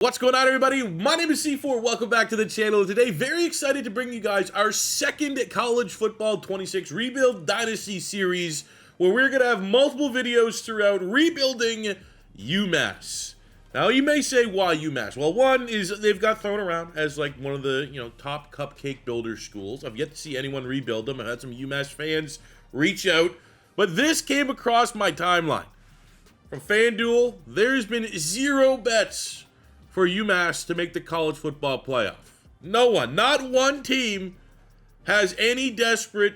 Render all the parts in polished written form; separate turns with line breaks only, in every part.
What's going on, everybody? My name is C4. Welcome back to the channel. Today, very excited to bring you guys our second college football 26 rebuild dynasty series, where we're going to have multiple videos throughout rebuilding UMass. Now, you may say, why UMass? Well, one is they've got thrown around as like one of the top cupcake builder schools. I've yet to see anyone rebuild them. I've had some UMass fans reach out, but this came across my timeline from FanDuel. There's been zero bets for UMass to make the college football playoff. No one, not one team has any desperate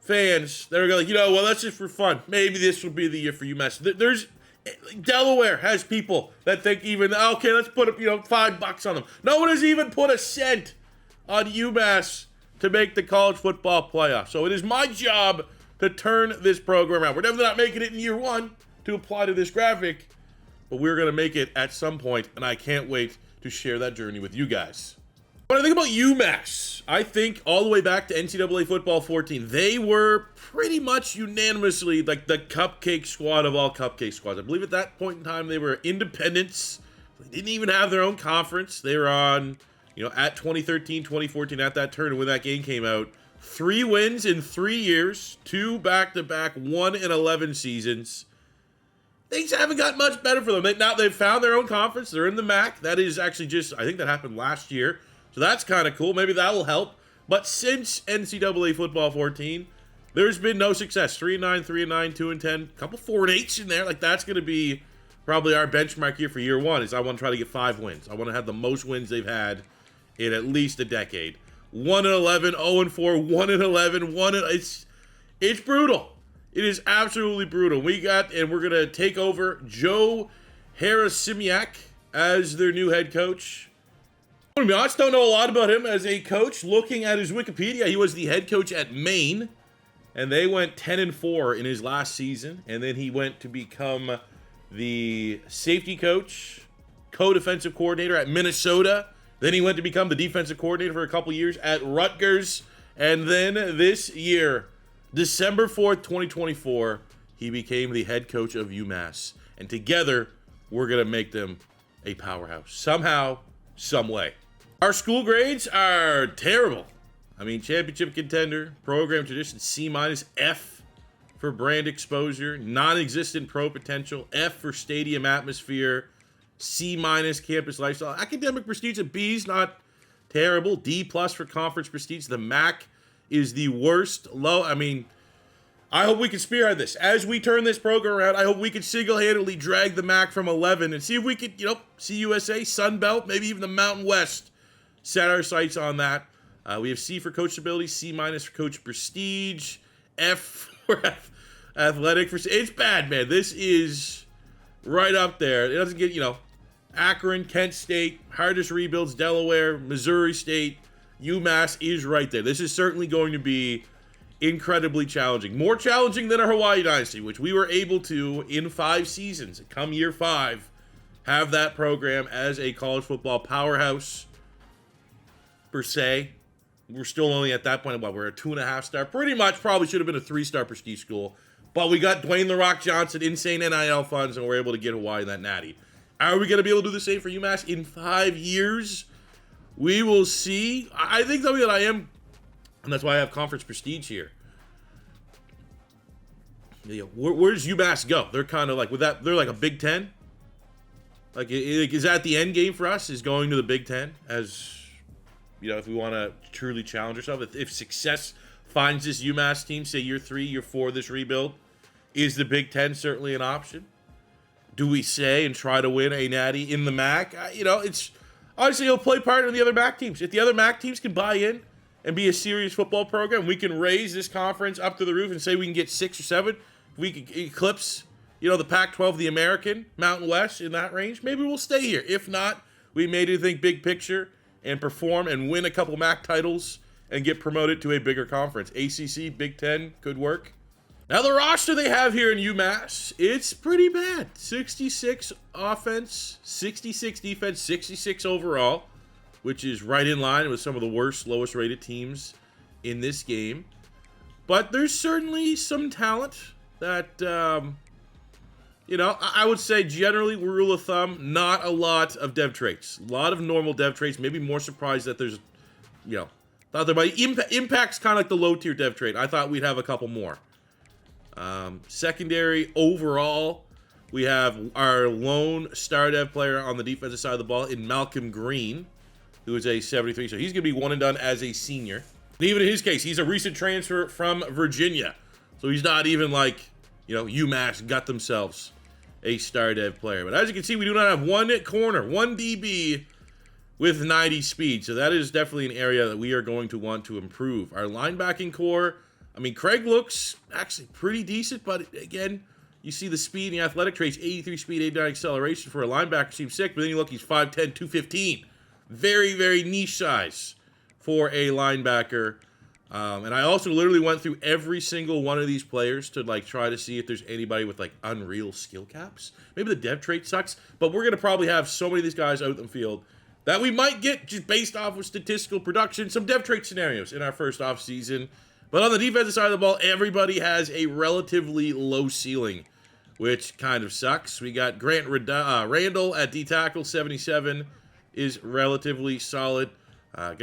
fans that are like, well, that's just for fun. Maybe this will be the year for UMass. Delaware has people that think okay, let's put up, $5 on them. No one has even put a cent on UMass to make the college football playoff. So it is my job to turn this program around. We're definitely not making it in year one to apply to this graphic, but we're going to make it at some point, and I can't wait to share that journey with you guys. When I think about UMass, I think all the way back to NCAA Football 14, they were pretty much unanimously like the cupcake squad of all cupcake squads. I believe at that point in time, they were independents. They didn't even have their own conference. They were on, at 2013, 2014, at that tournament when that game came out. 3 wins in 3 years, 2 back-to-back 1-11 seasons. Things haven't got much better for them. They've found their own conference. They're in the MAC. That is actually I think that happened last year. So that's kind of cool. Maybe that will help. But since NCAA Football 14, there's been no success. 3-9, 3-9, 2-10, a couple 4-8s in there. Like, that's going to be probably our benchmark here for year one, is I want to try to get 5 wins. I want to have the most wins they've had in at least a decade. 1-11, 0-4, 1-11, it's brutal. It is absolutely brutal. We're going to take over Joe Harasimiak as their new head coach. To be honest, don't know a lot about him as a coach. Looking at his Wikipedia, he was the head coach at Maine, and they went 10-4 in his last season. And then he went to become the safety coach, co-defensive coordinator at Minnesota. Then he went to become the defensive coordinator for a couple years at Rutgers. And then this year, December 4th, 2024, he became the head coach of UMass. And together, we're going to make them a powerhouse. Somehow, some way. Our school grades are terrible. I mean, championship contender, program tradition, C-, F for brand exposure, non-existent pro potential, F for stadium atmosphere, C- campus lifestyle. Academic prestige at B's, not terrible. D+ for conference prestige. The MAC is the worst low. I mean, I hope we can spearhead this. As we turn this program around, I hope we can single-handedly drag the MAC from 11 and see if we could, CUSA, Sun Belt, maybe even the Mountain West, set our sights on that. We have C for coach stability, C- for coach prestige, F for athletic. It's bad, man. This is right up there. It doesn't get, Akron, Kent State, hardest rebuilds, Delaware, Missouri State, UMass is right there. This is certainly going to be incredibly challenging. More challenging than our Hawaii Dynasty, which we were able to, in 5 seasons, come year 5, have that program as a college football powerhouse, per se. We're still only at that point, we're a 2.5 star. Pretty much probably should have been a 3-star prestige school. But we got Dwayne "The Rock" Johnson, insane NIL funds, and we're able to get Hawaii in that natty. Are we going to be able to do the same for UMass in 5 years? We will see. I think something that I am, and that's why I have conference prestige here. Where does UMass go? They're kind of like, they're like a Big Ten. Like, is that the end game for us, is going to the Big Ten? As, if we want to truly challenge ourselves. If success finds this UMass team, say year 3, year 4 this rebuild, is the Big Ten certainly an option? Do we say and try to win a natty in the MAC? It's obviously it'll play part in the other MAC teams. If the other MAC teams can buy in and be a serious football program, we can raise this conference up to the roof and say we can get 6 or 7. If we can eclipse, the Pac-12, the American, Mountain West in that range, maybe we'll stay here. If not, we may do think big picture and perform and win a couple MAC titles and get promoted to a bigger conference. ACC, Big Ten could work. Now, the roster they have here in UMass, it's pretty bad. 66 offense, 66 defense, 66 overall, which is right in line with some of the worst, lowest rated teams in this game. But there's certainly some talent that You know, I would say generally, rule of thumb, not a lot of dev traits. A lot of normal dev traits. Maybe more surprised that there's, you know, thought there might impact's kind of like the low tier dev trait. I thought we'd have a couple more. Secondary overall, we have our lone star dev player on the defensive side of the ball in Malcolm Green, who is a 73. So he's going to be one and done as a senior. And even in his case, he's a recent transfer from Virginia. So he's not even like, you know, UMass got themselves a star dev player. But as you can see, we do not have one corner, one DB with 90 speed. So that is definitely an area that we are going to want to improve. Our linebacking core, I mean, Craig looks actually pretty decent, but again, you see the speed and the athletic traits, 83 speed, 89 acceleration for a linebacker seems sick, but then you look, he's 5'10", 215. Very, very niche size for a linebacker. And I also literally went through every single one of these players to like try to see if there's anybody with like unreal skill caps. Maybe the dev trait sucks, but we're going to probably have so many of these guys out in the field that we might get just based off of statistical production, some dev trait scenarios in our first off season. But on the defensive side of the ball, everybody has a relatively low ceiling, which kind of sucks. We got Grant Randall at D-tackle, 77 is relatively solid. Got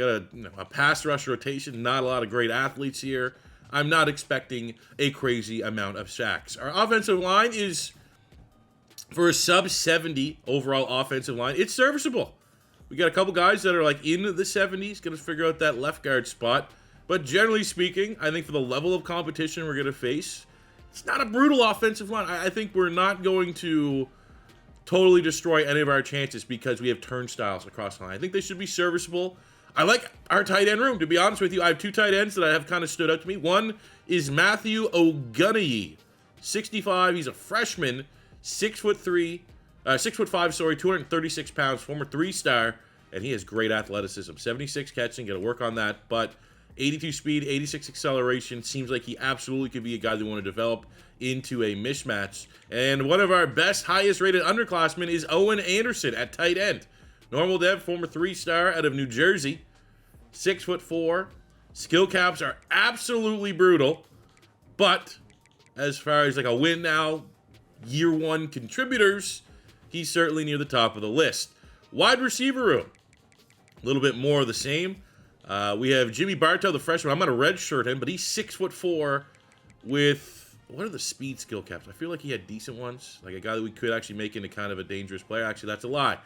a pass rush rotation, not a lot of great athletes here. I'm not expecting a crazy amount of sacks. Our offensive line is, for a sub-70 overall offensive line, it's serviceable. We got a couple guys that are like in the 70s, going to figure out that left guard spot. But generally speaking, I think for the level of competition we're going to face, it's not a brutal offensive line. I think we're not going to totally destroy any of our chances because we have turnstiles across the line. I think they should be serviceable. I like our tight end room, to be honest with you. I have two tight ends that have kind of stood out to me. One is Matthew Ogunniyi, 65. He's a freshman, 6'5", 236 pounds, former 3-star, and he has great athleticism. 76 catching, got to work on that, but 82 speed, 86 acceleration. Seems like he absolutely could be a guy that we want to develop into a mismatch. And one of our best, highest rated underclassmen is Owen Anderson at tight end. Normal dev, former 3-star out of New Jersey, 6'4". Skill caps are absolutely brutal, but as far as like a win now, year one contributors, he's certainly near the top of the list. Wide receiver room, a little bit more of the same. We have Jimmy Bartow, the freshman. I'm going to redshirt him, but he's 6'4" with, what are the speed skill caps? I feel like he had decent ones, like a guy that we could actually make into kind of a dangerous player. Actually, that's a lie.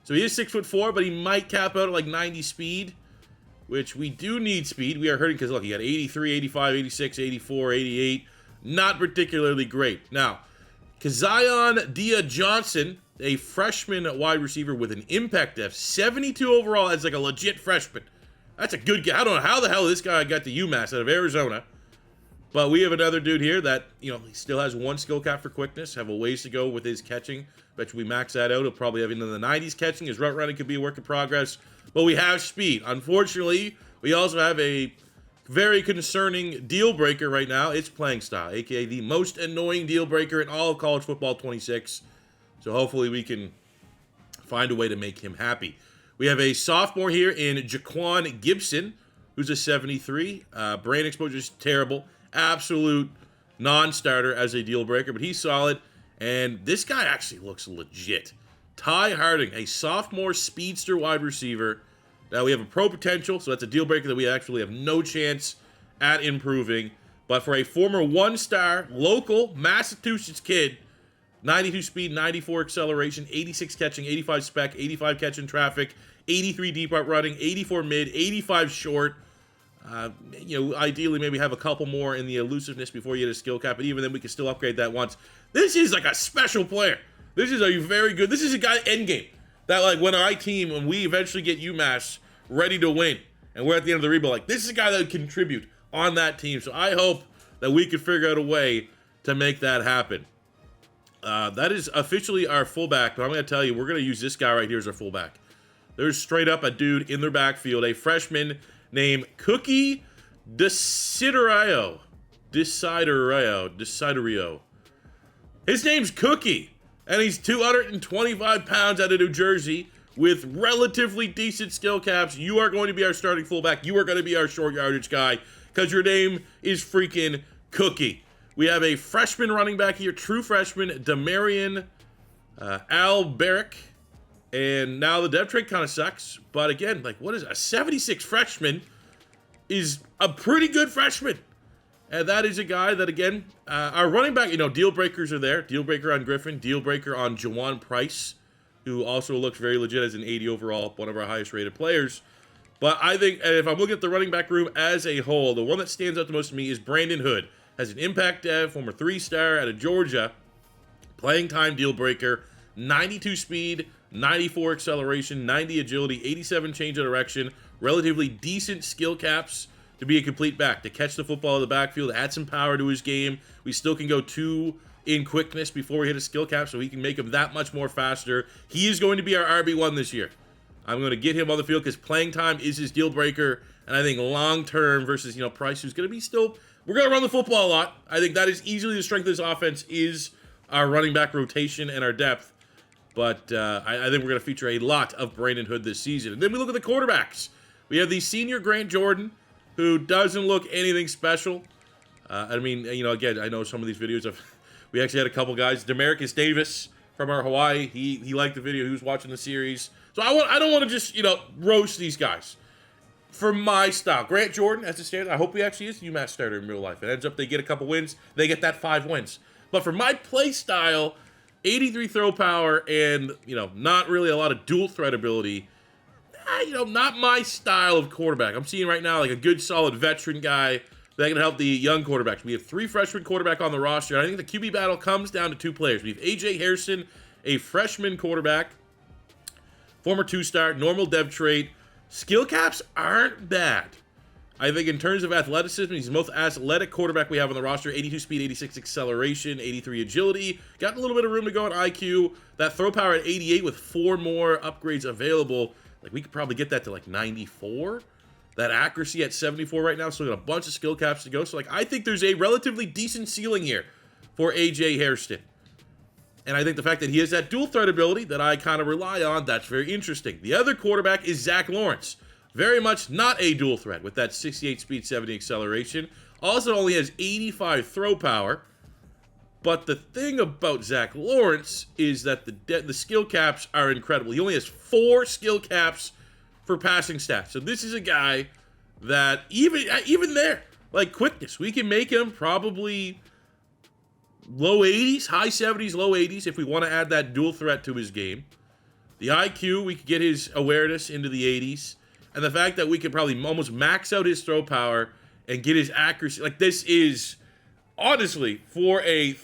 So he is 6'4", but he might cap out at like 90 speed, which we do need speed. We are hurting because, look, he got 83, 85, 86, 84, 88. Not particularly great. Now, Kezion Dia-Johnson, a freshman wide receiver with an impact depth, 72 overall as like a legit freshman. That's a good guy. I don't know how the hell this guy got to UMass out of Arizona. But we have another dude here that, you know, he still has one skill cap for quickness, have a ways to go with his catching. Bet you we max that out. He'll probably have into the 90s catching. His route running could be a work in progress. But we have speed. Unfortunately, we also have a very concerning deal breaker right now. It's playing style, aka the most annoying deal breaker in all of college football 26. So hopefully we can find a way to make him happy. We have a sophomore here in Jaquan Gibson, who's a 73. Brain exposure is terrible. Absolute non-starter as a deal breaker, but he's solid. And this guy actually looks legit. Ty Harding, a sophomore speedster wide receiver. Now we have a pro potential, so that's a deal breaker that we actually have no chance at improving. But for a former 1-star local Massachusetts kid, 92 speed, 94 acceleration, 86 catching, 85 spec, 85 catching traffic, 83 deep out running, 84 mid, 85 short. You know, ideally maybe have a couple more in the elusiveness before you hit a skill cap, but even then we can still upgrade that once. This is like a special player. This is a very good, this is a guy endgame. That like when our team, when we eventually get UMass ready to win, and we're at the end of the rebuild, like this is a guy that would contribute on that team. So I hope that we could figure out a way to make that happen. That is officially our fullback, but I'm going to tell you, we're going to use this guy right here as our fullback. There's straight up a dude in their backfield, a freshman named Cookie Desiderio. His name's Cookie, and he's 225 pounds out of New Jersey with relatively decent skill caps. You are going to be our starting fullback. You are going to be our short yardage guy because your name is freaking Cookie. We have a freshman running back here, true freshman, Demarion Alberic. And now the depth trait kind of sucks. But again, like, what is a 76 freshman is a pretty good freshman. And that is a guy that, again, our running back, you know, deal breakers are there. Deal breaker on Griffin, deal breaker on Jawan Price, who also looks very legit as an 80 overall, one of our highest rated players. But I think if I'm looking at the running back room as a whole, the one that stands out the most to me is Brandon Hood. Has an impact dev, former 3-star out of Georgia. Playing time deal breaker, 92 speed, 94 acceleration, 90 agility, 87 change of direction, relatively decent skill caps to be a complete back, to catch the football in the backfield, add some power to his game. We still can go 2 in quickness before we hit a skill cap, so we can make him that much more faster. He is going to be our RB1 this year. I'm going to get him on the field because playing time is his deal breaker, and I think long-term versus, you know, Price, who's going to be still, we're going to run the football a lot. I think that is easily the strength of this offense is our running back rotation and our depth. But I think we're going to feature a lot of Brandon Hood this season. And then we look at the quarterbacks. We have the senior Grant Jordan, who doesn't look anything special. I mean, you know, again, I know some of these videos we actually had a couple guys. Demarcus Davis from our Hawaii, he liked the video. He was watching the series. So I don't want to just, you know, roast these guys. For my style, Grant Jordan, as it stands, I hope he actually is UMass starter in real life. It ends up they get a couple wins. They get that 5 wins. But for my play style, 83 throw power and, you know, not really a lot of dual threat ability. You know, not my style of quarterback. I'm seeing right now like a good, solid veteran guy that can help the young quarterbacks. We have 3 freshman quarterback on the roster. I think the QB battle comes down to 2 players. We have A.J. Harrison, a freshman quarterback, former 2-star, normal dev trait. Skill caps aren't bad. I think in terms of athleticism, he's the most athletic quarterback we have on the roster. 82 speed, 86 acceleration, 83 agility. Got a little bit of room to go on IQ. That throw power at 88 with 4 more upgrades available. Like, we could probably get that to, like, 94. That accuracy at 74 right now. So we got a bunch of skill caps to go. So, like, I think there's a relatively decent ceiling here for A.J. Hairston. And I think the fact that he has that dual threat ability that I kind of rely on, that's very interesting. The other quarterback is Zach Lawrence. Very much not a dual threat with that 68 speed, 70 acceleration. Also only has 85 throw power. But the thing about Zach Lawrence is that the skill caps are incredible. He only has 4 skill caps for passing stats. So this is a guy that even there, like quickness, we can make him probably low 80s, high 70s, low 80s if we want to add that dual threat to his game. The IQ, we could get his awareness into the 80s. And the fact that we could probably almost max out his throw power and get his accuracy. Like, this is, honestly, for a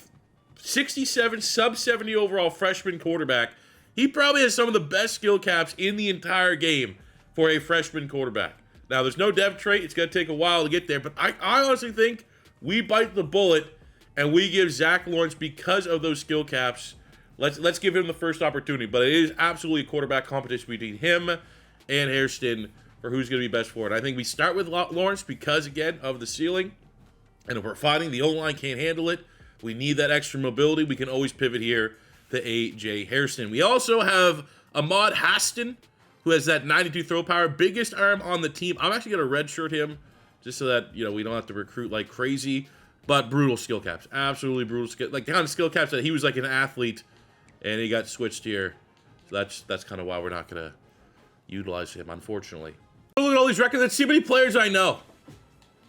67, sub-70 overall freshman quarterback, he probably has some of the best skill caps in the entire game for a freshman quarterback. Now, there's no dev trait. It's going to take a while to get there. But I honestly think we bite the bullet and we give Zach Lawrence, because of those skill caps, let's give him the first opportunity. But it is absolutely a quarterback competition between him and Hairston for who's going to be best for it. I think we start with Lawrence because, again, of the ceiling. And if we're finding the O-line can't handle it, we need that extra mobility, we can always pivot here to A.J. Hairston. We also have Ahmad Haston, who has that 92 throw power, biggest arm on the team. I'm actually going to redshirt him just so that, you know, we don't have to recruit like crazy. But brutal skill caps. Absolutely brutal skill. Like, the kind of skill caps that he was like an athlete and he got switched here. So that's kind of why we're not going to utilize him, unfortunately. Look at all these records. Let's see how many players I know.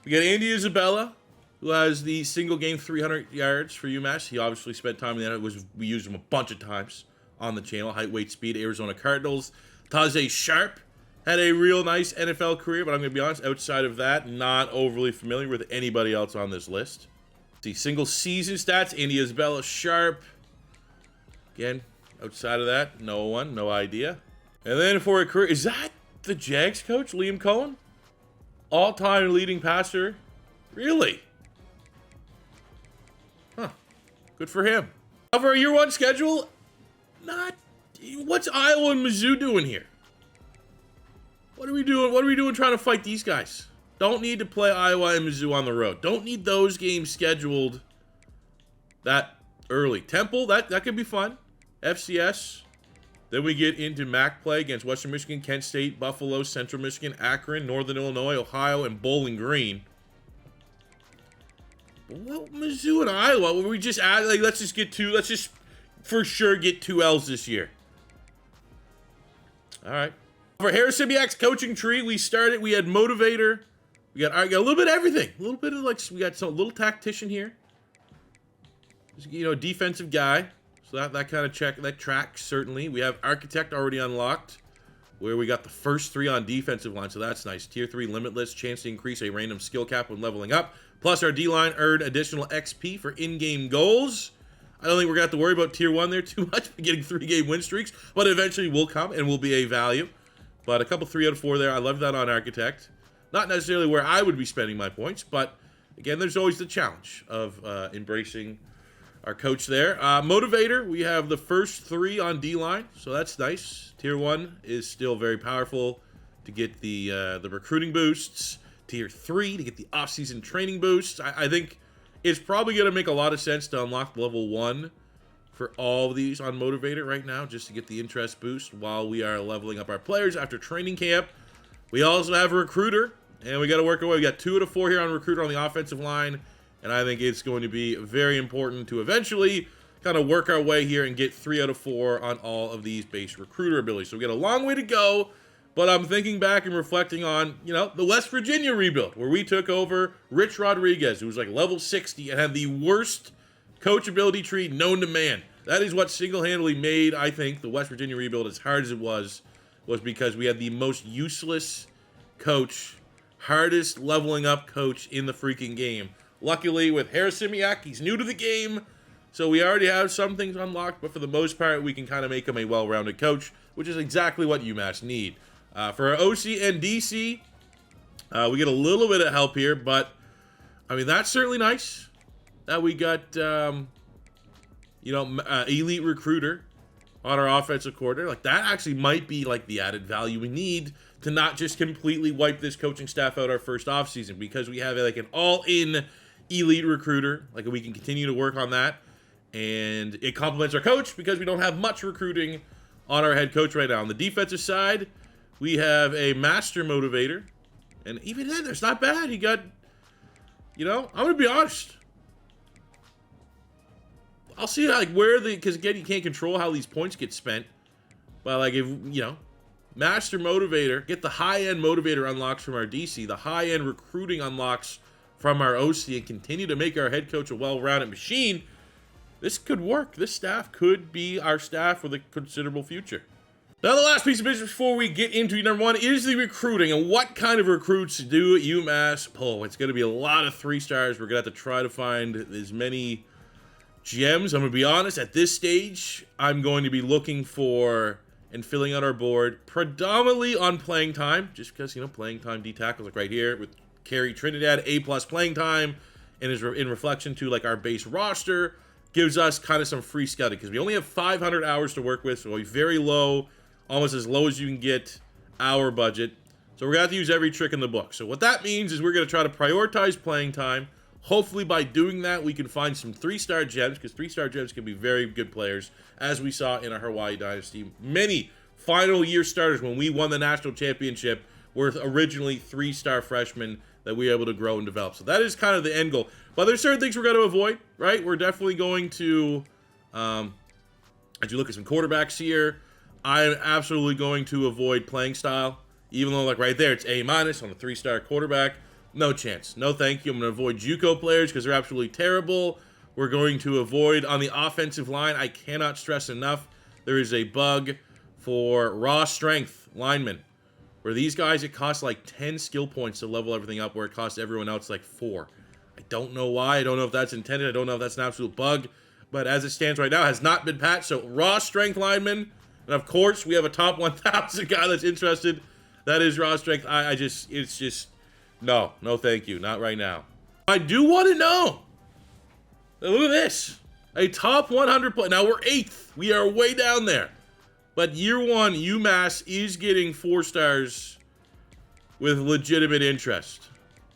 We got Andy Isabella, who has the single game 300 yards for UMass. He obviously spent time in that. We used him a bunch of times on the channel. Height, weight, speed, Arizona Cardinals. Tajay Sharp had a real nice NFL career, but I'm going to be honest, outside of that, not overly familiar with anybody else on this list. See, single season stats, Andy Isabella, Sharp. Again, outside of that, no idea. And then for a career, is that the Jags coach, Liam Cohen? All-time leading passer? Really? Huh. Good for him. Now for a year 1 schedule, what's Iowa and Mizzou doing here? What are we doing? What are we doing trying to fight these guys? Don't need to play Iowa and Mizzou on the road. Don't need those games scheduled that early. Temple, that could be fun. FCS. Then we get into MAC play against Western Michigan, Kent State, Buffalo, Central Michigan, Akron, Northern Illinois, Ohio, and Bowling Green. Well, Mizzou and Iowa, where we just add, like, let's just for sure get 2 L's this year. All right. For Harris Sibiak's coaching tree, we had motivator. We got a little bit of everything. A little bit of, like, we got some little tactician here. You know, defensive guy. So that kind of that tracks, certainly. We have architect already unlocked, where we got the first 3 on defensive line, so that's nice. Tier 3 limitless, chance to increase a random skill cap when leveling up. Plus our D-line earned additional XP for in-game goals. I don't think we're going to have to worry about Tier 1 there too much for getting 3-game win streaks, but eventually will come and will be a value. But a couple 3 out of 4 there. I love that on architect. Not necessarily where I would be spending my points, but again, there's always the challenge of embracing our coach there. Motivator, we have the first 3 on D-line, so that's nice. Tier 1 is still very powerful to get the recruiting boosts. Tier 3 to get the off-season training boosts. I think it's probably going to make a lot of sense to unlock level 1 for all of these on Motivator right now, just to get the interest boost while we are leveling up our players after training camp. We also have a recruiter, and we got to work our way. We got 2 out of 4 here on recruiter on the offensive line, and I think it's going to be very important to eventually kind of work our way here and get 3 out of 4 on all of these base recruiter abilities. So we got a long way to go, but I'm thinking back and reflecting on, you know, the West Virginia rebuild, where we took over Rich Rodriguez, who was like level 60 and had the worst coach ability tree known to man. That is what single-handedly made, I think, the West Virginia rebuild as hard as it was because we had the most useless coach, hardest leveling up coach in the freaking game. Luckily, with Harris Sibiak, he's new to the game, so we already have some things unlocked, but for the most part, we can kind of make him a well-rounded coach, which is exactly what UMass need. For our OC and DC, we get a little bit of help here, but, I mean, that's certainly nice that we got, elite recruiter on our offensive coordinator. Like, that actually might be, like, the added value we need to not just completely wipe this coaching staff out our first offseason, because we have, like, an all-in elite recruiter. Like, we can continue to work on that, and it complements our coach because we don't have much recruiting on our head coach right now. On the defensive side, we have a master motivator, and even then, it's not bad. He got, I'm going to be honest. I'll see, like, because, again, you can't control how these points get spent, but, like, if, master motivator, get the high-end motivator unlocks from our DC, the high-end recruiting unlocks from our OC, and continue to make our head coach a well-rounded machine, this could work. This staff could be our staff with a considerable future. Now, the last piece of business before we get into number 1 is the recruiting, and what kind of recruits do UMass pull? It's going to be a lot of 3-stars. We're going to have to try to find as many gems. I'm going to be honest, at this stage, I'm going to be looking for and filling out our board predominantly on playing time, just because, playing time D-tackles, like right here with Carey Trinidad, A+ playing time, and is in reflection to, like, our base roster, gives us kind of some free scouting, because we only have 500 hours to work with, so we're very low, almost as low as you can get our budget. So we're going to have to use every trick in the book. So what that means is we're going to try to prioritize playing time. Hopefully by doing that, we can find some 3-star gems, because 3-star gems can be very good players, as we saw in our Hawaii Dynasty. Many final year starters, when we won the national championship, were originally 3-star freshmen that we were able to grow and develop. So that is kind of the end goal. But there's certain things we're going to avoid, right? We're definitely going to, as you look at some quarterbacks here, I'm absolutely going to avoid playing style. Even though, like, right there, it's A- on a 3-star quarterback. No chance. No thank you. I'm going to avoid JUCO players because they're absolutely terrible. We're going to avoid on the offensive line. I cannot stress enough, there is a bug for raw strength linemen, where these guys, it costs like 10 skill points to level everything up, where it costs everyone else like 4. I don't know why. I don't know if that's intended. I don't know if that's an absolute bug. But as it stands right now, it has not been patched. So raw strength linemen. And of course, we have a top 1,000 guy that's interested. That is raw strength. It's just, no thank you. Not right now. I do want to know. Look at this. A top 100 play. Now we're 8th. We are way down there. But year 1, UMass is getting 4-stars with legitimate interest.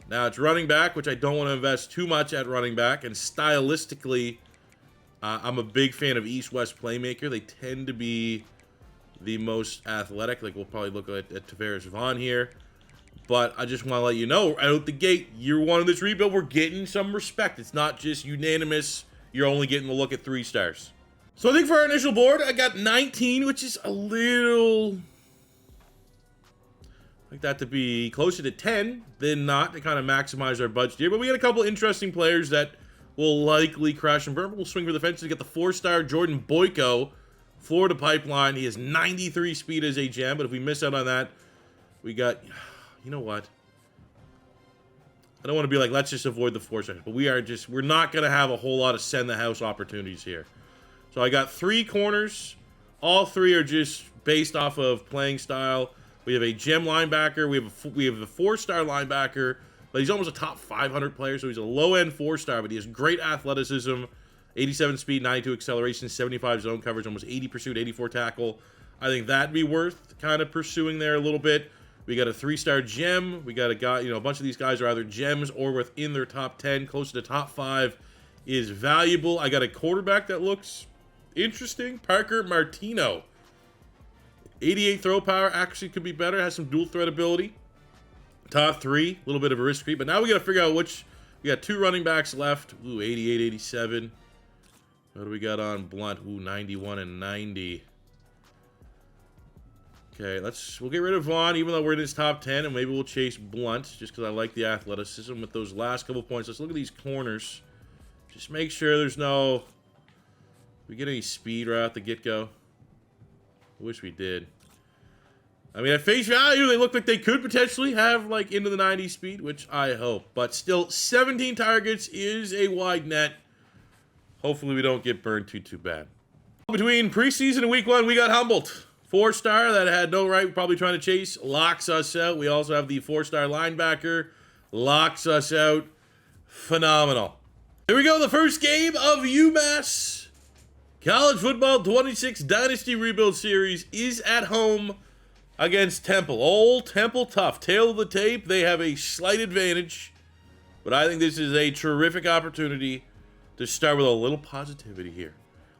Now it's running back, which I don't want to invest too much at running back. And stylistically, I'm a big fan of East-West playmaker. They tend to be the most athletic. Like, we'll probably look at Tavares Vaughn here. But I just want to let you know, out the gate, year one of this rebuild, we're getting some respect. It's not just unanimous. You're only getting to look at 3 stars. So I think for our initial board, I got 19, which is a little... like that to be closer to 10 than not, to kind of maximize our budget here. But we got a couple interesting players that will likely crash and burn. We'll swing for the fences to get the 4-star Jordan Boyko, Florida Pipeline. He has 93 speed as a gem, but if we miss out on that, we got... you know what? I don't want to be like, let's just avoid the 4 stars, but we're not going to have a whole lot of send the house opportunities here. So I got 3 corners. All 3 are just based off of playing style. We have a gem linebacker. We have the 4-star linebacker, but he's almost a top 500 player, so he's a low-end 4-star, but he has great athleticism, 87 speed, 92 acceleration, 75 zone coverage, almost 80 pursuit, 84 tackle. I think that'd be worth kind of pursuing there a little bit. We got a 3-star gem. We got a guy, a bunch of these guys are either gems or within their top 10. Close to the top 5 is valuable. I got a quarterback that looks interesting. Parker Martino. 88 throw power. Actually could be better. Has some dual threat ability. Top 3. A little bit of a risk creep. But now we got to figure out which. We got 2 running backs left. Ooh, 88, 87. What do we got on Blunt? Ooh, 91 and 90. Okay, we'll get rid of Vaughn, even though we're in his top 10, and maybe we'll chase Blunt, just because I like the athleticism with those last couple points. Let's look at these corners. Just make sure there's no... we get any speed right out the get-go? I wish we did. I mean, at face value, they look like they could potentially have, like, into the 90 speed, which I hope. But still, 17 targets is a wide net. Hopefully we don't get burned too bad. Between preseason and week 1, we got humbled. 4-star that had no right, probably trying to chase, locks us out. We also have the 4-star linebacker, locks us out. Phenomenal. Here we go, the first game of UMass College Football 26 Dynasty Rebuild Series is at home against Temple. Old Temple tough. Tail of the tape, they have a slight advantage, but I think this is a terrific opportunity to start with a little positivity here.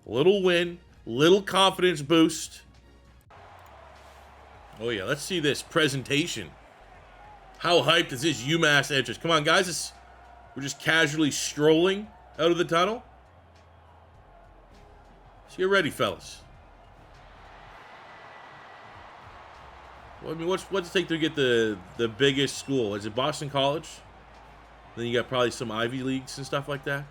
A little win, little confidence boost. Oh, yeah, let's see this presentation. How hyped is this UMass entrance? Come on, guys. We're just casually strolling out of the tunnel. Let's get ready, fellas. Well, I mean, what's it take to get the biggest school? Is it Boston College? Then you got probably some Ivy Leagues and stuff like that.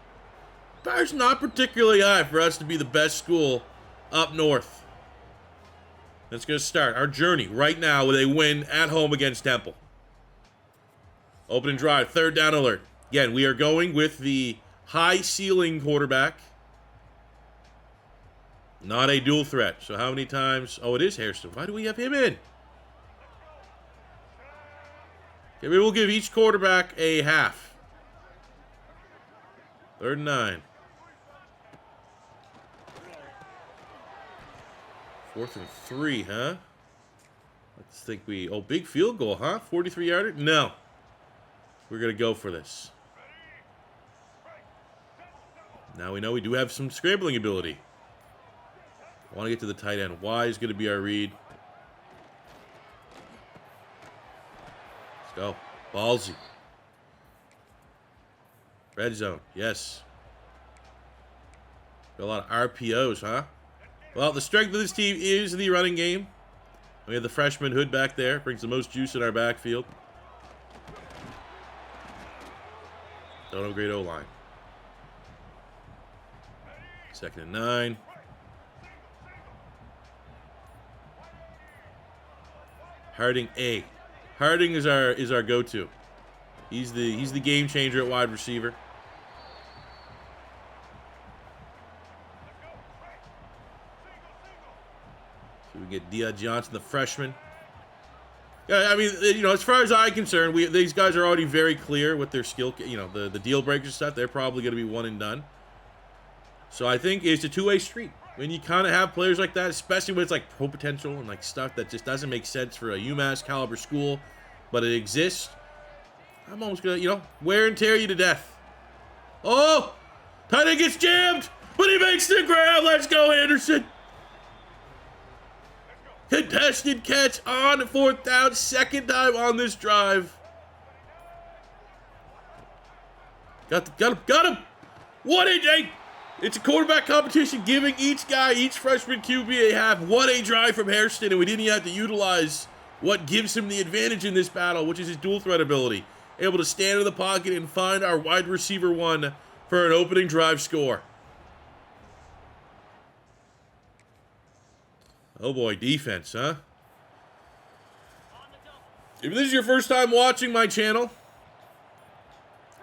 Bar's not particularly high for us to be the best school up north. Let's go start our journey right now with a win at home against Temple. Open and drive, 3rd down alert. Again, we are going with the high ceiling quarterback. Not a dual threat. So how many times? Oh, it is Hairston. Why do we have him in? Okay, maybe we'll give each quarterback a half. 3rd and 9. 4th and 3, huh? Let's think oh, big field goal, huh? 43-yarder? No. We're going to go for this. Now we know we do have some scrambling ability. I want to get to the tight end. Y is going to be our read. Let's go. Ballsy. Red zone. Yes. Got a lot of RPOs, huh? Well, the strength of this team is the running game. We have the freshman Hood back there. Brings the most juice in our backfield. Don't have a great O-line. 2nd and 9. Harding A. Harding is our go-to. He's the game changer at wide receiver. So we get Dia Johnson, the freshman. Yeah, I mean, as far as I'm concerned, these guys are already very clear with their skill. The deal breakers stuff, they're probably going to be one and done. So I think it's a two-way street. When you kind of have players like that, especially when it's like pro potential and like stuff that just doesn't make sense for a UMass caliber school, but it exists. I'm almost gonna, wear and tear you to death. Oh, tight end gets jammed, but he makes the grab. Let's go, Anderson. Contested catch on 4th down. Second time on this drive. Got him. What a day. It's a quarterback competition, giving each freshman QB a half. What a drive from Hairston, and we didn't even have to utilize what gives him the advantage in this battle, which is his dual threat ability. Able to stand in the pocket and find our wide receiver one for an opening drive score. Oh boy, defense, huh? If this is your first time watching my channel,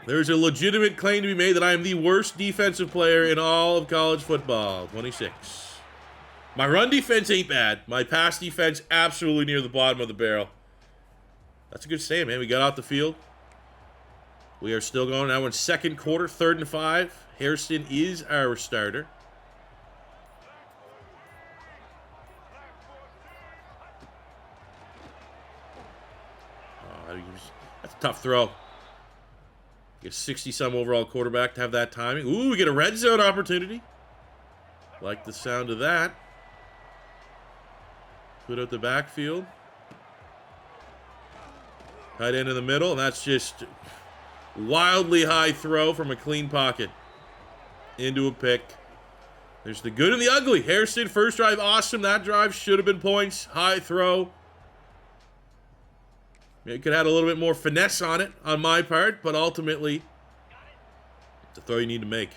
there's a legitimate claim to be made that I am the worst defensive player in all of college football. 26. My run defense ain't bad. My pass defense absolutely near the bottom of the barrel. That's a good stand, man. We got out the field. We are still going now in second quarter, 3rd and 5. Hairston is our starter. That's a tough throw. Get 60-some overall quarterback to have that timing. Ooh, we get a red zone opportunity. Like the sound of that. Put out the backfield. Tight end in the middle, and that's just wildly high throw from a clean pocket into a pick. There's the good and the ugly. Hairston, first drive, awesome. That drive should have been points. High throw. Maybe could have had a little bit more finesse on it on my part, but ultimately, it's a throw you need to make.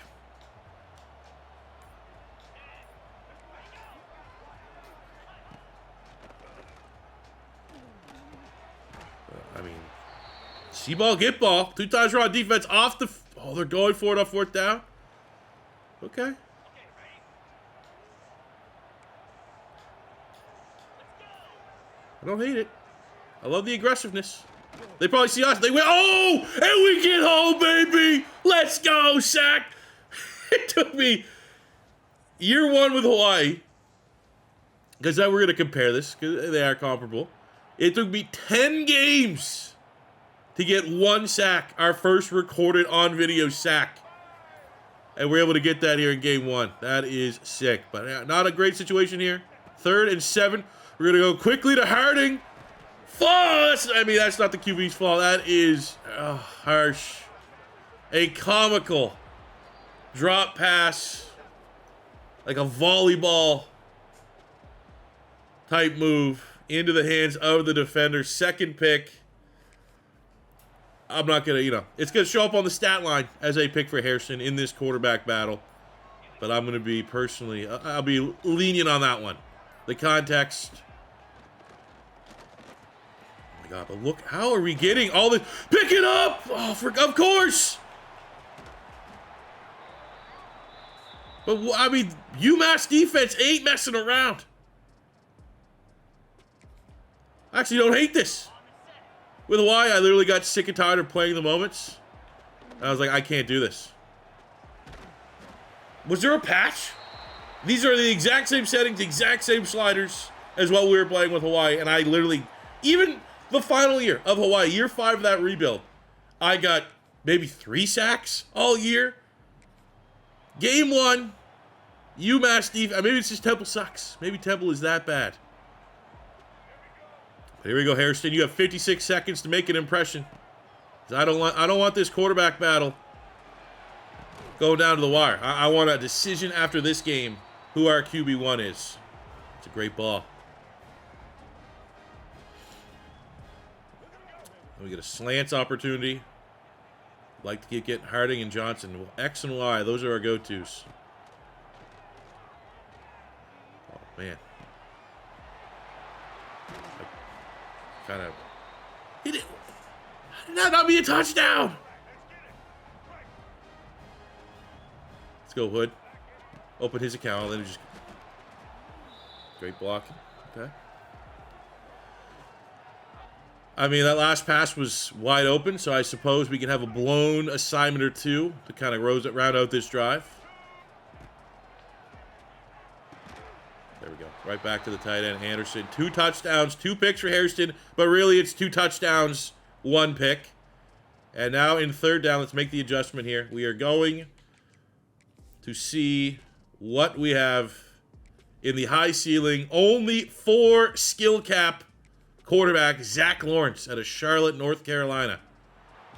I mean, see ball, get ball. 2 times raw defense off the... Oh, they're going for it on 4th down. Okay. I don't hate it. I love the aggressiveness. They probably see us. They went, oh, and we get home, baby. Let's go, sack. It took me year 1 with Hawaii, because then we're going to compare this, because they are comparable. It took me 10 games to get 1 sack, our first recorded on video sack. And we're able to get that here in game 1. That is sick, but not a great situation here. 3rd and 7. We're going to go quickly to Harding. That's not the QB's fault. That is harsh. A comical drop pass, like a volleyball type move into the hands of the defender. Second pick. I'm not going to, it's going to show up on the stat line as a pick for Hairston in this quarterback battle. But I'm going to be personally, I'll be lenient on that one. The context. God, but look, how are we getting all this? Pick it up! Oh, of course! But, I mean, UMass defense ain't messing around. I actually don't hate this. With Hawaii, I literally got sick and tired of playing the moments. I was like, I can't do this. Was there a patch? These are the exact same settings, exact same sliders as what we were playing with Hawaii, and I literally, even the final year of Hawaii, year 5 of that rebuild, I got maybe 3 sacks all year. Game 1, UMass defense. Maybe it's just Temple sucks. Maybe Temple is that bad. But here we go, Hairston. You have 56 seconds to make an impression. I don't want this quarterback battle going down to the wire. I want a decision after this game who our QB1 is. It's a great ball. We get a slants opportunity. Like to get Harding and Johnson. Well, X and Y, those are our go-tos. Oh, man. Kind of. He did not be a touchdown. Let's go, Hood. Open his account. Then just. Great block. Okay. I mean, that last pass was wide open, so I suppose we can have a blown assignment or two to kind of round out this drive. There we go. Right back to the tight end, Anderson. 2 touchdowns, 2 picks for Hairston, but really it's 2 touchdowns, 1 pick. And now in 3rd down, let's make the adjustment here. We are going to see what we have in the high ceiling, only 4 skill cap quarterback, Zach Lawrence, out of Charlotte, North Carolina.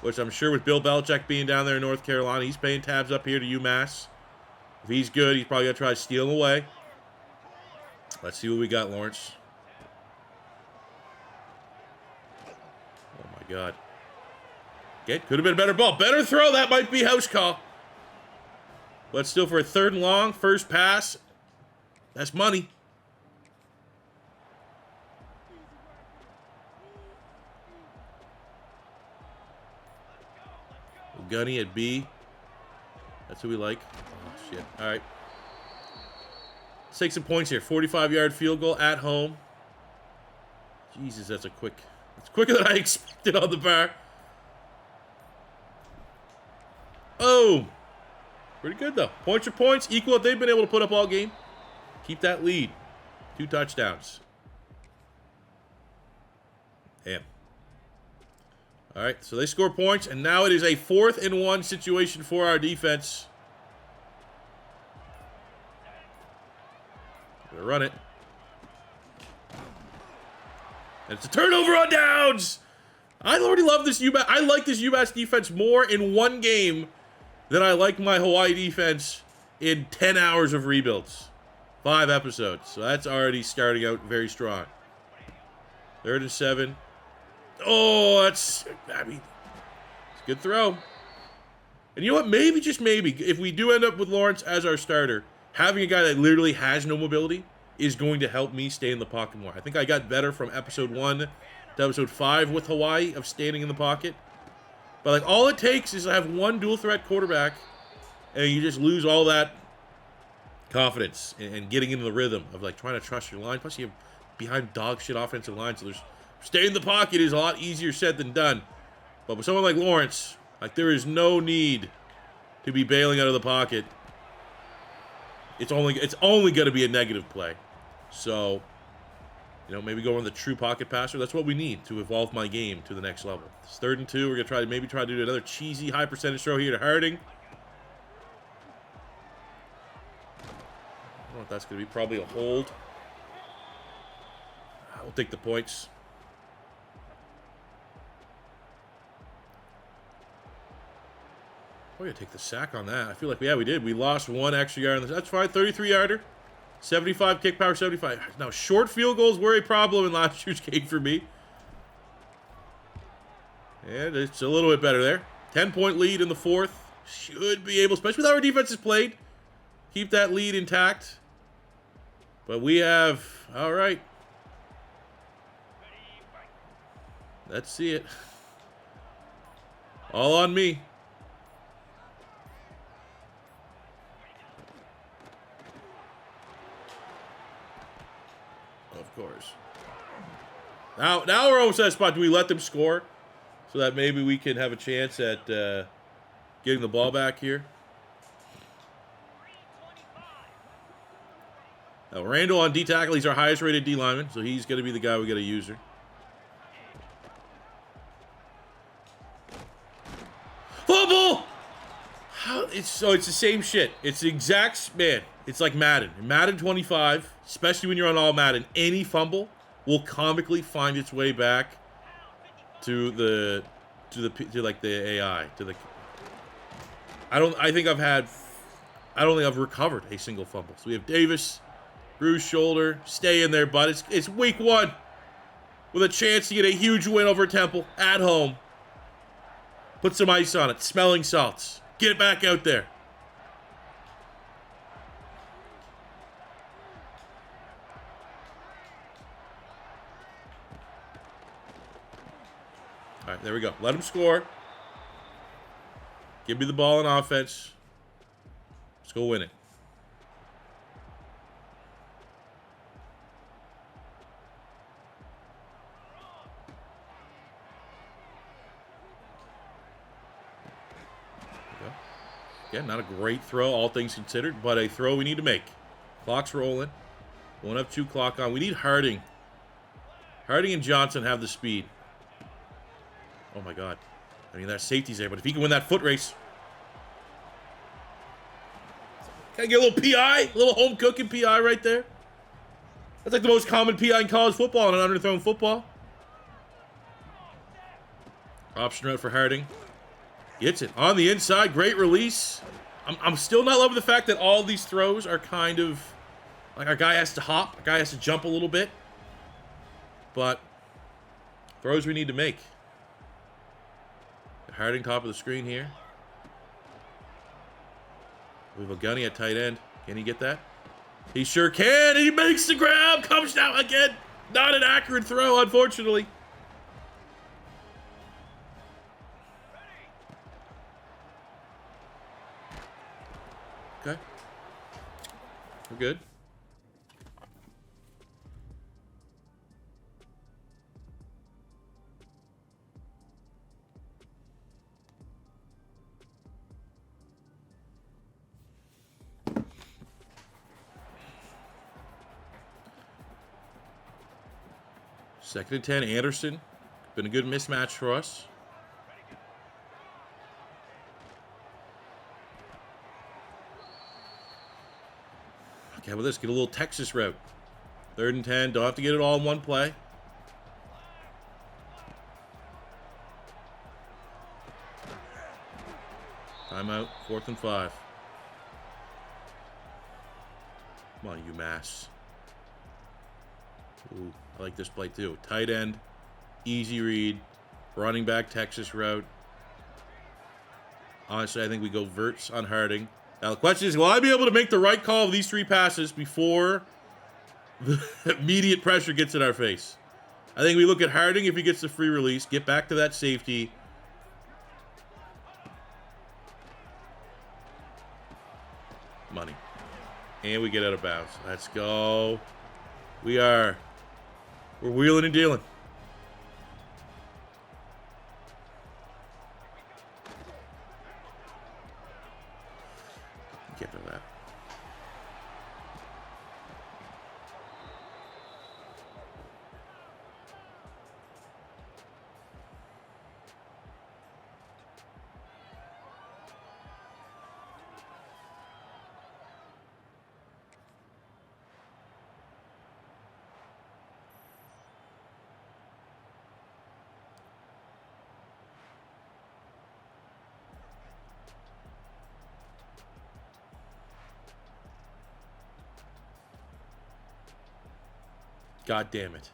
Which I'm sure with Bill Belichick being down there in North Carolina, he's paying tabs up here to UMass. If he's good, he's probably going to try to steal him away. Let's see what we got, Lawrence. Oh, my God. Okay, could have been a better ball. Better throw. That might be house call. But still for a 3rd and long, first pass. That's money. Gunny at B. That's who we like. Oh, shit. All right. Let's take some points here. 45-yard field goal at home. Jesus, that's quick. It's quicker than I expected on the bar. Oh. Pretty good, though. Points are points. Equal what they've been able to put up all game. Keep that lead. 2 touchdowns. Damn. All right, so they score points, and now it is a 4th and 1 situation for our defense. Gonna run it. And it's a turnover on downs. I already love this UMass. I like this UMass defense more in one game than I like my Hawaii defense in 10 hours of rebuilds. 5 episodes. So that's already starting out very strong. 3rd and 7. Oh, it's a good throw. And you know what? Maybe, just maybe, if we do end up with Lawrence as our starter, having a guy that literally has no mobility is going to help me stay in the pocket more. I think I got better from episode 1 to episode 5 with Hawaii of standing in the pocket. But like, all it takes is to have one dual threat quarterback, and you just lose all that confidence and getting into the rhythm of like trying to trust your line. Plus, you have behind dog shit offensive line, so there's staying in the pocket is a lot easier said than done. But with someone like Lawrence, like, there is no need to be bailing out of the pocket. It's only going to be a negative play. So, you know, maybe go on the true pocket passer. That's what we need to evolve my game to the next level. It's 3rd and 2. We're going to try to do another cheesy high percentage throw here to Harding. I don't know if that's going to be probably a hold. We'll take the points. We're going to take the sack on that. I feel like, yeah, we did. We lost 1 extra yard. That's fine. 33-yarder. 75 kick power, 75. Now, short field goals were a problem in last year's game for me. And it's a little bit better there. 10-point lead in the 4th. Should be able, especially with how our defense is played, keep that lead intact. But we have, all right. Let's see it. All on me. Of course. Now we're almost at a spot. Do we let them score so that maybe we can have a chance at getting the ball back here? Now, Randall on D tackle. He's our highest rated D lineman, so he's going to be the guy we got to use her. Fumble! It's the same shit. It's the exact, man. It's like Madden. In Madden 25, especially when you're on all Madden, any fumble will comically find its way back to the AI. I don't think I've recovered a single fumble. So we have Davis, bruised shoulder, stay in there, bud. It's week 1 with a chance to get a huge win over Temple at home. Put some ice on it. Smelling salts. Get it back out there. All right, there we go. Let him score. Give me the ball on offense. Let's go win it. Again, not a great throw, all things considered, but a throw we need to make. Clock's rolling. Won't have 2 clock on. We need Harding. Harding and Johnson have the speed. Oh, my God. I mean, that safety's there, but if he can win that foot race. Can I get a little PI? A little home cooking PI right there? That's like the most common PI in college football on an underthrown football. Option route for Harding. Gets it on the inside. Great release. I'm still not loving the fact that all these throws are kind of like our guy has to hop. Our guy has to jump a little bit. But throws we need to make. Harding top of the screen here. We have a gunny at tight end. Can he get that? He sure can. He makes the grab. Comes down again. Not an accurate throw, unfortunately. Okay. We're good. Second and 10, Anderson. Been a good mismatch for us. Okay, how about this? Get a little Texas route. Third and 10. Don't have to get it all in one play. Timeout. 4th and 5. Come on, UMass. Ooh, I like this play too. Tight end, easy read, running back Texas route. Honestly, I think we go verts on Harding. Now the question is, will I be able to make the right call of these 3 passes before the immediate pressure gets in our face? I think we look at Harding if he gets the free release, get back to that safety. Money. And we get out of bounds. Let's go. We're wheeling and dealing. Get to that. God damn it.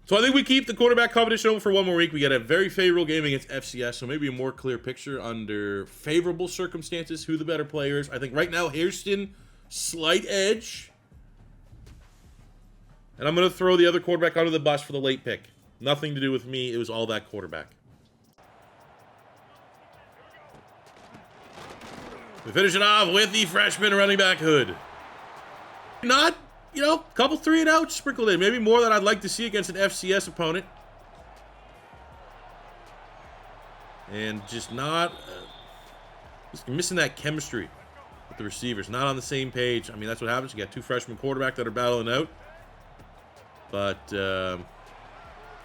So I think we keep the quarterback competition open for one more week. We got a very favorable game against FCS, so maybe a more clear picture under favorable circumstances, who the better player is. I think right now, Hairston, slight edge. And I'm going to throw the other quarterback under the bus for the late pick. Nothing to do with me. It was all that quarterback. We finish it off with the freshman running back Hood. Not... You know, a couple 3 and outs sprinkled in. Maybe more than I'd like to see against an FCS opponent. And just not... just missing that chemistry with the receivers. Not on the same page. I mean, that's what happens. You got 2 freshman quarterbacks that are battling out. But, at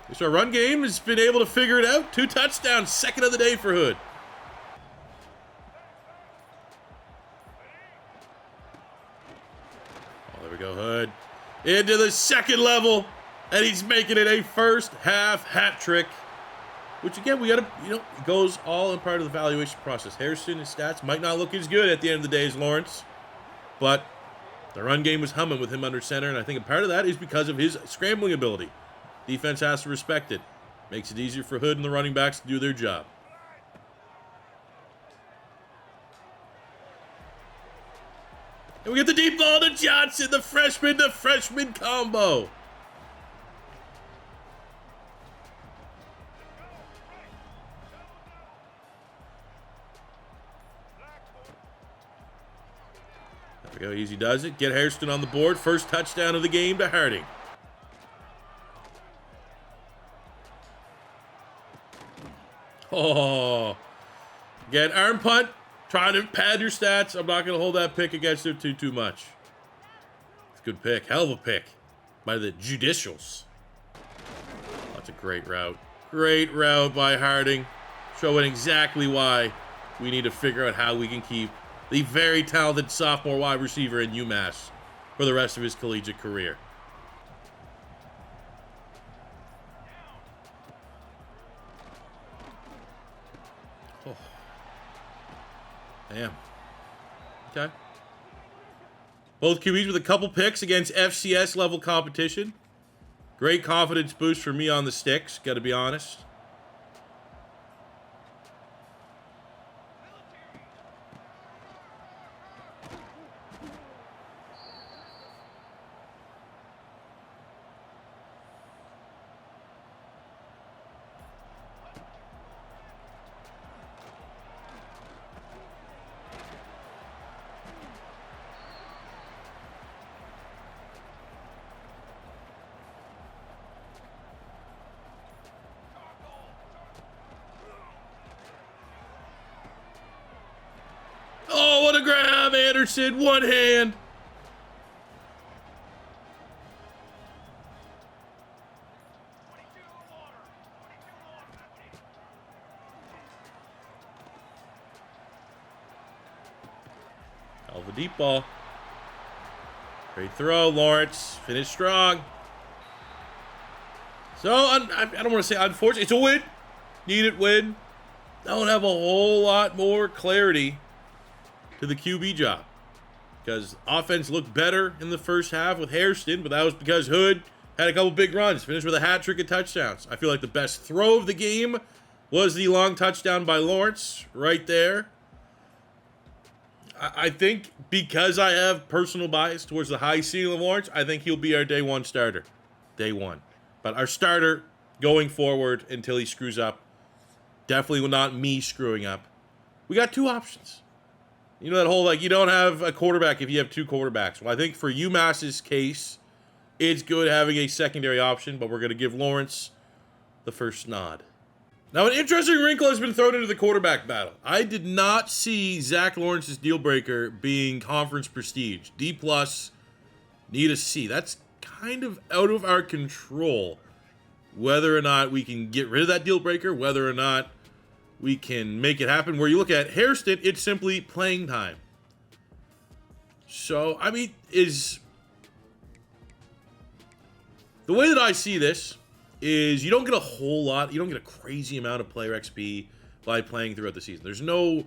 least our run game has been able to figure it out. 2 touchdowns. Second of the day for Hood. There we go, Hood. Into the second level. And he's making it a first half hat trick. Which, again, we got to, you know, it goes all in part of the evaluation process. Hairston, his stats might not look as good at the end of the day as Lawrence. But the run game was humming with him under center. And I think a part of that is because of his scrambling ability. Defense has to respect it. Makes it easier for Hood and the running backs to do their job. And we get the deep ball to Johnson, the freshman combo. There we go, easy does it. Get Hairston on the board. First touchdown of the game to Harding. Oh, again, arm punt. Trying to pad your stats. I'm not going to hold that pick against him too much. It's a good pick. Hell of a pick by the Judicials. That's a great route. Great route by Harding. Showing exactly why we need to figure out how we can keep the very talented sophomore wide receiver in UMass for the rest of his collegiate career. Oh. Damn. Okay. Both QBs with a couple picks against FCS level competition. Great confidence boost for me on the sticks, gotta be honest. Oh, what a grab, Anderson. One hand. Hell of a deep ball. Great throw, Lawrence. Finish strong. So, I don't want to say unfortunate. It's a win. Needed win. Don't have a whole lot more clarity to the QB job, because offense looked better in the first half with Hairston, but that was because Hood had a couple big runs, finished with a hat trick of touchdowns. I feel like the best throw of the game was the long touchdown by Lawrence right there. I think because I have personal bias towards the high ceiling of Lawrence, I think he'll be our day one starter. Day one. But our starter going forward until he screws up. Definitely will not me screwing up. We got two options. You know that whole, like, you don't have a quarterback if you have two quarterbacks. Well, I think for UMass's case, it's good having a secondary option, but we're going to give Lawrence the first nod. Now, an interesting wrinkle has been thrown into the quarterback battle. I did not see Zach Lawrence's deal breaker being conference prestige. D+, need a C. That's kind of out of our control, whether or not we can get rid of that deal breaker, whether or not we can make it happen. Where you look at Hairston, it's simply playing time. So, I mean, the way that I see this is you don't get a whole lot, you don't get a crazy amount of player XP by playing throughout the season. There's no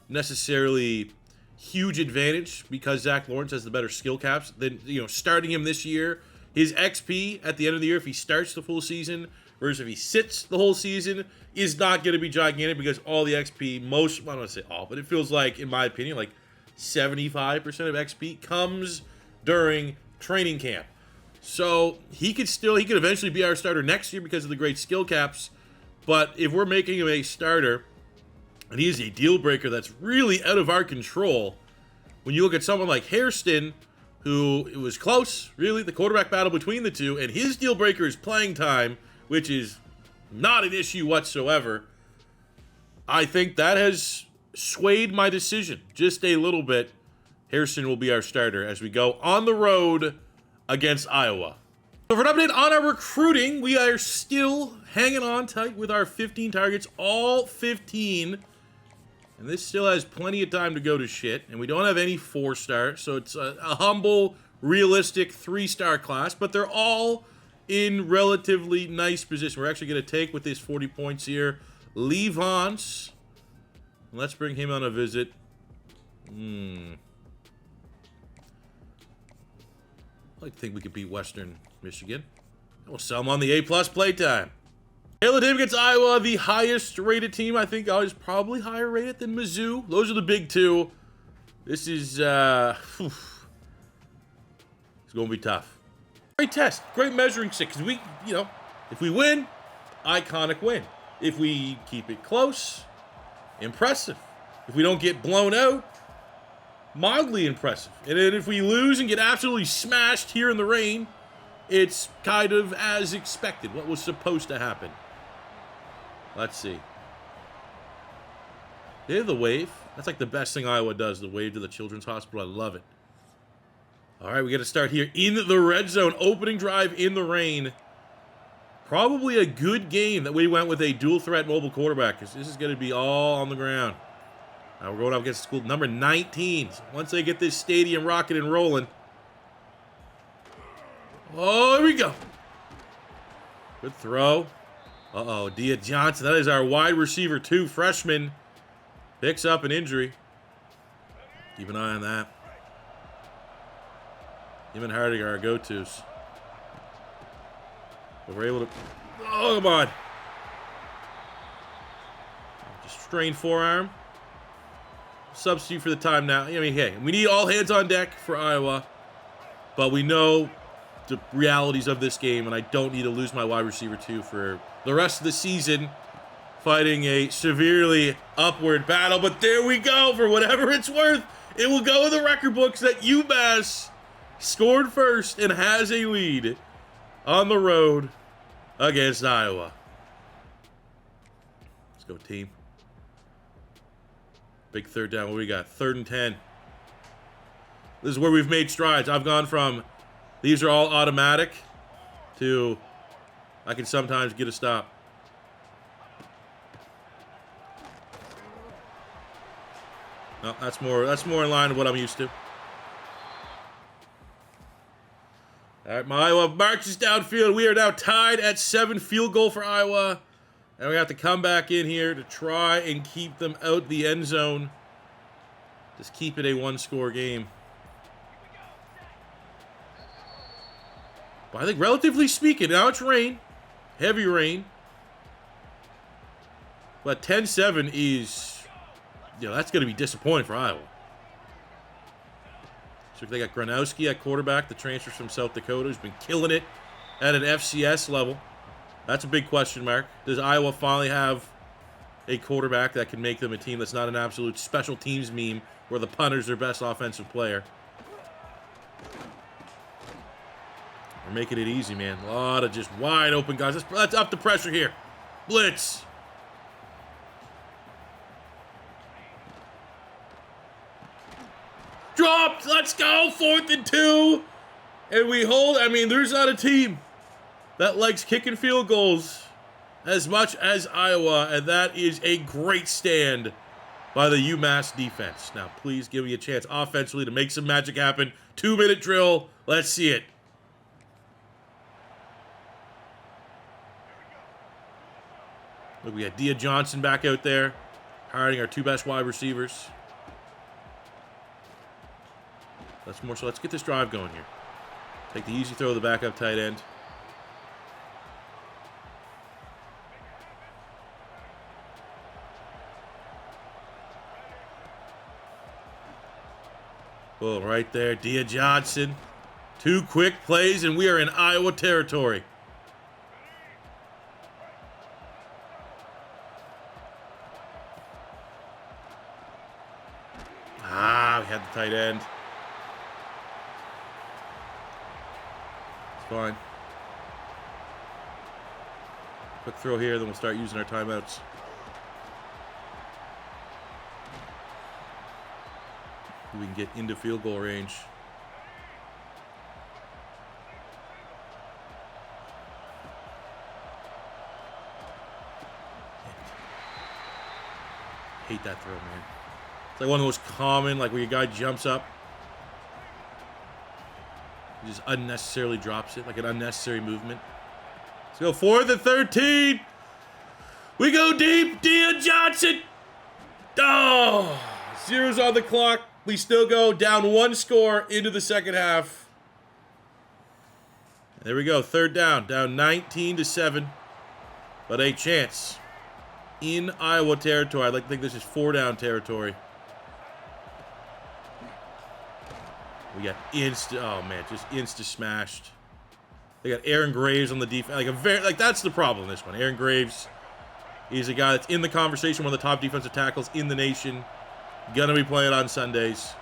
necessarily huge advantage because Zach Lawrence has the better skill caps than, starting him this year. His XP at the end of the year, if he starts the full season, whereas if he sits the whole season, is not going to be gigantic because all the XP, I don't want to say all, but it feels like, in my opinion, like 75% of XP comes during training camp. So he could eventually be our starter next year because of the great skill caps. But if we're making him a starter, and he is a deal breaker that's really out of our control, when you look at someone like Hairston, who it was close, really, the quarterback battle between the two, and his deal breaker is playing time, which is not an issue whatsoever. I think that has swayed my decision just a little bit. Hairston will be our starter as we go on the road against Iowa. So for an update on our recruiting, we are still hanging on tight with our 15 targets, all 15. And this still has plenty of time to go to shit. And we don't have any 4-star, so it's a humble, realistic 3-star class. But they're all in relatively nice position. We're actually going to take, with this 40 points here, Levance. Let's bring him on a visit. I like to think we could beat Western Michigan. We'll sell him on the A+ playtime. Caleb against Iowa, the highest rated team. I think is probably higher rated than Mizzou. Those are the big two. This is, it's going to be tough. Great test. Great measuring stick. Because if we win, iconic win. If we keep it close, impressive. If we don't get blown out, mildly impressive. And then if we lose and get absolutely smashed here in the rain, it's kind of as expected. What was supposed to happen. Let's see. They have the wave. That's like the best thing Iowa does, the wave to the Children's Hospital. I love it. All right, we got to start here in the red zone. Opening drive in the rain. Probably a good game that we went with a dual threat mobile quarterback, because this is going to be all on the ground. Now we're going up against school number 19. So once they get this stadium rocking and rolling. Oh, here we go. Good throw. Uh-oh, Dia Johnson. That is our wide receiver 2 freshman. Picks up an injury. Keep an eye on that. Him and Harding are our go-tos. But we're able to... Oh, come on. Just strained forearm. Substitute for the time now. I mean, hey, we need all hands on deck for Iowa. But we know the realities of this game, and I don't need to lose my wide receiver, too, for the rest of the season. Fighting a severely upward battle. But there we go. For whatever it's worth, it will go in the record books that UMass scored first and has a lead on the road against Iowa. Let's go, team. Big third down. What do we got? 3rd and 10. This is where we've made strides. I've gone from these are all automatic to I can sometimes get a stop. No, that's more in line with what I'm used to. All right, my Iowa marches downfield. We are now tied at 7, field goal for Iowa. And we have to come back in here to try and keep them out the end zone. Just keep it a 1-score game. But I think relatively speaking, now it's rain. Heavy rain. But 10-7 is, that's going to be disappointing for Iowa. So they got Gronowski at quarterback, the transfer from South Dakota, who's been killing it at an FCS level. That's a big question mark. Does Iowa finally have a quarterback that can make them a team that's not an absolute special teams meme where the punter's their best offensive player? We're making it easy, man. A lot of just wide open guys. Let's up the pressure here. Blitz. Dropped. Let's go. 4th and 2. And we hold. I mean, there's not a team that likes kicking field goals as much as Iowa. And that is a great stand by the UMass defense. Now, please give me a chance offensively to make some magic happen. 2-minute drill. Let's see it. Look, we got Dia Johnson back out there. Hiring our 2 best wide receivers. Let's get this drive going here. Take the easy throw to the backup tight end. Boom, right there. Dia Johnson. 2 quick plays, and we are in Iowa territory. We had the tight end. It's fine. Quick throw here, then we'll start using our timeouts. We can get into field goal range. Hate that throw, man. It's like one of the most common, like where your guy jumps up. He just unnecessarily drops it, like an unnecessary movement. Let's go 4th and 13. We go deep. Dia Johnson. Oh, 0's on the clock. We still go down 1 score into the second half. There we go. 3rd down. Down 19-7. But a chance. In Iowa territory. I'd like to think this is 4-down territory. We got just insta smashed. They got Aaron Graves on the defense. That's the problem in this one. Aaron Graves is a guy that's in the conversation, one of the top defensive tackles in the nation. Gonna be playing on Sundays.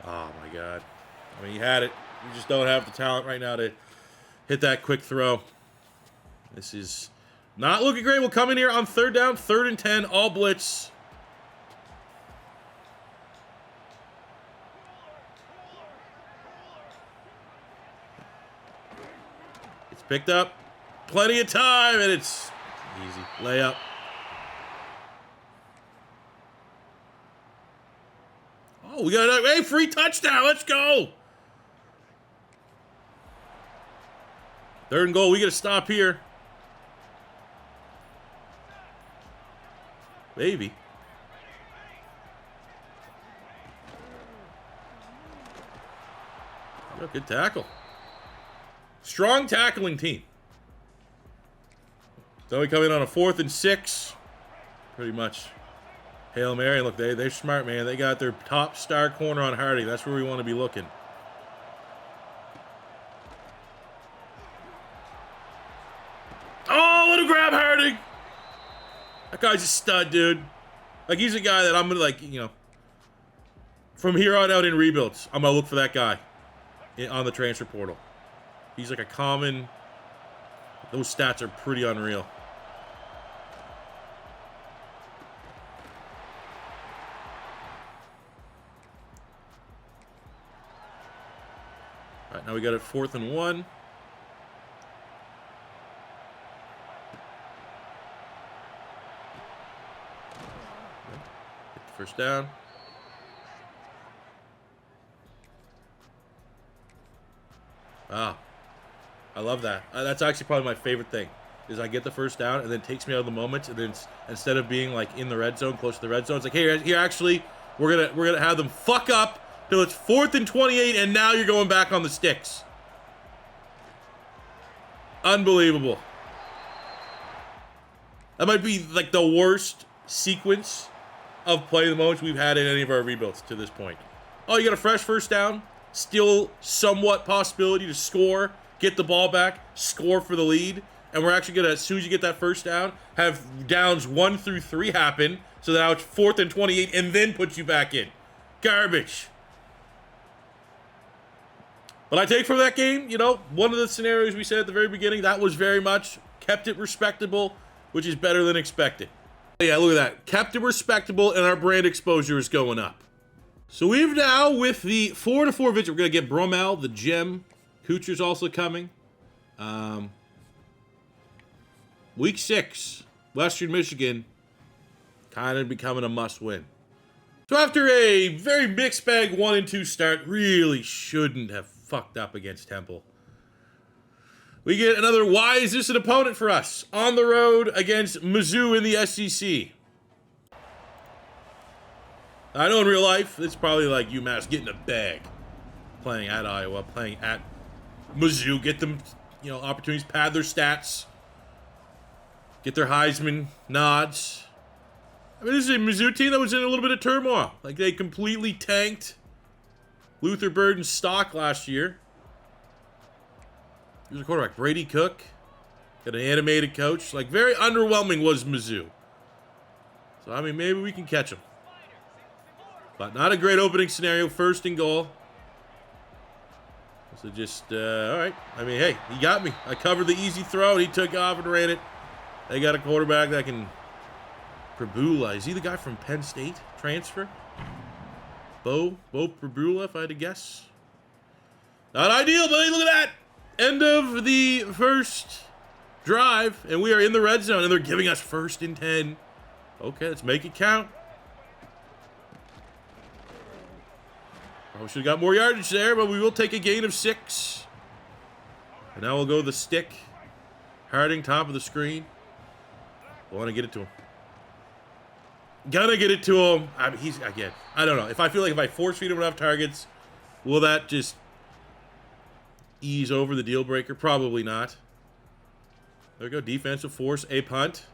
Oh my God. I mean, you had it. You just don't have the talent right now to hit that quick throw. This is not looking great. We'll come in here on 3rd down, 3rd and 10, all blitz. Picked up. Plenty of time, and it's easy. Layup. Oh, we got a free touchdown. Let's go. 3rd and goal. We got to stop here. Maybe. Oh, good tackle. Strong tackling team. So we come in on a 4th and 6. Pretty much Hail Mary. Look, they're smart, man. They got their top star corner on Harding. That's where we want to be looking. Oh, what a grab, Harding! That guy's a stud, dude. Like, he's a guy that I'm gonna, like, you know, from here on out in rebuilds, I'm gonna look for that guy on the transfer portal. He's like a common. Those stats are pretty unreal. All right, now we got it 4th and 1. Get the first down. Ah, I love that. That's actually probably my favorite thing. Is I get the first down and then it takes me out of the moment, and then instead of being like in the red zone, close to the red zone, it's like, hey, here actually we're gonna have them fuck up till it's 4th and 28, and now you're going back on the sticks. Unbelievable. That might be like the worst sequence of play the moments we've had in any of our rebuilds to this point. Oh, you got a fresh first down. Still somewhat possibility to score, get the ball back, score for the lead. And we're actually going to, as soon as you get that first down, have downs 1 through 3 happen. So now it's 4th and 28 and then put you back in. Garbage. But I take from that game, you know, one of the scenarios we said at the very beginning, that was very much kept it respectable, which is better than expected. Yeah, look at that. Kept it respectable, and our brand exposure is going up. So we've now, with the 4-4 visit, we're going to get Bromell, the gem. Kuchar's also coming. Week 6, Western Michigan, kind of becoming a must-win. So after a very mixed bag 1 and 2 start, really shouldn't have fucked up against Temple. We get another, why is this an opponent for us? On the road against Mizzou in the SEC. I know in real life, it's probably like UMass getting a bag. Playing at Iowa, playing at Mizzou. Get them, you know, opportunities, pad their stats. Get their Heisman nods. I mean, this is a Mizzou team that was in a little bit of turmoil. Like, they completely tanked Luther Burden's stock last year. He was a quarterback. Brady Cook. Got an animated coach. Like, very underwhelming was Mizzou. So, I mean, maybe we can catch them. But not a great opening scenario. 1st and goal. So just, all right. I mean, hey, he got me. I covered the easy throw, and he took off and ran it. They got a quarterback that can... Prabula. Is he the guy from Penn State? Transfer? Bo Prabula, if I had to guess. Not ideal, but hey, look at that. End of the first drive, and we are in the red zone, and they're giving us 1st and 10. Okay, let's make it count. Probably should have got more yardage there, but we will take a gain of 6. And now we'll go the stick. Harding, top of the screen. I want to get it to him. Gonna get it to him. I mean, again, I don't know. If I feel like if I force feed him enough targets, will that just ease over the deal breaker? Probably not. There we go. Defensive force, a punt.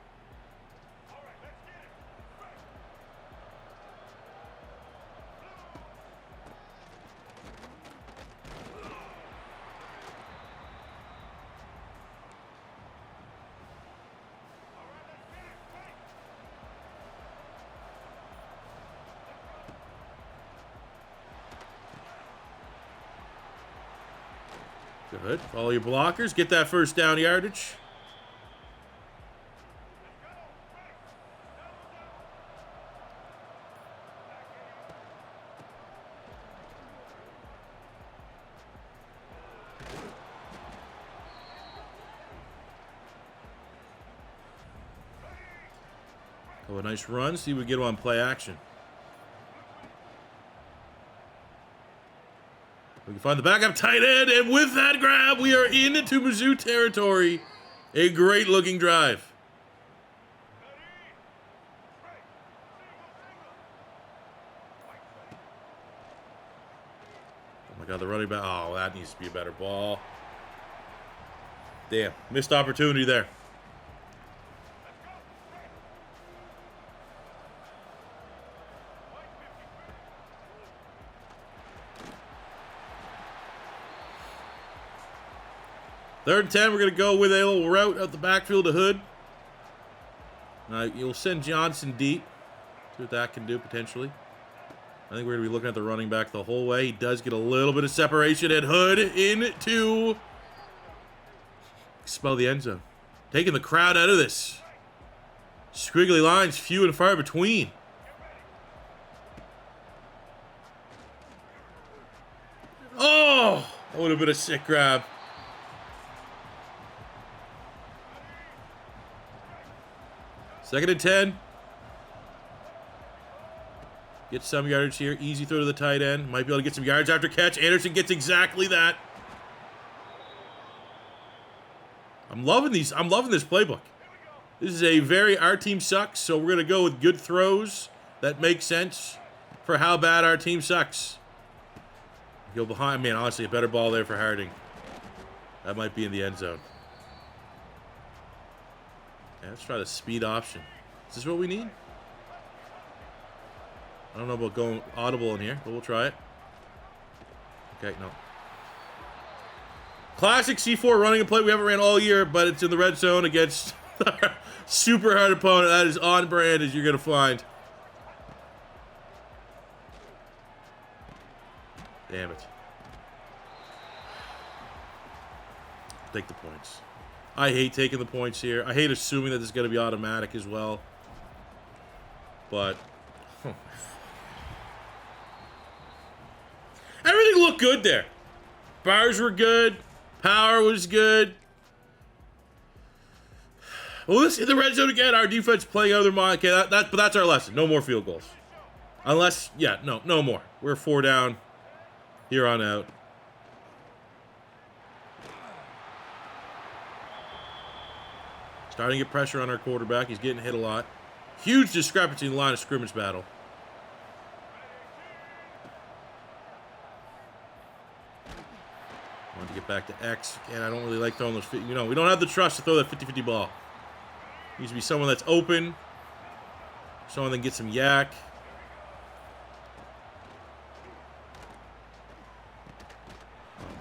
Good. Follow your blockers. Get that first down yardage. Oh, a nice run. See if we get him on play action. We can find the backup tight end, and with that grab, we are into Mizzou territory. A great-looking drive. my God, the running back. Oh, that needs to be a better ball. Damn, missed opportunity there. Third and 10, we're going to go with a little route out the backfield to Hood. You'll send Johnson deep. See what that can do, potentially. I think we're going to be looking at the running back the whole way. He does get a little bit of separation at Hood into... Spell the end zone. Taking the crowd out of this. Squiggly lines, few and far between. Oh! That would have been a sick grab. Second and 10. Get some yardage here. Easy throw to the tight end. Might be able to get some yards after catch. Anderson gets exactly that. I'm loving these. I'm loving this playbook. This is a very, our team sucks, so we're going to go with good throws that make sense for how bad our team sucks. Go behind. Man, honestly, a better ball there for Harding. That might be in the end zone. Yeah, let's try the speed option. Is this what we need? I don't know about going audible in here, but we'll try it. Okay, no. Classic C4 running a play we haven't ran all year, but it's in the red zone against our super hard opponent. That is on brand as you're going to find. Damn it. Take the points. I hate taking the points here. I hate assuming that this is going to be automatic as well. But... Oh. Everything looked good there. Bars were good. Power was good. Well, let's hit the red zone again. Our defense playing out of their mind. Okay, but that's our lesson. No more field goals. Unless, yeah, no more. We're 4 down here on out. Starting to get pressure on our quarterback. He's getting hit a lot. Huge discrepancy in the line of scrimmage battle. Want to get back to X. And I don't really like throwing those, we don't have the trust to throw that 50-50 ball. Needs to be someone that's open. Someone that can get some yak.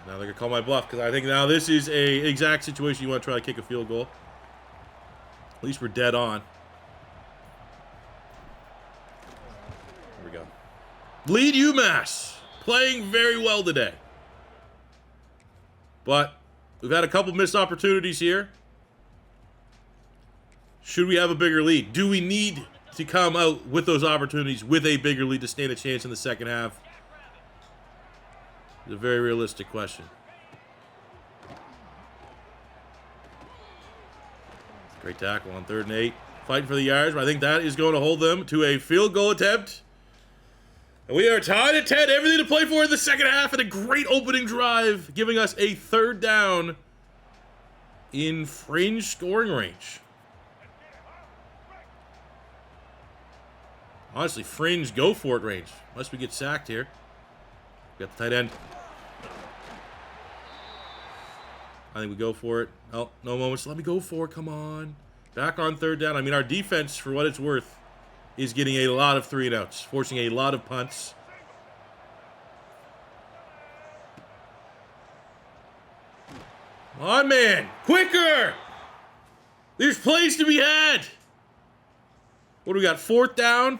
Now they're going to call my bluff because I think now this is a exact situation you want to try to kick a field goal. At least we're dead on. Here we go. Lead UMass. Playing very well today. But we've had a couple missed opportunities here. Should we have a bigger lead? Do we need to come out with those opportunities with a bigger lead to stand a chance in the second half? It's a very realistic question. Great tackle on 3rd and 8. Fighting for the yards, but I think that is going to hold them to a field goal attempt. And we are tied at 10. Everything to play for in the second half, and a great opening drive, giving us a 3rd down in fringe scoring range. Honestly, fringe go for it range. Unless we get sacked here. We got the tight end. I think we go for it. Oh, no moments. Let me go for it. Come on. Back on 3rd down. I mean, our defense, for what it's worth, is getting a lot of 3-and-outs, forcing a lot of punts. Come on, man. Quicker! There's plays to be had. What do we got? 4th down?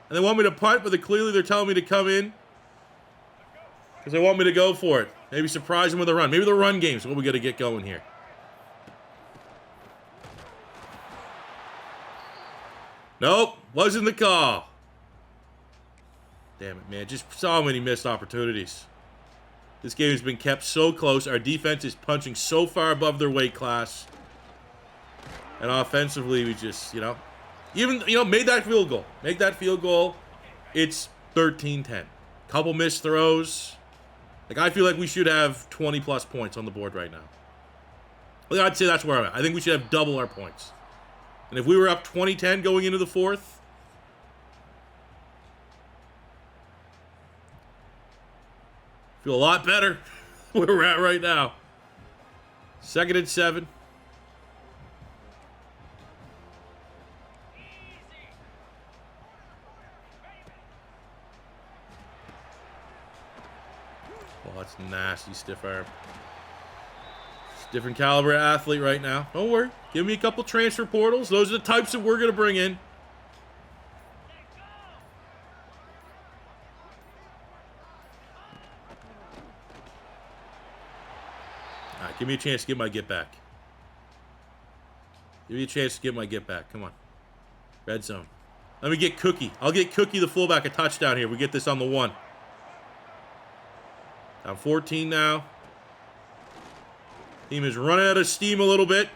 And they want me to punt, but clearly they're telling me to come in. Because they want me to go for it. Maybe surprise them with a run. Maybe the run game's what we got to get going here. Nope. Wasn't the call. Damn it, man. Just so many missed opportunities. This game has been kept so close. Our defense is punching so far above their weight class. And offensively, we just, made that field goal. Make that field goal. It's 13-10. Couple missed throws. I feel like we should have 20-plus points on the board right now. I'd say that's where I'm at. I think we should have double our points. And if we were up 20-10 going into the 4th, Feel a lot better where we're at right now. 2nd and 7. Oh, that's nasty, stiff arm. Different caliber athlete right now. Don't worry. Give me a couple transfer portals. Those are the types that we're going to bring in. All right, give me a chance to get my get back. Give me a chance to get my get back. Come on. Red zone. Let me get Cookie. I'll get Cookie, the fullback, a touchdown here. We get this on the 1. Down 14 now. Team is running out of steam a little bit.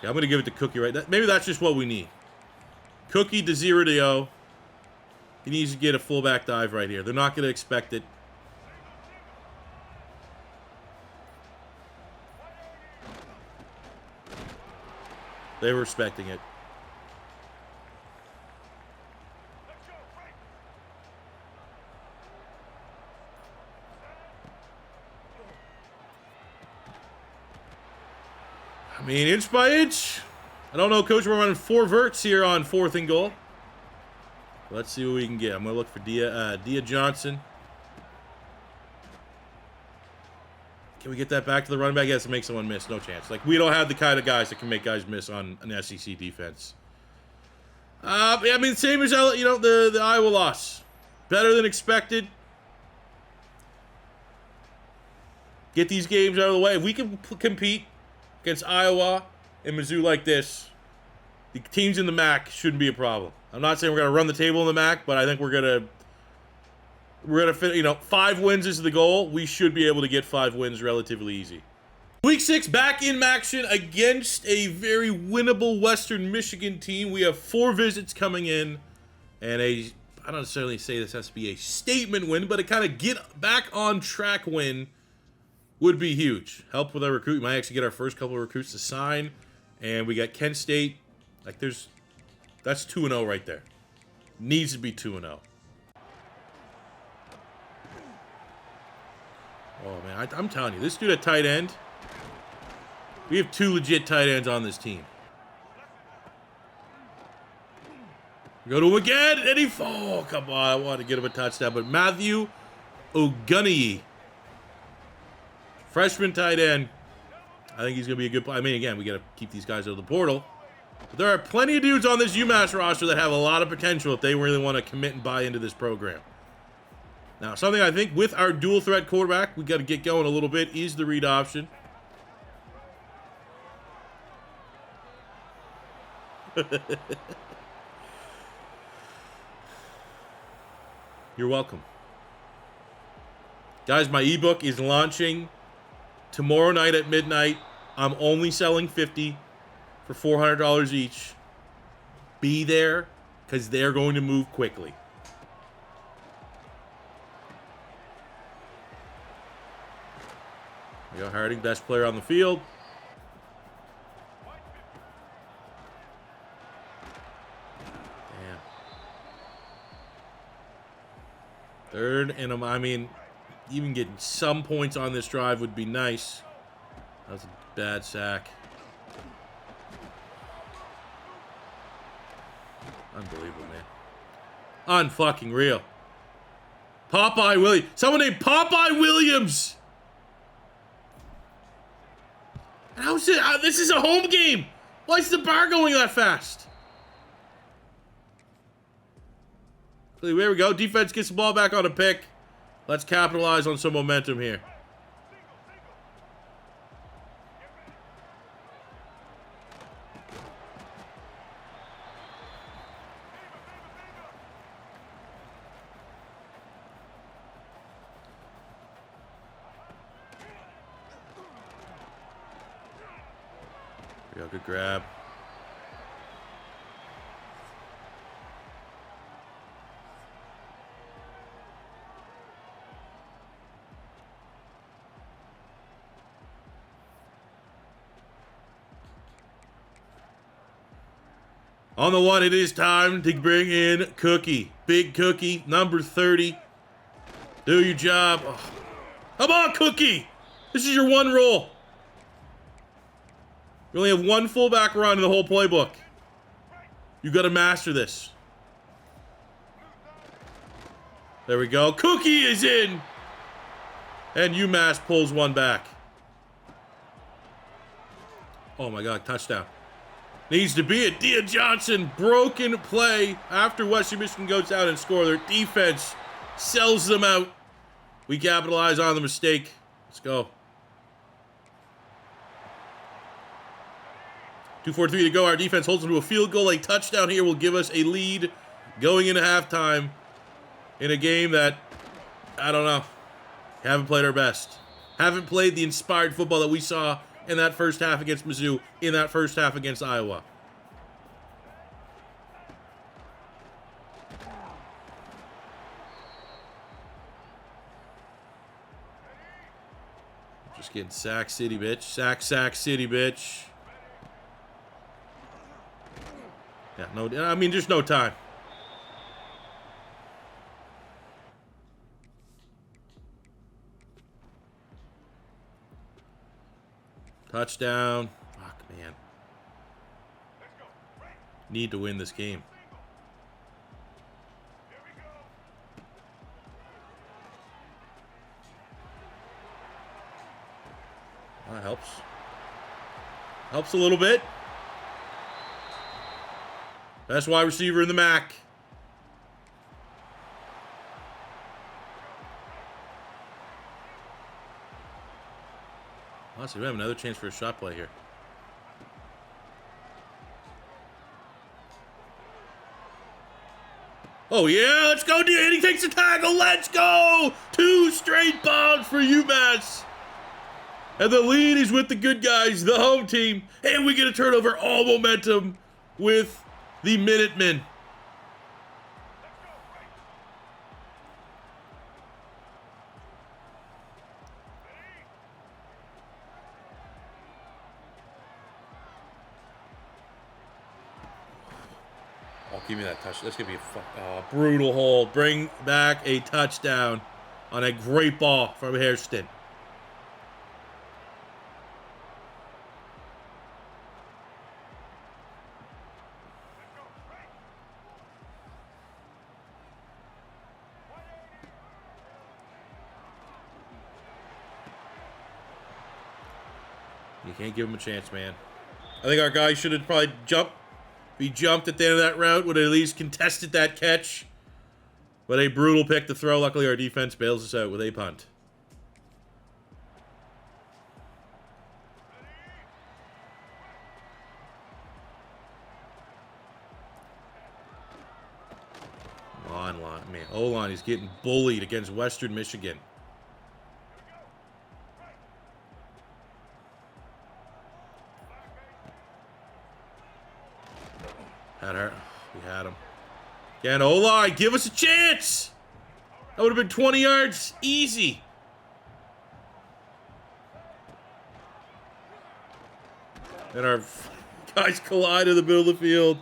Yeah, I'm going to give it to Cookie right now. Maybe that's just what we need. Cookie to 0-0. He needs to get a fullback dive right here. They're not going to expect it. They were expecting it. I mean, inch by inch. I don't know, Coach. We're running 4 verts here on 4th and goal. Let's see what we can get. I'm going to look for Dia Johnson. Can we get that back to the running back? Yes, to make someone miss. No chance. Like, we don't have the kind of guys that can make guys miss on an SEC defense. I mean, same as, the Iowa loss. Better than expected. Get these games out of the way. If we can compete against Iowa and Mizzou like this, the teams in the MAC shouldn't be a problem. I'm not saying we're going to run the table in the MAC, but I think we're going to fit, 5 wins is the goal. We should be able to get 5 wins relatively easy. Week 6 back in action against a very winnable Western Michigan team. We have 4 visits coming in, and I don't necessarily say this has to be a statement win, but a kind of get back on track win would be huge. Help with our recruit. We might actually get our first couple of recruits to sign, and we got Kent State. Like, that's 2-0 right there. Needs to be 2-0. Oh, man, I'm telling you, this dude at tight end, we have 2 legit tight ends on this team. Go to him again, and oh, come on, I wanted to get him a touchdown, but Matthew Ogunniyi, freshman tight end, I think he's going to be a good play. I mean, again, we got to keep these guys out of the portal. But there are plenty of dudes on this UMass roster that have a lot of potential if they really want to commit and buy into this program. Now, something I think with our dual threat quarterback, we got to get going a little bit is the read option. You're welcome. Guys, my ebook is launching tomorrow night at midnight. I'm only selling 50 for $400 each. Be there, because they're going to move quickly. We got Harding, best player on the field. Damn. 3rd and I mean, even getting some points on this drive would be nice. That was a bad sack. Unbelievable, man. Unfucking real. Popeye Williams. Someone named Popeye Williams. How's it? This is a home game. Why is the bar going that fast? There we go. Defense gets the ball back on a pick. Let's capitalize on some momentum here. There we go. Good grab. On the one, it is time to bring in Cookie. Big Cookie, number 30. Do your job. Oh. Come on, Cookie! This is your one role. You only have one fullback run in the whole playbook. You got to master this. There we go. Cookie is in! And UMass pulls one back. Oh my God, touchdown. Needs to be it. Dia Johnson, broken play after Western Michigan goes out and score. Their defense sells them out. We capitalize on the mistake. Let's go. 2:43 to go. Our defense holds them to a field goal. A touchdown here will give us a lead going into halftime in a game that, I don't know, haven't played our best. Haven't played the inspired football that we saw in that first half against Mizzou, in that first half against Iowa. Just getting Sack City, bitch. Sack City, bitch. Yeah, no, I mean, there's no time. Touchdown. Fuck, man. Need to win this game. That helps. Helps a little bit. Best wide receiver in the MAC. Honestly, we have another chance for a shot play here. Oh, yeah, let's go, dude. And he takes the tackle. Let's go. 2 straight bombs for UMass. And the lead is with the good guys, the home team. And we get a turnover, all momentum with the Minutemen. Oh, give me that touch. That's going to be a brutal hold. Bring back a touchdown on a great ball from Hairston. You can't give him a chance, man. I think our guy should have probably jumped at the end of that route, would have at least contested that catch. But a brutal pick to throw. Luckily, our defense bails us out with a punt. Come on, man. O-line is getting bullied against Western Michigan. Had her. We had him. Again, O-line, give us a chance! That would have been 20 yards. Easy. And our guys collide in the middle of the field.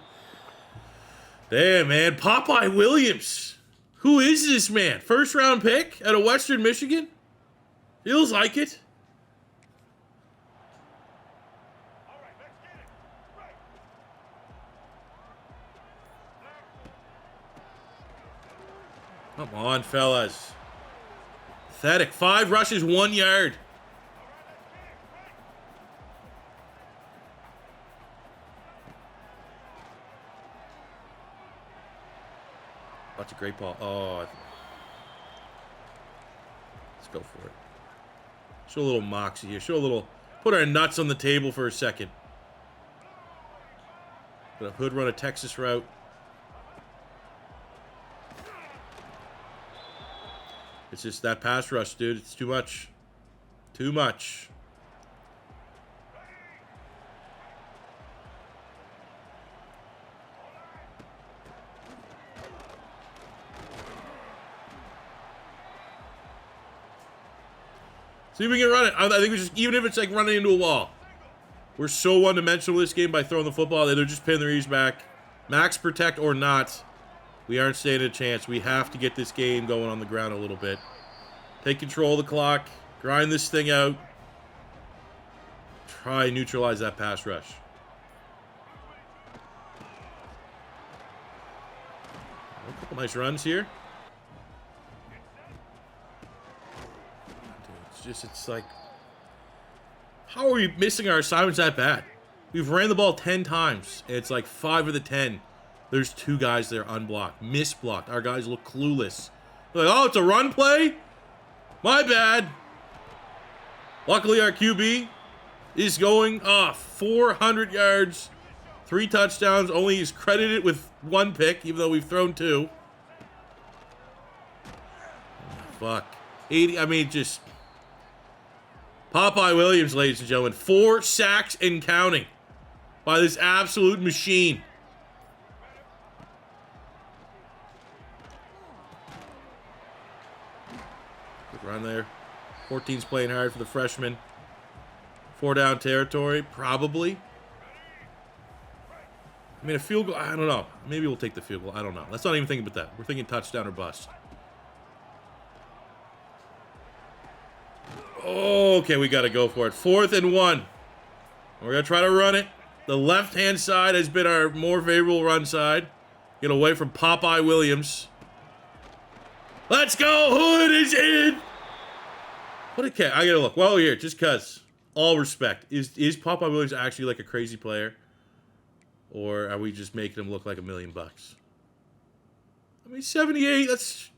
Damn, man. Popeye Williams. Who is this man? First round pick out of Western Michigan? Feels like it. Come on, fellas. Pathetic. 5 rushes, 1 yard. That's a great ball. Oh. Let's go for it. Show a little moxie here. Show a little... Put our nuts on the table for a second. Gonna hood run a Texas route. It's just that pass rush, dude. It's too much. Too much. See if we can run it. I think we just, even if it's like running into a wall. We're so one-dimensional this game by throwing the football. They're just pinning their ears back. Max protect or not, we aren't standing a chance. We have to get this game going on the ground a little bit. Take control of the clock. Grind this thing out. Try and neutralize that pass rush. A couple nice runs here. Dude, it's like, how are we missing our assignments that bad? We've ran the ball 10 times. And it's like 5 of the 10. There's 2 guys there unblocked. Misblocked. Our guys look clueless. They're like, oh, it's a run play? My bad. Luckily, our QB is going off. 400 yards. 3 touchdowns. Only he's credited with 1 pick, even though we've thrown 2. Fuck. 80, I mean, just... Popeye Williams, ladies and gentlemen. 4 sacks and counting by this absolute machine. Good run there. 14's playing hard for the freshman. 4 down territory, probably. I mean, a field goal, I don't know. Maybe we'll take the field goal. I don't know. Let's not even think about that. We're thinking touchdown or bust. Okay, we got to go for it. 4th and 1. We're going to try to run it. The left-hand side has been our more favorable run side. Get away from Popeye Williams. Let's go! Hood is in! What a cat. I got to look. Well, here, just because. All respect. Is Popeye Williams actually like a crazy player? Or are we just making him look like $1 million? I mean, 78, that's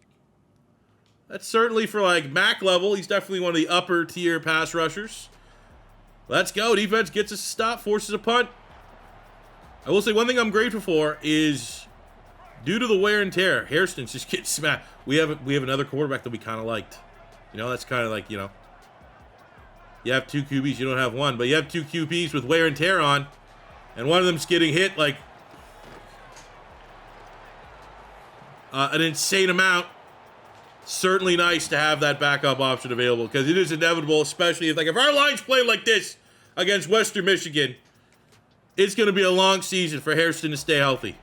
certainly for like Mac level. He's definitely one of the upper tier pass rushers. Let's go. Defense gets a stop, forces a punt. I will say one thing I'm grateful for is due to the wear and tear, Hairston's just getting smacked. We have another quarterback that we kind of liked. You know, that's kind of like, you know, you have 2 QBs, you don't have 1, but you have 2 QBs with wear and tear on, and one of them's getting hit like an insane amount. Certainly nice to have that backup option available because it is inevitable, especially if our line's playing like this against Western Michigan, it's going to be a long season for Hairston to stay healthy.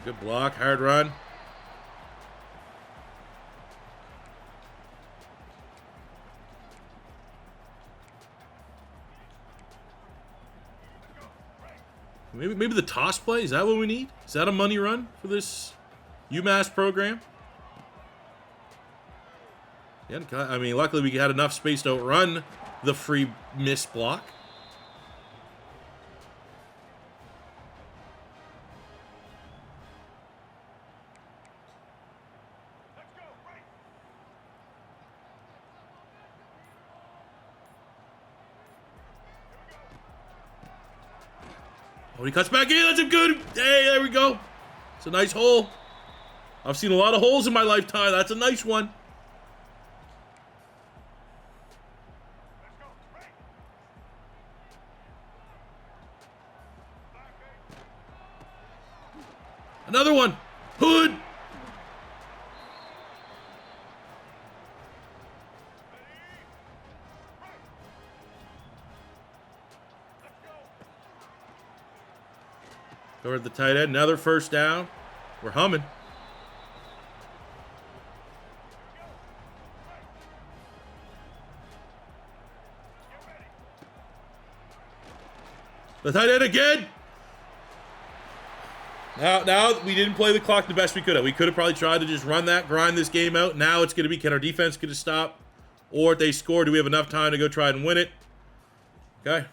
Good block, hard run. Maybe the toss play, is that what we need? Is that a money run for this UMass program? Yeah, I mean, luckily we had enough space to run the free miss block. Oh, he cuts back in. That's a good. Hey, there we go. It's a nice hole. I've seen a lot of holes in my lifetime. That's a nice one. Another one. Hood. Over at the tight end. Another first down. We're humming. The tight end again. Now we didn't play the clock the best we could have. We could have probably tried to just run that, grind this game out. Now it's going to be, can our defense get a stop? Or if they score, do we have enough time to go try and win it? Okay.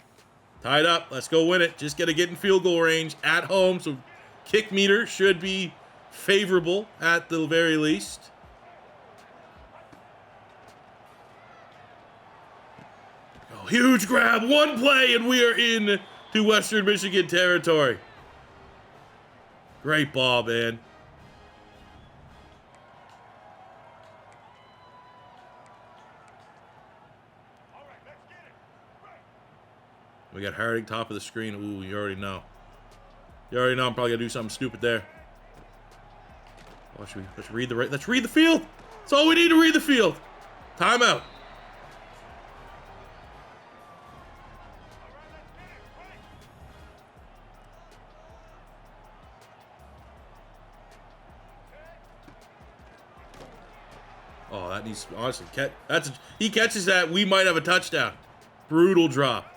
Tied up. Let's go win it. Just got to get in field goal range at home. So kick meter should be favorable at the very least. Oh, huge grab. One play and we are in to Western Michigan territory. Great ball, man. We got Harding top of the screen. Ooh, you already know. You already know I'm probably gonna do something stupid there. Let's read the field. That's all we need to read the field. Timeout. Oh, that needs, honestly, he catches that, we might have a touchdown. Brutal drop.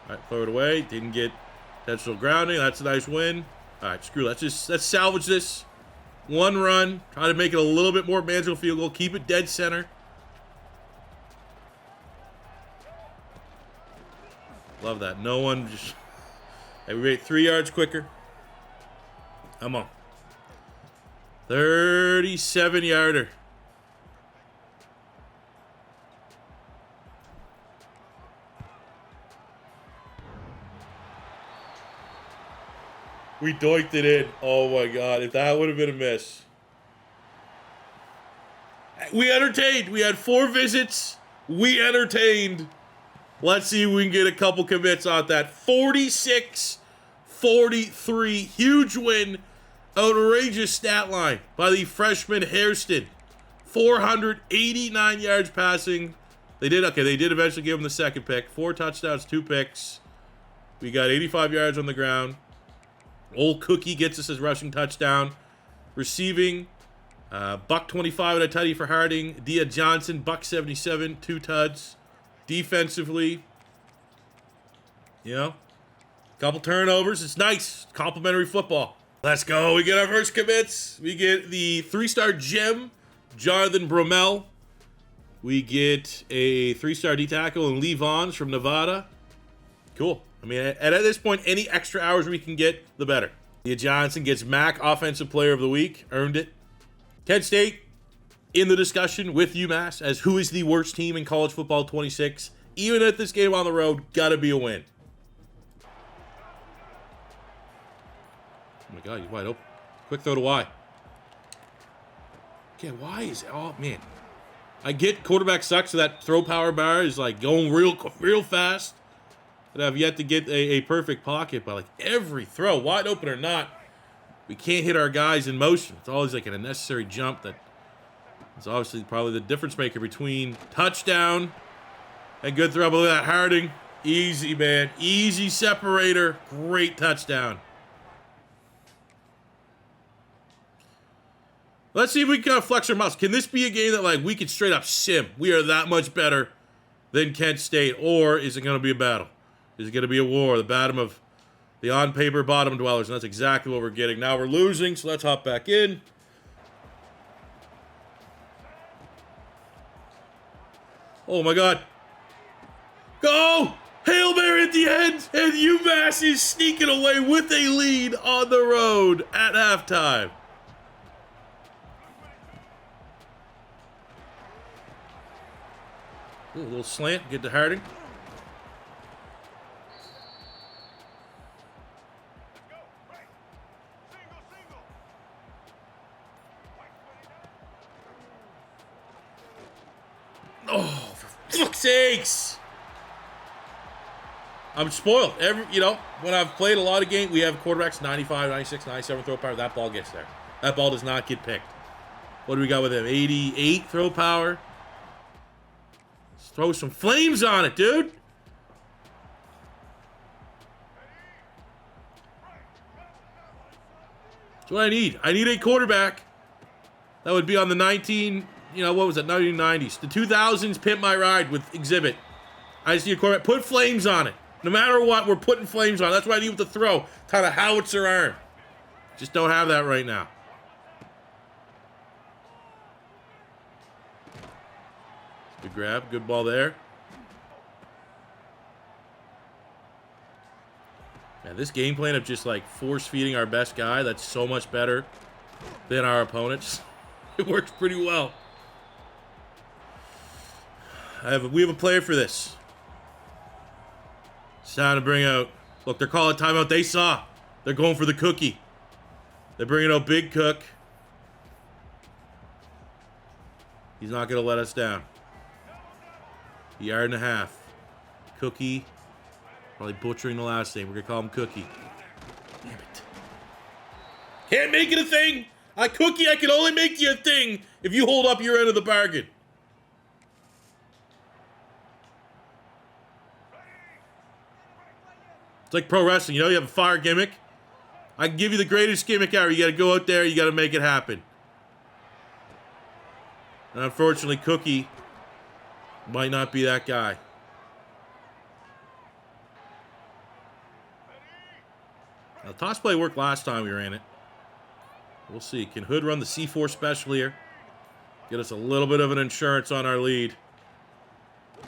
All right, throw it away. Didn't get intentional grounding. That's a nice win. All right, screw it. Let's salvage this. One run. Try to make it a little bit more manageable field goal. Keep it dead center. Love that. No one just... Hey, we made 3 yards quicker. Come on. 37-yarder. We doinked it in. Oh my God, if that would have been a miss. We entertained. We had 4 visits. We entertained. Let's see if we can get a couple commits on that. 46-43. Huge win. Outrageous stat line by the freshman Hairston. 489 yards passing. They did eventually give him the second pick. 4 touchdowns, 2 picks. We got 85 yards on the ground. Old Cookie gets us his rushing touchdown. Receiving, $125 and a tutty for Harding. Dia Johnson, $177, 2 tuds. Defensively, couple turnovers. It's nice. Complimentary football. Let's go. We get our first commits. We get the 3-star gem, Jonathan Bromell. We get a 3-star D-tackle in Lee Vaughns from Nevada. Cool. I mean, at this point, any extra hours we can get, the better. Dia Johnson gets MAC Offensive Player of the Week. Earned it. Kent State in the discussion with UMass as who is the worst team in college football 26. Even at this game on the road, gotta be a win. Oh my God, he's wide open. Quick throw to Y. Okay, Y is, oh man. I get quarterback sucks, so that throw power bar is like going real fast. But I've yet to get a perfect pocket, but like every throw, wide open or not, we can't hit our guys in motion. It's always like an unnecessary jump that is obviously probably the difference maker between touchdown and good throw. But look at that, Harding. Easy, man. Easy separator. Great touchdown. Let's see if we can flex our muscles. Can this be a game that like we could straight up sim? We are that much better than Kent State. Or is it going to be a battle? Is it going to be a war? The bottom of the on-paper bottom dwellers. And that's exactly what we're getting. Now we're losing, so let's hop back in. Oh my God. Go! Hail Mary at the end, and UMass is sneaking away with a lead on the road at halftime. Ooh, a little slant, get to Harding. Oh, for fuck's sakes! I'm spoiled. When I've played a lot of games, we have quarterbacks 95, 96, 97 throw power. That ball gets there. That ball does not get picked. What do we got with him? 88 throw power. Let's throw some flames on it, dude. That's what I need. I need a quarterback that would be on the 1990s. The 2000s Pimp My Ride with Exhibit. I just need a quarterback. Put flames on it. No matter what, we're putting flames on it. That's what I need with the throw. Kind of howitzer arm. Just don't have that right now. Good grab. Good ball there. Man, this game plan of just like force feeding our best guy, that's so much better than our opponents. It works pretty well. We have a player for this. It's time to bring out. Look, they're calling timeout. They saw. They're going for the cookie. They're bringing out Big Cook. He's not going to let us down. A yard and a half. Cookie. Probably butchering the last name. We're going to call him Cookie. Damn it. Can't make it a thing. Cookie, I can only make you a thing if you hold up your end of the bargain. like pro wrestling. You know, you have a fire gimmick. I can give you the greatest gimmick ever. You got to go out there. You got to make it happen. And unfortunately, Cookie might not be that guy. Now, toss play worked last time we ran it. We'll see. Can Hood run the C4 special here? Get us a little bit of an insurance on our lead. Yeah.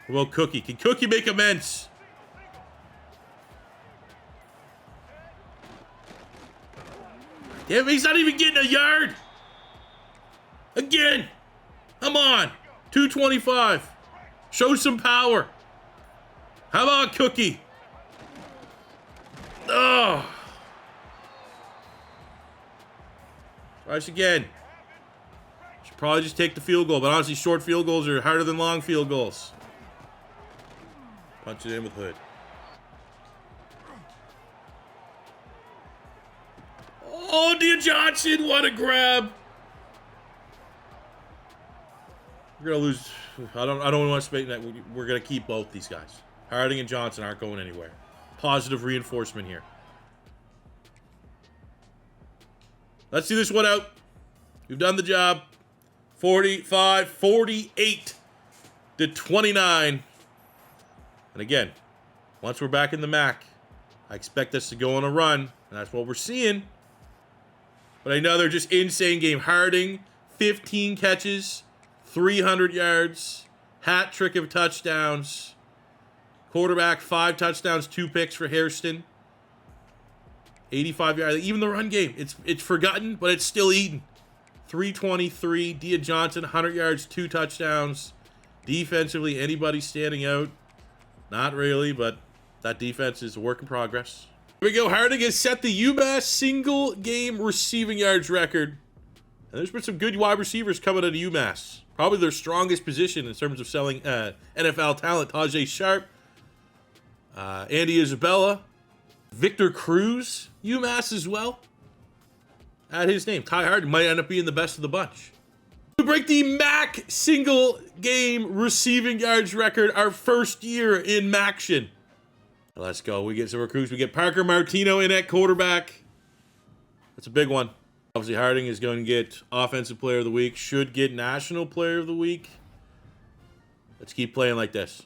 What about Cookie? Can Cookie make amends? Damn, he's not even getting a yard. Again. Come on. 225. Show some power. How about Cookie? Oh. Twice again. Should probably just take the field goal, but honestly, short field goals are harder than long field goals. Punch it in with Hood. Oh, Dia Johnson, what a grab. We're gonna lose. I don't want to speak that. We're gonna keep both these guys. Harding and Johnson aren't going anywhere. Positive reinforcement here. Let's see this one out. We've done the job. 48 to 29. And again, once we're back in the MAC, I expect us to go on a run, and that's what we're seeing. But another just insane game. Harding, 15 catches, 300 yards, hat trick of touchdowns. Quarterback, 5 touchdowns, 2 picks for Hairston. 85 yards. Even the run game, it's forgotten, but it's still eaten. 323. Dia Johnson, 100 yards, 2 touchdowns. Defensively, anybody standing out? Not really, but that defense is a work in progress. Here we go. Harding has set the UMass single game receiving yards record. And there's been some good wide receivers coming out of UMass. Probably their strongest position in terms of selling NFL talent. Tajay Sharp, Andy Isabella, Victor Cruz, UMass as well. Add his name. Ty Harding might end up being the best of the bunch. We break the MAC single game receiving yards record, our first year in MACtion. Let's go. We get some recruits. We get Parker Martino in at quarterback. That's a big one. Obviously, Harding is going to get Offensive Player of the Week. Should get National Player of the Week. Let's keep playing like this.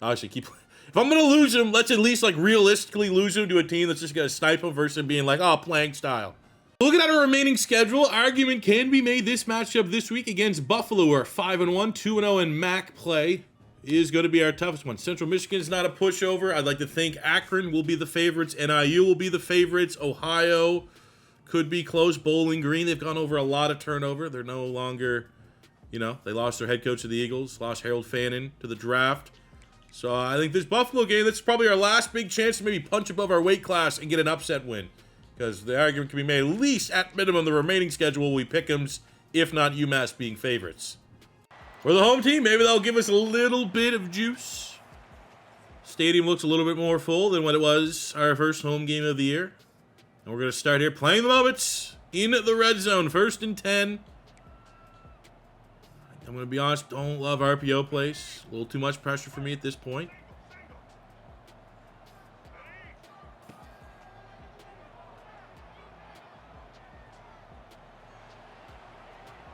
Obviously, keep playing. If I'm going to lose him, let's at least like realistically lose him to a team that's just going to snipe him versus being like, oh, playing style. Looking at our remaining schedule, argument can be made this matchup this week against Buffalo, who are 5-1, 2-0 in MAC play, is going to be our toughest one. Central Michigan is not a pushover. I'd like to think Akron will be the favorites. NIU will be the favorites. Ohio could be close. Bowling Green, they've gone over a lot of turnover. They're no longer, you know, they lost their head coach to the Eagles, lost Harold Fannin to the draft. So I think this Buffalo game, that's probably our last big chance to maybe punch above our weight class and get an upset win. Because the argument can be made, at least at minimum, the remaining schedule, we pick 'ems, if not UMass being favorites. We're the home team. Maybe that'll give us a little bit of juice. Stadium looks a little bit more full than what it was our first home game of the year. And we're going to start here playing the moments in the red zone. 1st and 10. I'm going to be honest, don't love RPO plays. A little too much pressure for me at this point.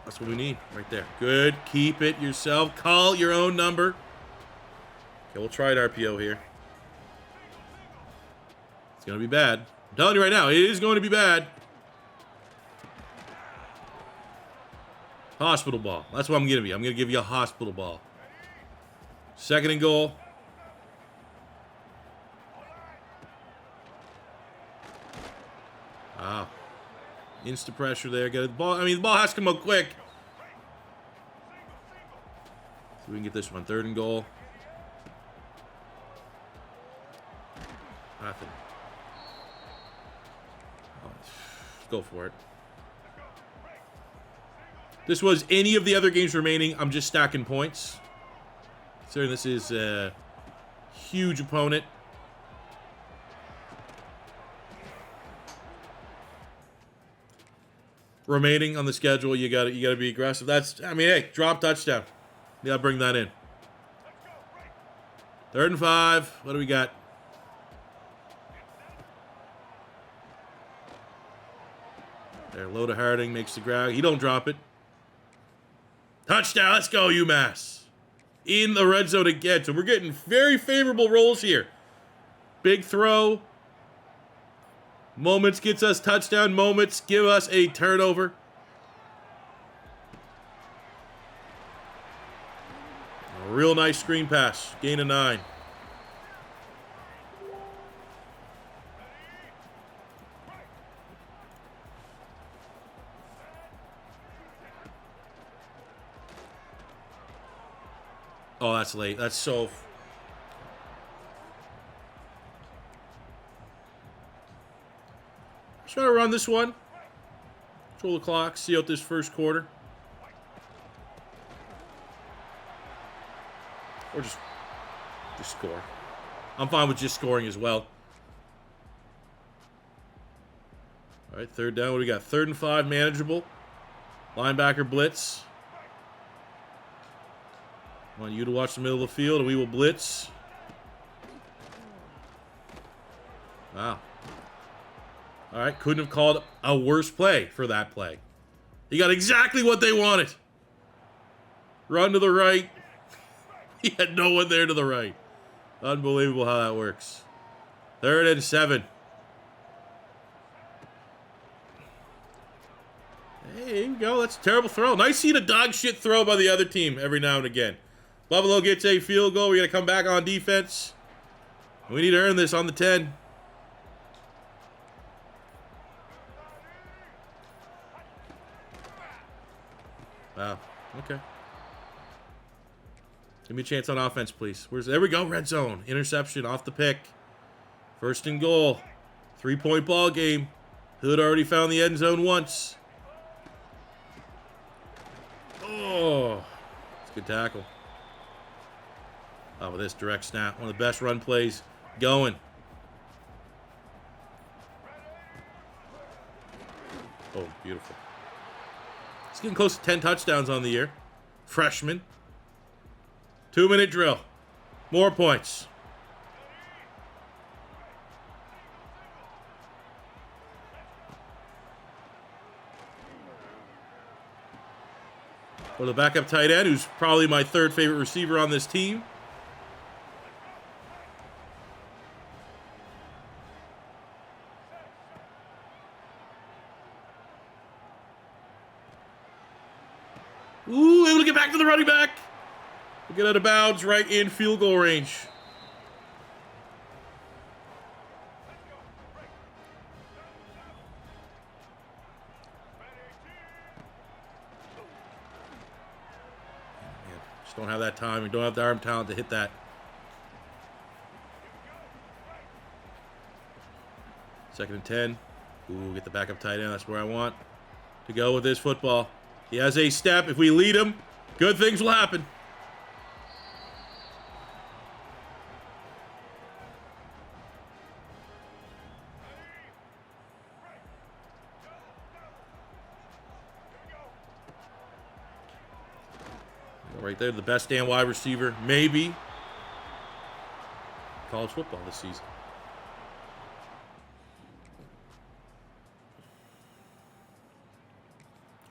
That's what we need right there. Good. Keep it yourself. Call your own number. Okay, we'll try it RPO here. It's going to be bad. I'm telling you right now, it is going to be bad. Hospital ball. That's what I'm giving you. I'm going to give you a hospital ball. 2nd and goal. Wow. Instant pressure there. Get the ball. I mean, the ball has to come out quick. So we can get this one. 3rd and goal. Nothing. Oh, go for it. This was any of the other games remaining. I'm just stacking points. Considering this is a huge opponent. remaining on the schedule. You got to be aggressive. That's, I mean, hey, drop touchdown. You got to bring that in. 3rd and 5. What do we got? There, low to Harding, makes the grab. He don't drop it. Touchdown, let's go, UMass. In the red zone again. So we're getting very favorable rolls here. Big throw. Moments gets us touchdown. Moments give us a turnover. A real nice screen pass. Gain of 9. Oh, that's late. That's so... Just trying to run this one. Control the clock. See out this first quarter. Or just score. I'm fine with just scoring as well. All right, 3rd down. What do we got? 3rd and 5, manageable. Linebacker blitz. I want you to watch the middle of the field, and we will blitz. Wow. All right, couldn't have called a worse play for that play. He got exactly what they wanted. Run to the right. He had no one there to the right. Unbelievable how that works. 3rd and 7. Hey, here you go. That's a terrible throw. Nice seeing a dog shit throw by the other team every now and again. Buffalo gets a field goal. We got to come back on defense. We need to earn this on the 10. Wow. Okay. Give me a chance on offense, please. There we go. Red zone. Interception off the pick. 1st and goal. 3-point ball game. Hood already found the end zone once. Oh. It's a good tackle. Oh, with this direct snap. One of the best run plays going. Oh, beautiful. He's getting close to 10 touchdowns on the year. Freshman. 2-minute drill. More points. Well, the backup tight end, who's probably my 3rd favorite receiver on this team. Ooh, able to get back to the running back. We'll get out of bounds, right in field goal range. Man, just don't have that time. We don't have the arm talent to hit that. 2nd and 10. Ooh, get the backup tight end. That's where I want to go with this football. He has a step. If we lead him, good things will happen. Right there, the best damn wide receiver, maybe, college football this season.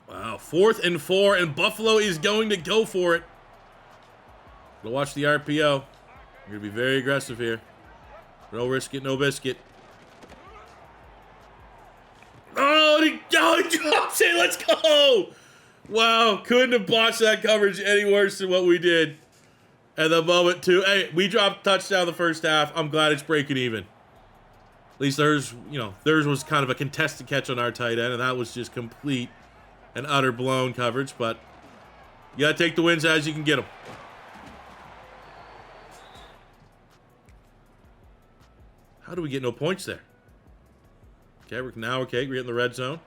Wow, 4th and 4, and Buffalo is going to go for it. Go watch the RPO. You're going to be very aggressive here. No risk it, no biscuit. Oh, he drops it. Let's go. Wow, couldn't have botched that coverage any worse than what we did. And the moment, too. Hey, we dropped a touchdown the first half. I'm glad it's breaking even. At least theirs was kind of a contested catch on our tight end, and that was just complete and utter blown coverage. But you got to take the wins as you can get them. How do we get no points there? Okay, we're getting in the red zone.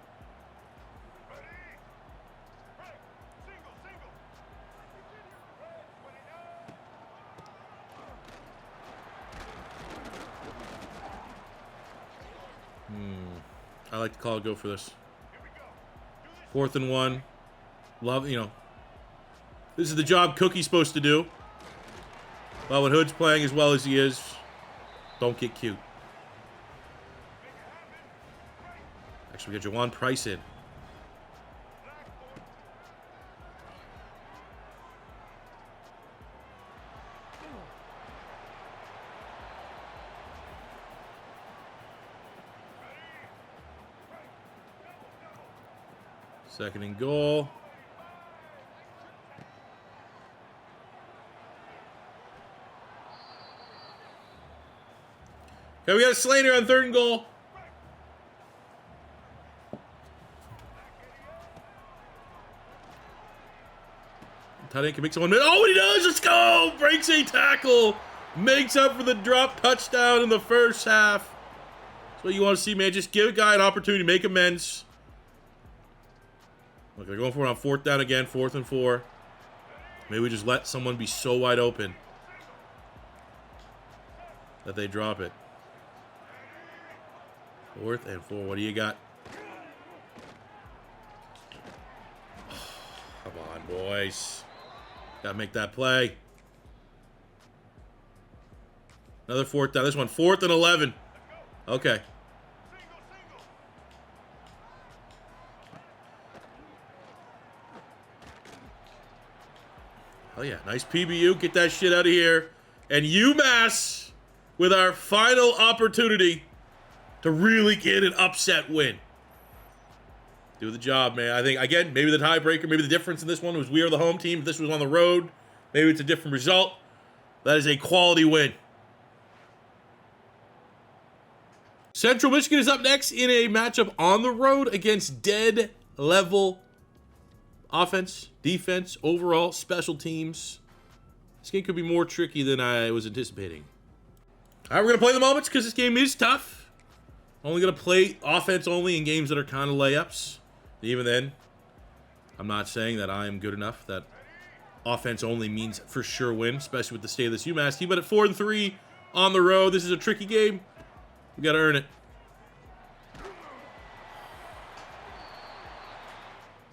I like to call it go for this. 4th and 1. Love, you know. This is the job Cookie's supposed to do. Well, when Hood's playing as well as he is, don't get cute. Actually, we got Jawan Price in. Second and goal. Okay, we got a Slater on 3rd and goal. Tight end can make someone miss. Oh, what he does! Let's go! Breaks a tackle. Makes up for the drop touchdown in the first half. That's what you want to see, man. Just give a guy an opportunity to make amends. Look, they're going for it on 4th down again. 4th and 4. Maybe we just let someone be so wide open that they drop it. 4th and 4. What do you got? Come on, boys. Gotta make that play. Another 4th down. This one, 4th and 11. Okay. Oh yeah, nice PBU. Get that shit out of here. And UMass with our final opportunity to really get an upset win. Do the job, man. I think, again, maybe the tiebreaker, maybe the difference in this one was we are the home team. If this was on the road, maybe it's a different result. That is a quality win. Central Michigan is up next in a matchup on the road against dead level offense, defense, overall, special teams. This game could be more tricky than I was anticipating. All right, we're going to play the moments because this game is tough. Only going to play offense only in games that are kind of layups. Even then, I'm not saying that I am good enough that offense only means for sure win, especially with the state of this UMass team. But at 4 and 3 on the road, this is a tricky game. We got to earn it.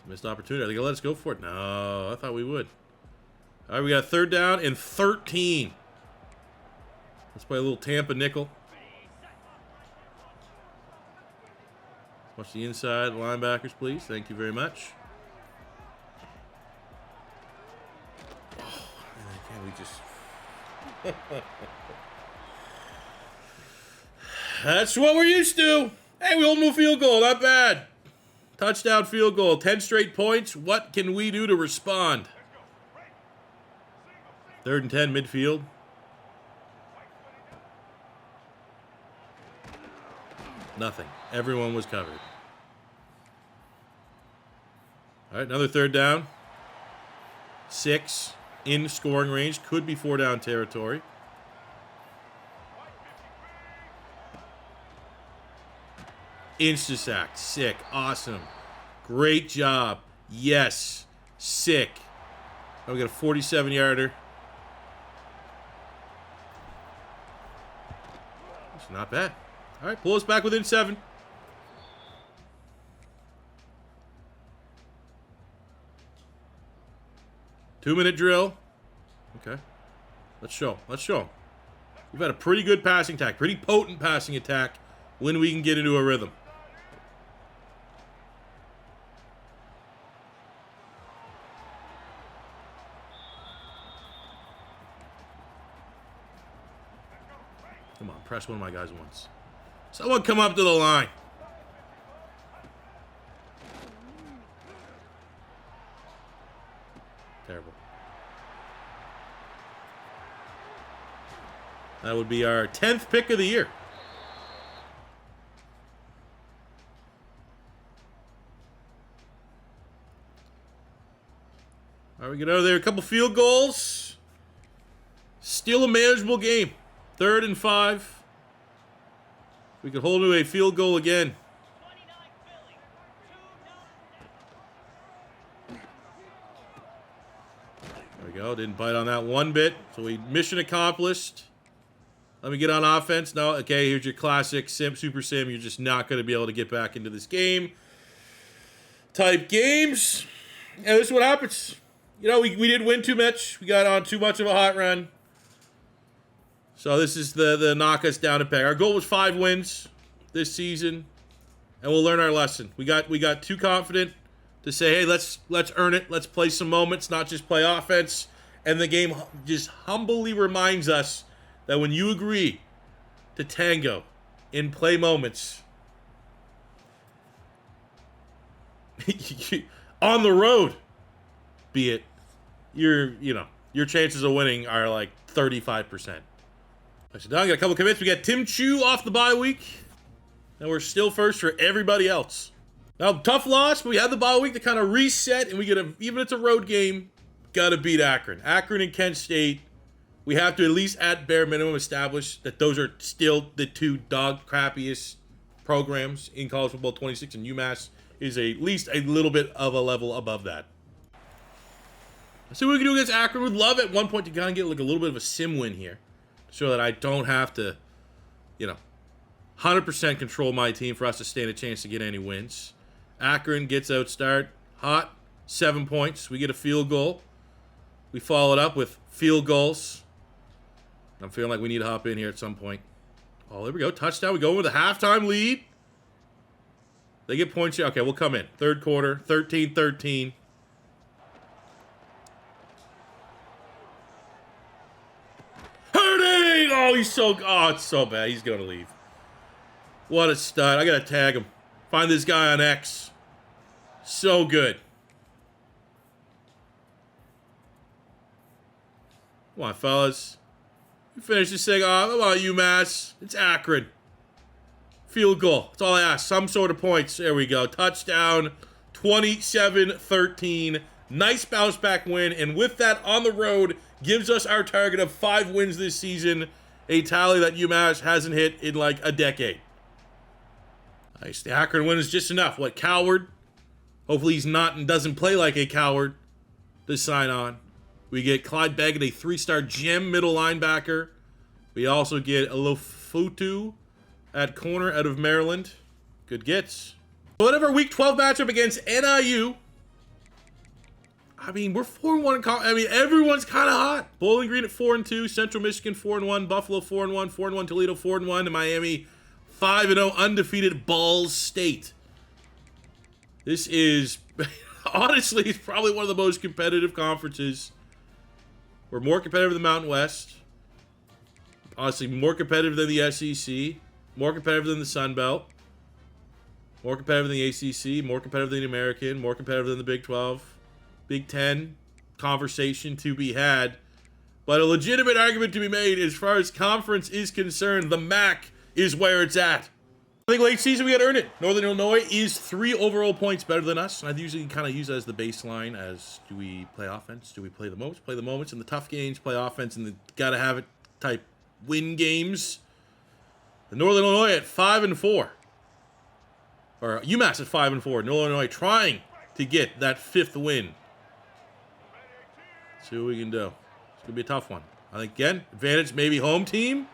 Missed opportunity. Are they going to let us go for it? No, I thought we would. All right, we got 3rd down and 13. Let's play a little Tampa nickel. Watch the inside linebackers, please. Thank you very much. Oh, man, we just... That's what we're used to. Hey, we hold them to a field goal. Not bad. Touchdown field goal. 10 straight points. What can we do to respond? 3rd and 10 midfield. Nothing. Everyone was covered. All right, another 3rd down. 6 in scoring range. Could be 4 down territory. Insta-sack. Sick. Awesome. Great job. Yes. Sick. Now we got a 47-yarder. It's not bad. All right, pull us back within 7. Two-minute drill. Okay. Let's show. Let's show. We've had a pretty good passing attack. Pretty potent passing attack when we can get into a rhythm. Come on, press one of my guys once. Someone come up to the line. Terrible. That would be our 10th pick of the year. All right, we get out of there. A couple field goals. Still a manageable game. 3rd and 5. We could hold to a field goal again. There we go. Didn't bite on that one bit. So mission accomplished. Let me get on offense. No, okay, here's your classic super sim. You're just not going to be able to get back into this game. type games. And this is what happens. You know, we didn't win too much. We got on too much of a hot run. So this is the knock us down a peg. Our goal was 5 wins this season, and we'll learn our lesson. We got too confident to say, hey, let's earn it. Let's play some moments, not just play offense. And the game just humbly reminds us that when you agree to tango in play moments on the road, be it, your chances of winning are like 35%. So now I got a couple commits. We got Tim Chu off the bye week, and we're still first for everybody else. Now, tough loss, but we had the bye week to kind of reset, and we get even if it's a road game, got to beat Akron. Akron and Kent State, we have to at least at bare minimum establish that those are still the 2 dog crappiest programs in college football 26, and UMass is at least a little bit of a level above that. Let's see what we can do against Akron. We'd love at one point to kind of get like a little bit of a sim win here, so that I don't have to, 100% control my team for us to stand a chance to get any wins. Akron gets out start hot, 7 points. We get a field goal. We follow it up with field goals. I'm feeling like we need to hop in here at some point. Oh, there we go. Touchdown. We go with a halftime lead. They get points here. Okay, we'll come in. Third quarter, 13-13. Oh, it's so bad. He's going to leave. What a stud. I got to tag him. Find this guy on X. So good. Come on, fellas. We finish this thing off. How about UMass? It's Akron. Field goal. That's all I ask. Some sort of points. There we go. Touchdown. 27-13. Nice bounce back win. And with that on the road, gives us our target of 5 wins this season. A tally that UMass hasn't hit in like a decade. Nice. The Akron win is just enough. What, coward? Hopefully he's not and doesn't play like a coward to sign on. We get Clyde Baggett, a 3-star gem middle linebacker. We also get Alofutu at corner out of Maryland. Good gets. Whatever week 12 matchup against NIU. I mean, we're 4-1. I mean, everyone's kind of hot. Bowling Green at 4-2. Central Michigan 4-1. Buffalo 4-1. 4-1. Toledo 4-1. And Miami 5-0. Undefeated Ball State. This is, honestly, it's probably one of the most competitive conferences. We're more competitive than the Mountain West. Honestly, more competitive than the SEC. More competitive than the Sun Belt. More competitive than the ACC. More competitive than the American. More competitive than the Big 12. Big 10 conversation to be had. But a legitimate argument to be made as far as conference is concerned. The MAC is where it's at. I think late season we got to earn it. Northern Illinois is 3 overall points better than us. And I usually kind of use that as the baseline as, do we play offense? Do we play the moments? Play the moments in the tough games, play offense in the gotta have it type win games. The Northern Illinois at 5-4. Or UMass at 5-4. Northern Illinois trying to get that 5th win. See what we can do. It's going to be a tough one. I think, again, advantage maybe home team?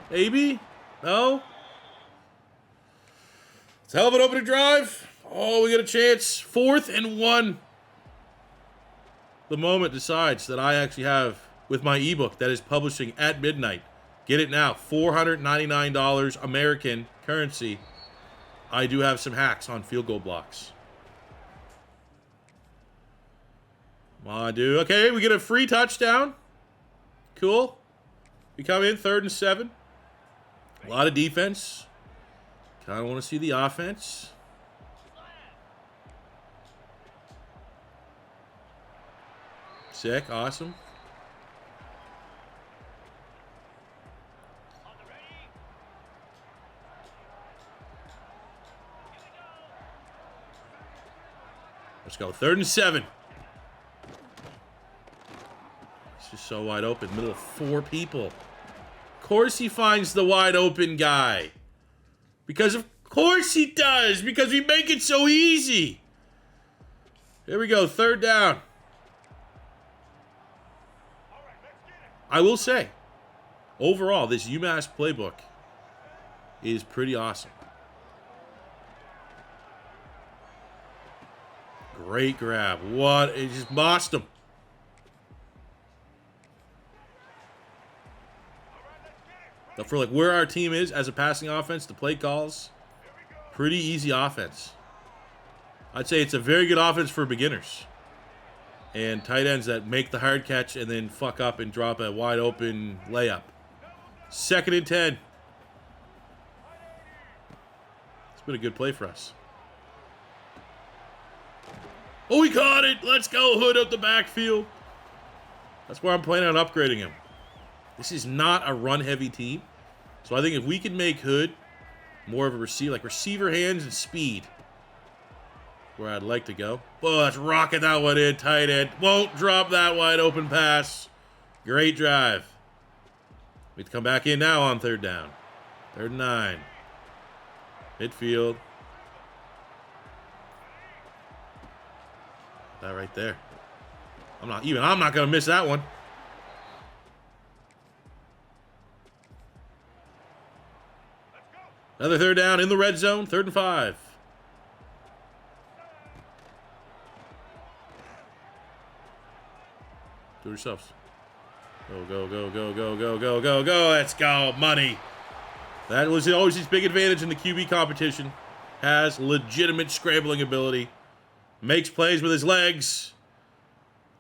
Maybe? No? It's a hell of an opening drive. Oh, we got a chance. 4th and 1. The moment decides that I actually have with my ebook that is publishing at midnight. Get it now. $499 American currency. I do have some hacks on field goal blocks. Come on, dude. Okay, we get a free touchdown. Cool. We come in 3rd and 7. A lot of defense. Kind of want to see the offense. Sick. Awesome. Let's go. 3rd and 7. It's just so wide open. Middle of 4 people. Of course he finds the wide open guy. Because of course he does. Because we make it so easy. Here we go. 3rd down. I will say, overall, this UMass playbook is pretty awesome. Great grab. What? It just mossed him. But for like where our team is as a passing offense, the play calls, pretty easy offense. I'd say it's a very good offense for beginners. And tight ends that make the hard catch and then fuck up and drop a wide open layup. 2nd and 10. It's been a good play for us. Oh, we caught it. Let's go. Hood up the backfield. That's where I'm planning on upgrading him. This is not a run-heavy team. So I think if we can make Hood more of a receiver, like receiver hands and speed, where I'd like to go. Oh, let's rocket that one in. Tight end. Won't drop that wide open pass. Great drive. We have to come back in now on 3rd down. 3rd and 9. Midfield. That right there. I'm not going to miss that one. Another 3rd down in the red zone. 3rd and 5. Do it yourselves. Go, go, go, go, go, go, go, go, go. Let's go. Money. That was always his big advantage in the QB competition. Has legitimate scrambling ability. Makes plays with his legs.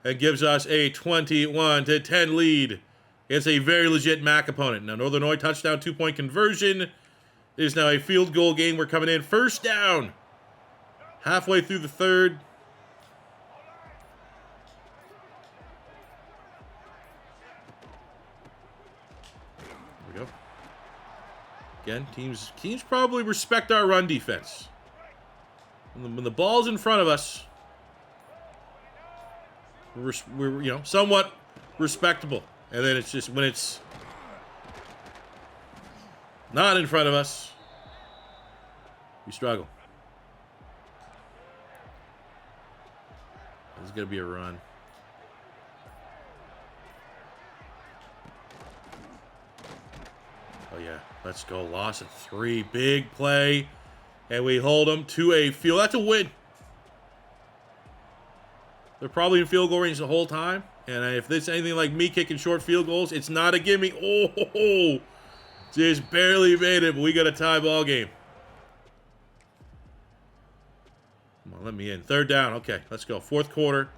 And gives us a 21-10 lead. It's a very legit MAC opponent. Now, Northern Illinois touchdown, 2-point conversion. It is now a field goal game. We're coming in 1st down. Halfway through the 3rd. There we go. Again, teams probably respect our run defense. When the ball's in front of us, we're somewhat respectable. And then it's just when it's not in front of us, we struggle. This is going to be a run. Oh, yeah. Let's go. Loss of 3. Big play. And we hold them to a field. That's a win. They're probably in field goal range the whole time. And if there's anything like me kicking short field goals, it's not a gimme. Oh, just barely made it, but we got a tie ball game. Come on, let me in. 3rd down. Okay, let's go. 4th quarter.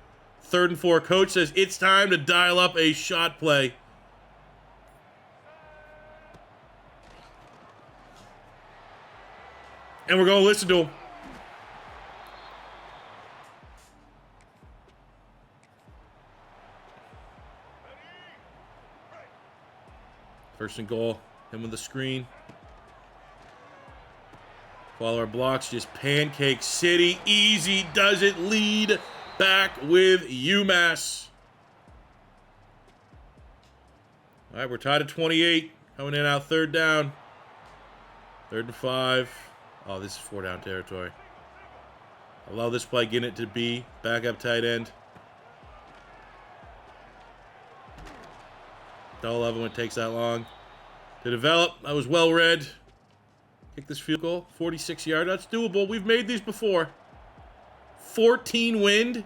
3rd and 4. Coach says it's time to dial up a shot play. And we're going to listen to him. First and goal. Him with the screen. Follow our blocks. Just pancake city. Easy does it. Lead back with UMass. All right, we're tied at 28. Coming in out 3rd down. 3rd and 5. Oh, this is 4-down territory. Allow this play, getting it to B. Backup tight end. Don't love it when it takes that long to develop. I was well read. Kick this field goal. 46-yard. That's doable. We've made these before. 14 wind.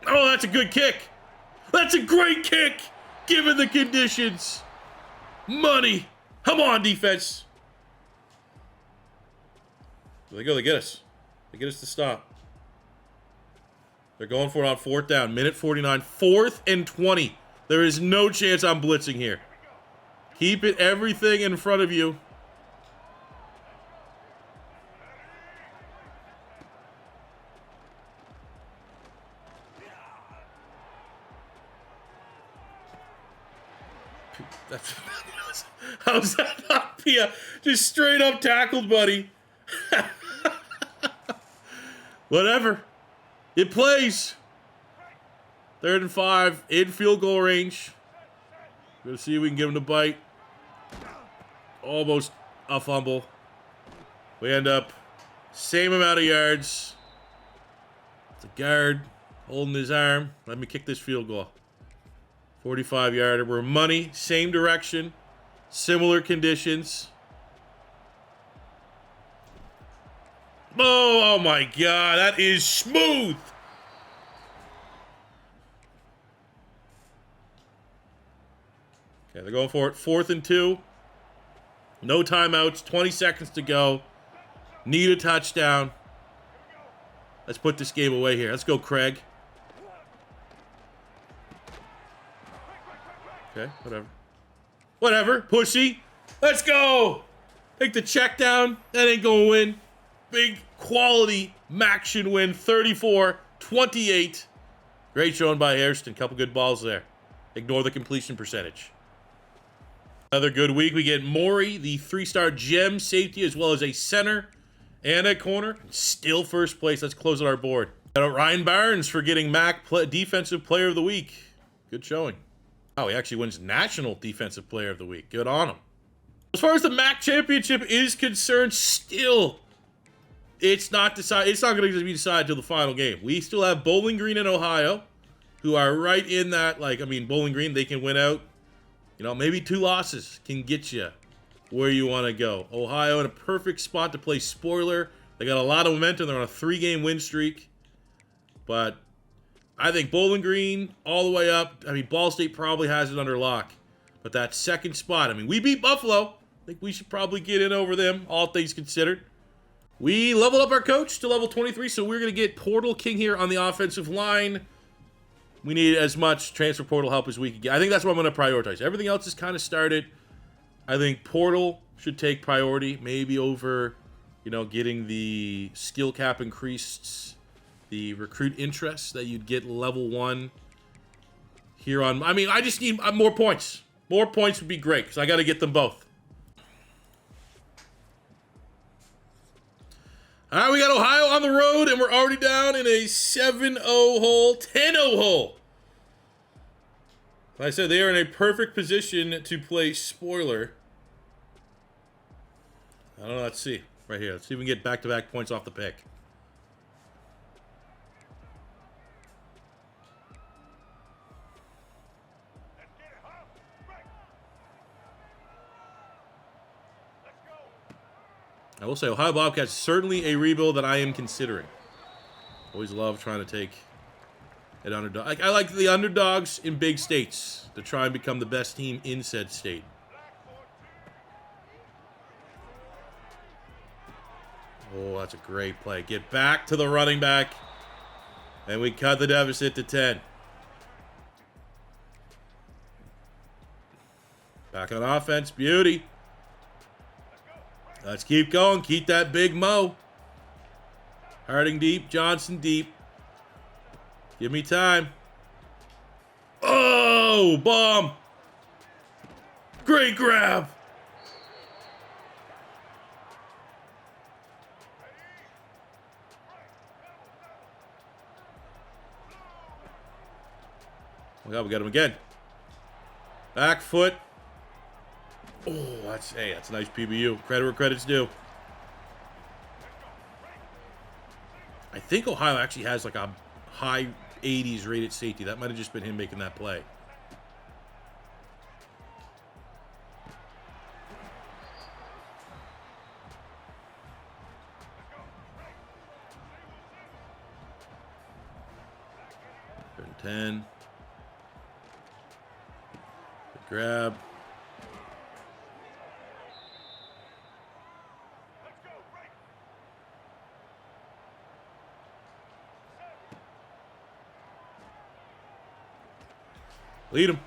Oh, that's a good kick. That's a great kick, given the conditions. Money. Come on, defense. There they go. They get us. They get us to stop. They're going for it on 4th down. Minute 49. 4th and 20. There is no chance I'm blitzing here. Keep it everything in front of you. How's that not Pia? Just straight up tackled, buddy. Whatever. It plays. 3rd and 5. In field goal range. We're going to see if we can give him the bite. Almost a fumble. We end up same amount of yards. It's a guard holding his arm. Let me kick this field goal. 45-yarder. We're money. Same direction. Similar conditions. Oh my God, that is smooth. Okay, they're going for it. 4th and 2. No timeouts. 20 seconds to go. Need a touchdown. Let's put this game away here. Let's go, Craig. Okay, whatever. Whatever, pussy. Let's go. Take the check down. That ain't gonna win. Big quality Maction win. 34-28. Great showing by Hairston. Couple good balls there. Ignore the completion percentage. Another good week. We get Maury, the 3-star gem safety, as well as a center and a corner. Still first place. Let's close out our board. Shout out Ryan Barnes for getting MAC Defensive Player of the Week. Good showing. Oh, he actually wins National Defensive Player of the Week. Good on him. As far as the MAC Championship is concerned, still, it's not decided. It's not going to be decided till the final game. We still have Bowling Green and Ohio, who are right in that. Bowling Green, they can win out. You know, maybe 2 losses can get you where you want to go. Ohio in a perfect spot to play spoiler. They got a lot of momentum. They're on a 3-game win streak. But I think Bowling Green all the way up. Ball State probably has it under lock. But that second spot, we beat Buffalo. I think we should probably get in over them, all things considered. We leveled up our coach to level 23, so we're going to get Portal King here on the offensive line. We need as much transfer portal help as we can get. I think that's what I'm going to prioritize. Everything else is kind of started. I think portal should take priority, maybe over, getting the skill cap increased, the recruit interest that you'd get level 1 here on. I just need more points. More points would be great because I got to get them both. All right, we got Ohio on the road, and we're already down in a 7-0 hole, 10-0 hole. Like I said, they are in a perfect position to play spoiler. I don't know. Let's see. Right here. Let's see if we can get back-to-back points off the pick. I will say Ohio Bobcats is certainly a rebuild that I am considering. Always love trying to take an underdog. I like the underdogs in big states to try and become the best team in said state. Oh, that's a great play. Get back to the running back. And we cut the deficit to 10. Back on offense. Beauty. Let's keep going. Keep that big Mo. Harding deep. Johnson deep. Give me time. Oh, bomb. Great grab. Oh my God, we got him again. Back foot. Oh, that's a nice PBU. Credit where credit's due. I think Ohio actually has like a high 80s rated safety. That might have just been him making that play. Third and 10. Good grab. Lead him.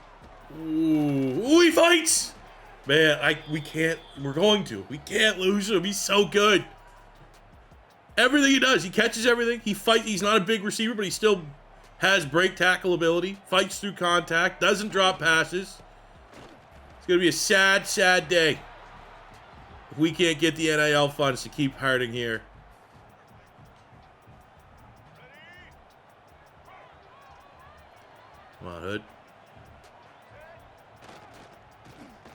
Ooh, he fights. Man, we can't lose him. He's so good. Everything he does, he catches everything. He fights. He's not a big receiver, but he still has break tackle ability. Fights through contact. Doesn't drop passes. It's going to be a sad, sad day if we can't get the NIL funds to keep Harding here. Come on, Hood.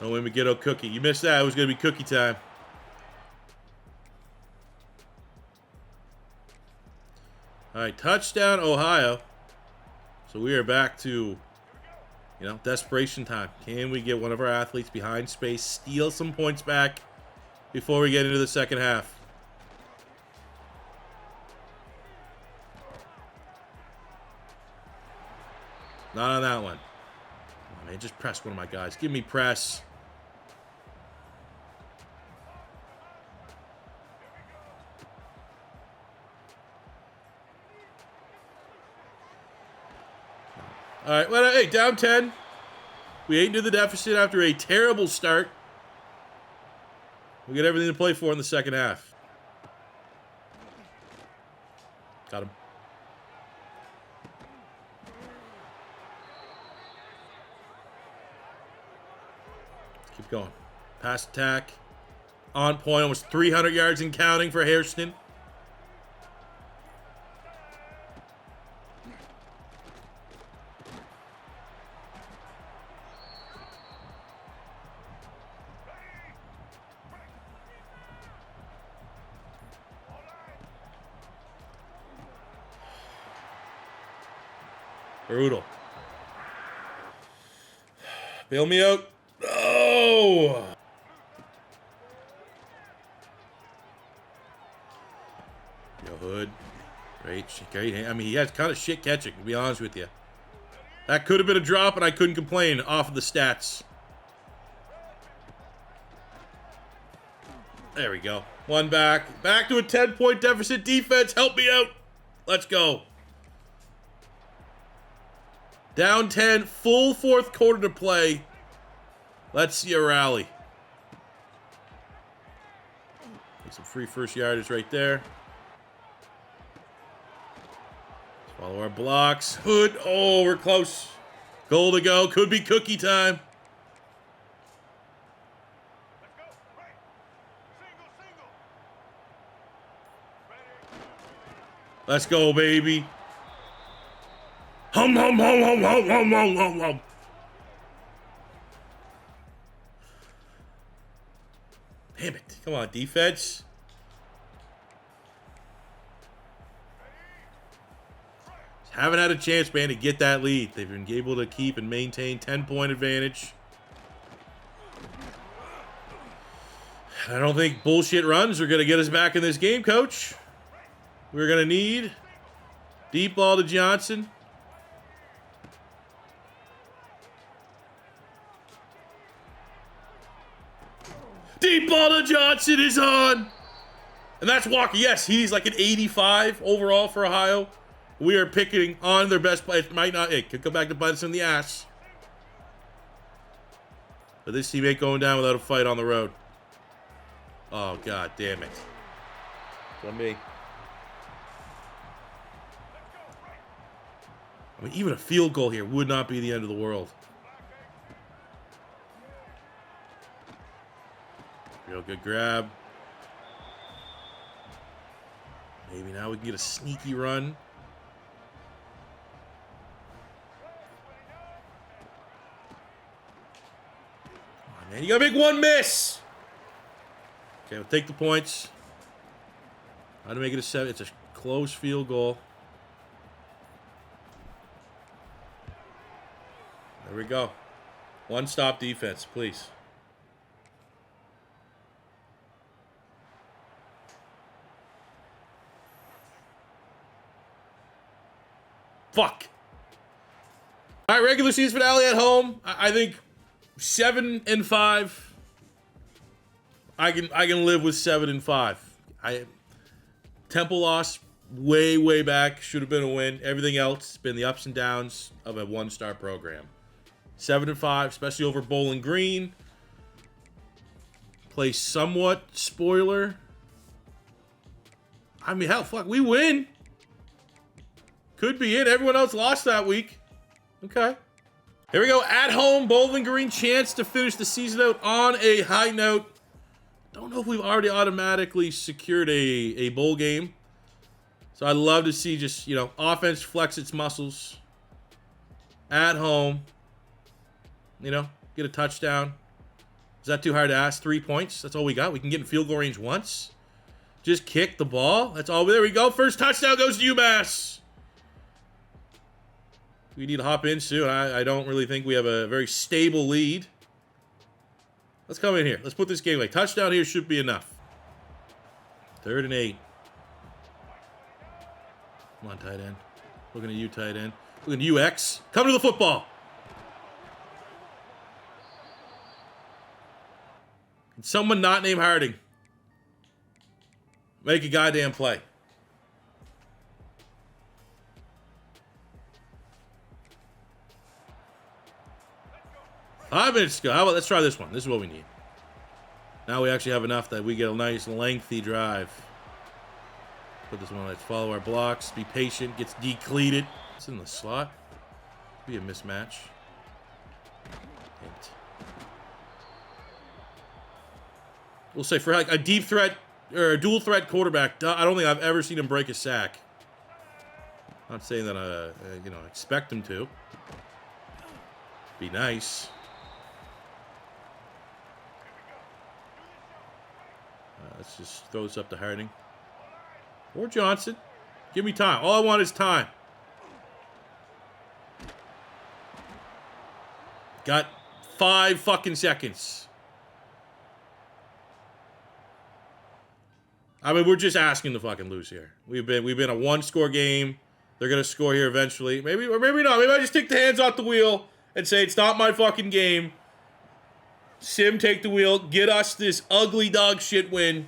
Oh, when we get a cookie. You missed that. It was going to be cookie time. All right, touchdown, Ohio. So we are back to, desperation time. Can we get one of our athletes behind space, steal some points back before we get into the second half? Not on that one. Oh, man, just press one of my guys. Give me press. All right, well, hey, down 10. We ate into the deficit after a terrible start. We got everything to play for in the second half. Got him. Keep going. Pass attack. On point. Almost 300 yards and counting for Hairston. Brutal. Bail me out. Oh! Yo, Hood. Great. I mean, he has kind of shit catching, to be honest with you. That could have been a drop, and I couldn't complain off of the stats. There we go. One back. Back to a 10-point deficit. Defense, help me out. Let's go. Down 10, full fourth quarter to play. Let's see a rally. Get some free first yardage right there. Let's follow our blocks. Hood. Oh, we're close. Goal to go. Could be cookie time. Let's go, baby. Hum, hum, hum, hum, hum, hum, hum, hum, hum. Damn it. Come on, defense. Just haven't had a chance, man, to get that lead. They've been able to keep and maintain 10-point advantage. I don't think bullshit runs are going to get us back in this game, coach. We're going to need deep ball to Johnson. Deep ball to Johnson is on. And that's Walker. Yes, he's like an 85 overall for Ohio. We are picking on their best play. It might not. It could come back to bite us in the ass. But this team ain't going down without a fight on the road. Oh, God damn it. It's on me. I mean, even a field goal here would not be the end of the world. Real good grab. Maybe now we can get a sneaky run. Come on, man. You gotta make one miss. Okay, we'll take the points. How to make it a 7. It's a close field goal. There we go. One stop defense, please. Fuck. All right, regular season finale at home. I think 7-5. I can live with 7-5. Temple loss way back. Should have been a win. Everything else has been the ups and downs of a one-star program. 7-5, especially over Bowling Green. Play somewhat spoiler. I mean, hell, fuck, we win. Could be it. Everyone else lost that week. Okay. Here we go. At home, Bowling Green. Chance to finish the season out on a high note. Don't know if we've already automatically secured a bowl game. So I'd love to see just, you know, offense flex its muscles. At home. You know, get a touchdown. Is that too hard to ask? 3 points? That's all we got? We can get in field goal range once? Just kick the ball? That's all. There we go. First touchdown goes to UMass. We need to hop in soon. I don't really think we have a very stable lead. Let's come in here. Let's put this game away. Touchdown here should be enough. 3rd and 8. Come on, tight end. Looking at you, tight end. Look at UX. Come to the football. Can someone not named Harding make a goddamn play? Five minutes to go. How about let's try this one. This is what we need. Now we actually have enough that we get a nice lengthy drive. Put this one. Let's follow our blocks. Be patient. Gets decleated. It's in the slot. Be a mismatch. Hint. We'll say for like a deep threat or a dual threat quarterback, I don't think I've ever seen him break a sack. Not saying that I, expect him to. Be nice. Let's just throw this up to Harding. Or Johnson. Give me time. All I want is time. Got 5 fucking seconds. I mean, we're just asking to fucking lose here. We've been a 1-score game. They're gonna score here eventually. Maybe or maybe not. Maybe I just take the hands off the wheel and say it's not my fucking game. Sim, take the wheel. Get us this ugly dog shit win.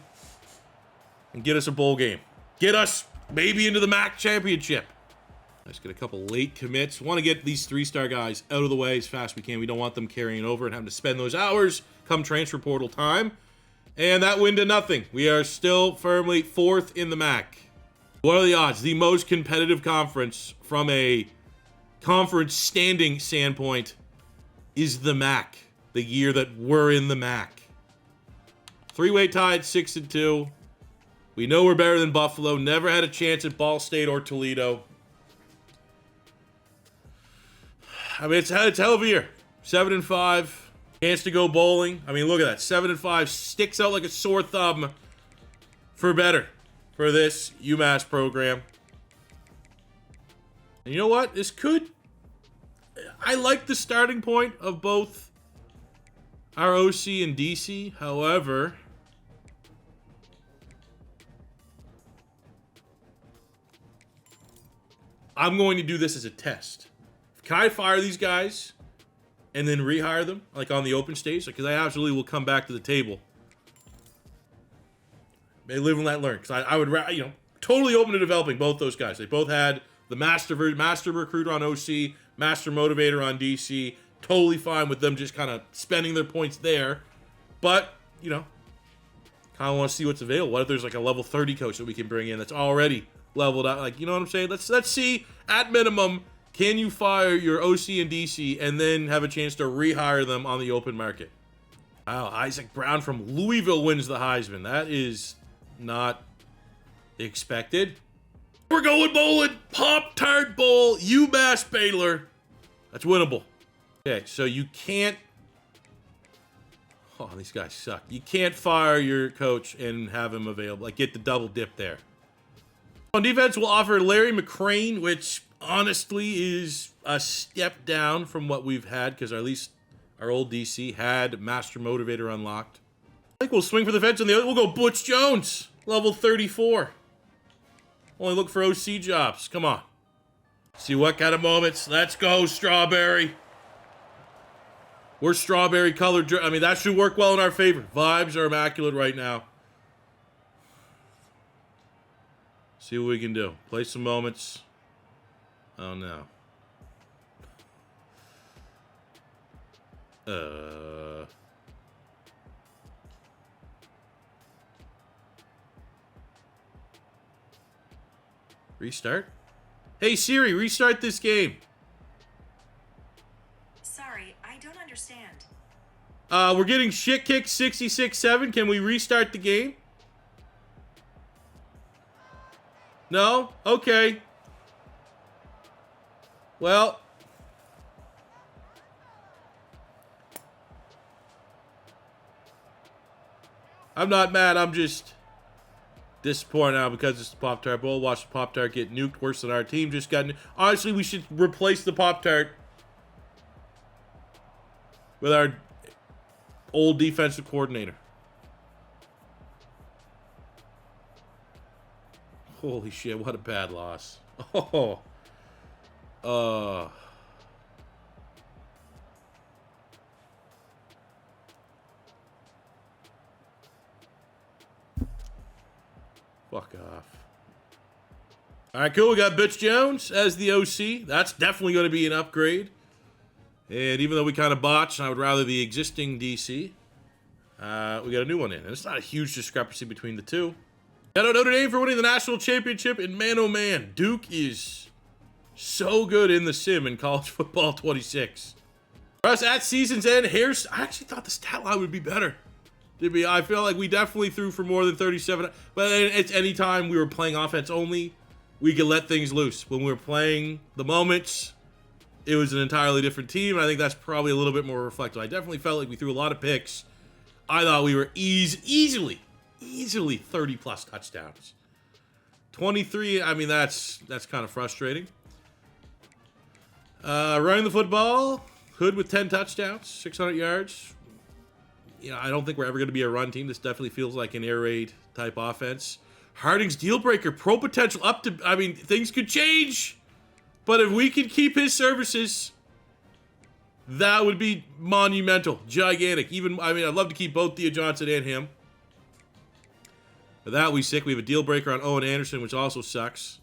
And get us a bowl game. Get us maybe into the MAC championship. Let's get a couple late commits. Want to get these 3-star guys out of the way as fast as we can. We don't want them carrying over and having to spend those hours come transfer portal time. And that win to nothing. We are still firmly 4th in the MAC. What are the odds? The most competitive conference from a conference standing standpoint is the MAC. The year that we're in the MAC. 3-way tied, 6-2. We know we're better than Buffalo. Never had a chance at Ball State or Toledo. I mean, it's hell of a year. 7-5. Chance to go bowling. I mean, look at that. 7-5 sticks out like a sore thumb for better for this UMass program. And you know what? This could... I like the starting point of both our OC and DC. However, I'm going to do this as a test. Can I fire these guys and then rehire them, like on the open stage? Because I absolutely will come back to the table. They live and let learn. Because I would, totally open to developing both those guys. They both had the master recruiter on OC, master motivator on DC. Totally fine with them just kind of spending their points there. But, kind of want to see what's available. What if there's like a level 30 coach that we can bring in that's already leveled out? Like, you know what I'm saying? Let's see, at minimum, can you fire your OC and DC and then have a chance to rehire them on the open market? Wow, Isaac Brown from Louisville wins the Heisman. That is not expected. We're going bowling. Tart Bowl, UMass Baylor. That's winnable. Okay, so you can't... Oh, these guys suck. You can't fire your coach and have him available. Like, get the double dip there. On defense, we'll offer Larry McCrane, which honestly is a step down from what we've had, because at least our old DC had Master Motivator unlocked. I think we'll swing for the fence on the other. We'll go Butch Jones, level 34. Only look for OC jobs. Come on. See what kind of moments. Let's go, Strawberry. We're strawberry colored. I mean, that should work well in our favor. Vibes are immaculate right now. See what we can do. Play some moments. Oh, no. Restart? Hey, Siri, restart this game.
Sorry, I don't understand.
We're getting shit kicked 66-7. Can we restart the game? No? Okay. Well. I'm not mad. I'm just disappointed now because it's the Pop-Tart Bowl. Watch the Pop-Tart get nuked worse than our team just got nuked. Honestly, we should replace the Pop-Tart with our old defensive coordinator. Holy shit, what a bad loss. Oh. Fuck off. All right, cool. We got Butch Jones as the OC. That's definitely going to be an upgrade. And even though we kind of botched, I would rather the existing DC. We got a new one in. And it's not a huge discrepancy between the two. Shout out Notre Dame for winning the national championship. And man, oh man, Duke is so good in the sim in college football 26. For us at season's end, I actually thought the stat line would be better. I feel like we definitely threw for more than 37. But it's any time we were playing offense only, we could let things loose. When we were playing the moments, it was an entirely different team. And I think that's probably a little bit more reflective. I definitely felt like we threw a lot of picks. I thought we were easily 30-plus touchdowns. 23, I mean, that's kind of frustrating. Running the football, Hood with 10 touchdowns, 600 yards. You know, I don't think we're ever going to be a run team. This definitely feels like an air raid type offense. Harding's deal breaker, pro potential up to, I mean, things could change. But if we could keep his services, that would be monumental, gigantic. Even, I mean, I'd love to keep both Dia Johnson and him. But that we sick. We have a deal breaker on Owen Anderson, which also sucks.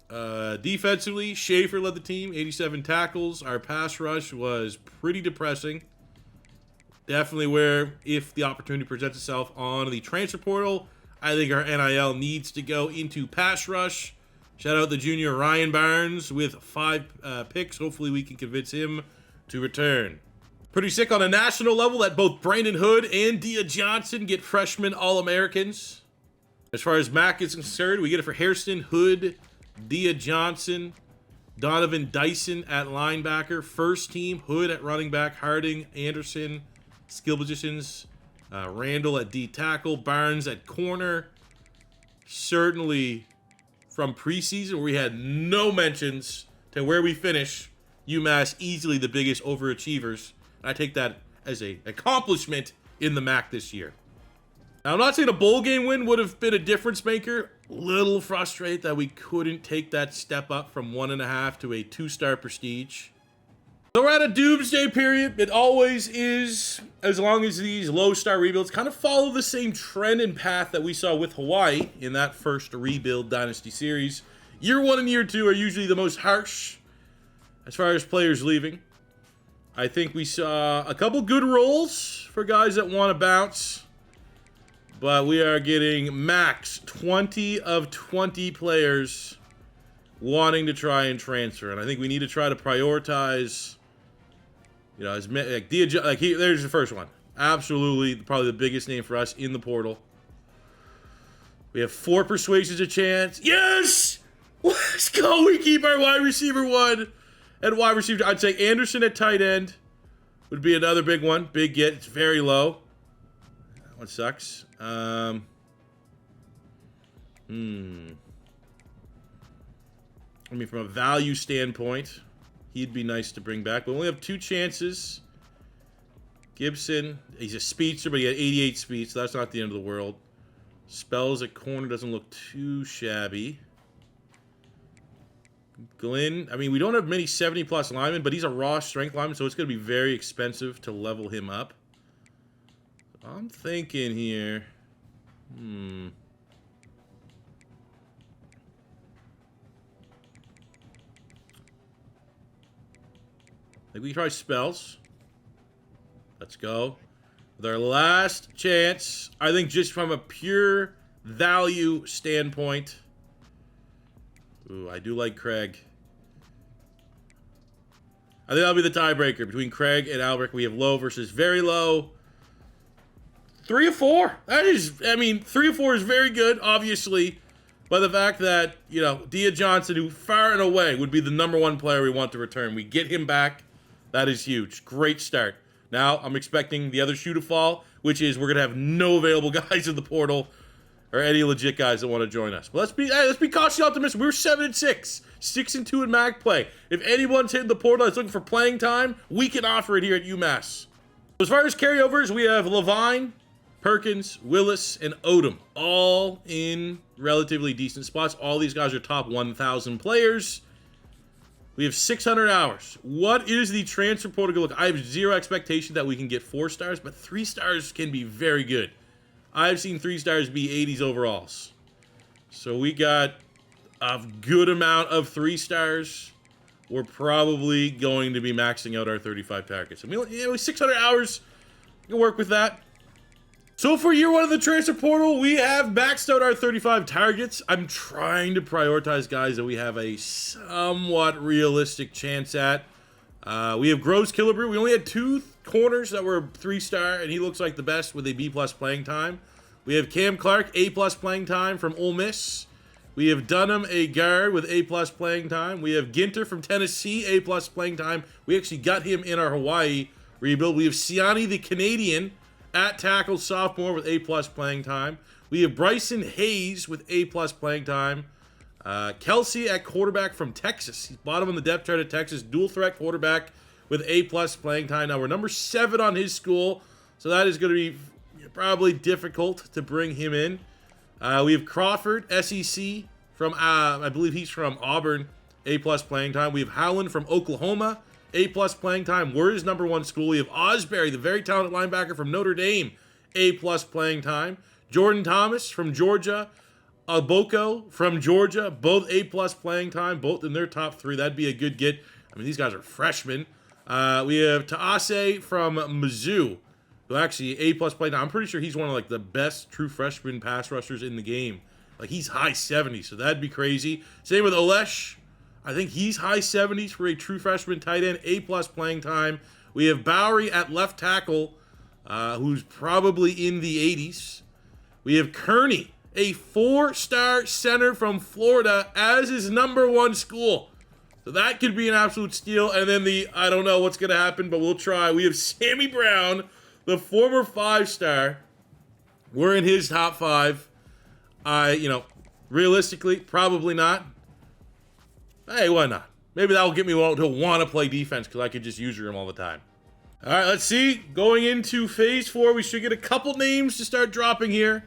Defensively, Schaefer led the team, 87 tackles. Our pass rush was pretty depressing. Definitely where, if the opportunity presents itself on the transfer portal, I think our NIL needs to go into pass rush. Shout out the junior Ryan Barnes with 5 picks. Hopefully we can convince him to return. Pretty sick on a national level that both Brandon Hood and Dia Johnson get freshman All-Americans. As far as MAC is concerned, we get it for Hairston, Hood, Dia Johnson, Donovan Dyson at linebacker. First team, Hood at running back, Harding, Anderson, skill positions, Randall at D tackle, Barnes at corner. Certainly from preseason where we had no mentions to where we finish, UMass easily the biggest overachievers. I take that as an accomplishment in the MAC this year. Now, I'm not saying a bowl game win would have been a difference maker. Little frustrated that we couldn't take that step up from 1.5 to a 2-star prestige. So we're at a doomsday period. It always is, as long as these low-star rebuilds kind of follow the same trend and path that we saw with Hawaii in that first rebuild Dynasty series. Year 1 and Year 2 are usually the most harsh as far as players leaving. I think we saw a couple good rolls for guys that want to bounce. But we are getting max 20 of 20 players wanting to try and transfer. And I think we need to try to prioritize, you know, as like there's the first one. Absolutely, probably the biggest name for us in the portal. We have 4 persuasions a chance. Yes! Let's go. We keep our wide receiver 1. And wide receiver, I'd say Anderson at tight end would be another big one. Big get. It's very low. That one sucks. I mean, from a value standpoint, he'd be nice to bring back. But we only have 2 chances. Gibson, he's a speedster, but he had 88 speed, so that's not the end of the world. Spells at corner doesn't look too shabby. Glenn, I mean, we don't have many 70-plus linemen, but he's a raw strength lineman, so it's going to be very expensive to level him up. I'm thinking here. Like we can try spells. Let's go. With our last chance, I think just from a pure value standpoint. Ooh, I do like Craig. I think that'll be the tiebreaker between Craig and Albrecht. We have low versus very low. 3 of 4. That is, I mean, 3 of 4 is very good, obviously. But the fact that, you know, Dia Johnson, who far and away would be the #1 player we want to return, we get him back. That is huge. Great start. Now, I'm expecting the other shoe to fall, which is we're going to have no available guys in the portal or any legit guys that want to join us. But let's be cautiously optimistic. We're 7-6, 6-2 in MAC play. If anyone's hitting the portal that's looking for playing time, we can offer it here at UMass. As far as carryovers, we have Levine, Perkins, Willis, and Odom, all in relatively decent spots. All these guys are top 1,000 players. We have 600 hours. What is the transfer portal? Look, I have zero expectation that we can get 4 stars, but 3 stars can be very good. I've seen 3 stars be 80s overalls. So we got a good amount of 3 stars. We're probably going to be maxing out our 35 targets. I mean, 600 hours, you can work with that. So for year 1 of the transfer portal, we have maxed out our 35 targets. I'm trying to prioritize guys that we have a somewhat realistic chance at. We have Groves Killebrew. We only had 2 corners that were 3-star, and he looks like the best with a B+ playing time. We have Cam Clark, A+ playing time from Ole Miss. We have Dunham, a guard with A+ playing time. We have Ginter from Tennessee, A+ playing time. We actually got him in our Hawaii rebuild. We have Siani, the Canadian, at tackle sophomore with A+ playing time. We have Bryson Hayes with A+ playing time. Kelsey at quarterback from Texas. He's bottom on the depth chart at Texas. Dual threat quarterback with A+ playing time. Now we're number 7 on his school, so that is going to be probably difficult to bring him in. We have Crawford, SEC, from, I believe he's from Auburn, A+ playing time. We have Howland from Oklahoma, A+ playing time. We're his number 1 school. We have Osbury, the very talented linebacker from Notre Dame, A+ playing time. Jordan Thomas from Georgia. Aboko from Georgia, both A+ playing time, both in their top 3. That'd be a good get. I mean, these guys are freshmen. We have Taase from Mizzou, who actually A+ playing time. I'm pretty sure he's one of like the best true freshman pass rushers in the game. Like he's high 70s, so that'd be crazy. Same with Olesh. I think he's high 70s for a true freshman tight end, A+ playing time. We have Bowery at left tackle, who's probably in the 80s. We have Kearney, a 4-star center from Florida, as his number 1 school. So that could be an absolute steal. And then I don't know what's going to happen, but we'll try. We have Sammy Brown, the former 5-star. We're in his top 5. Realistically, probably not. Hey, why not? Maybe that will get me to want to play defense because I could just use him all the time. All right, let's see. Going into phase 4, we should get a couple names to start dropping here.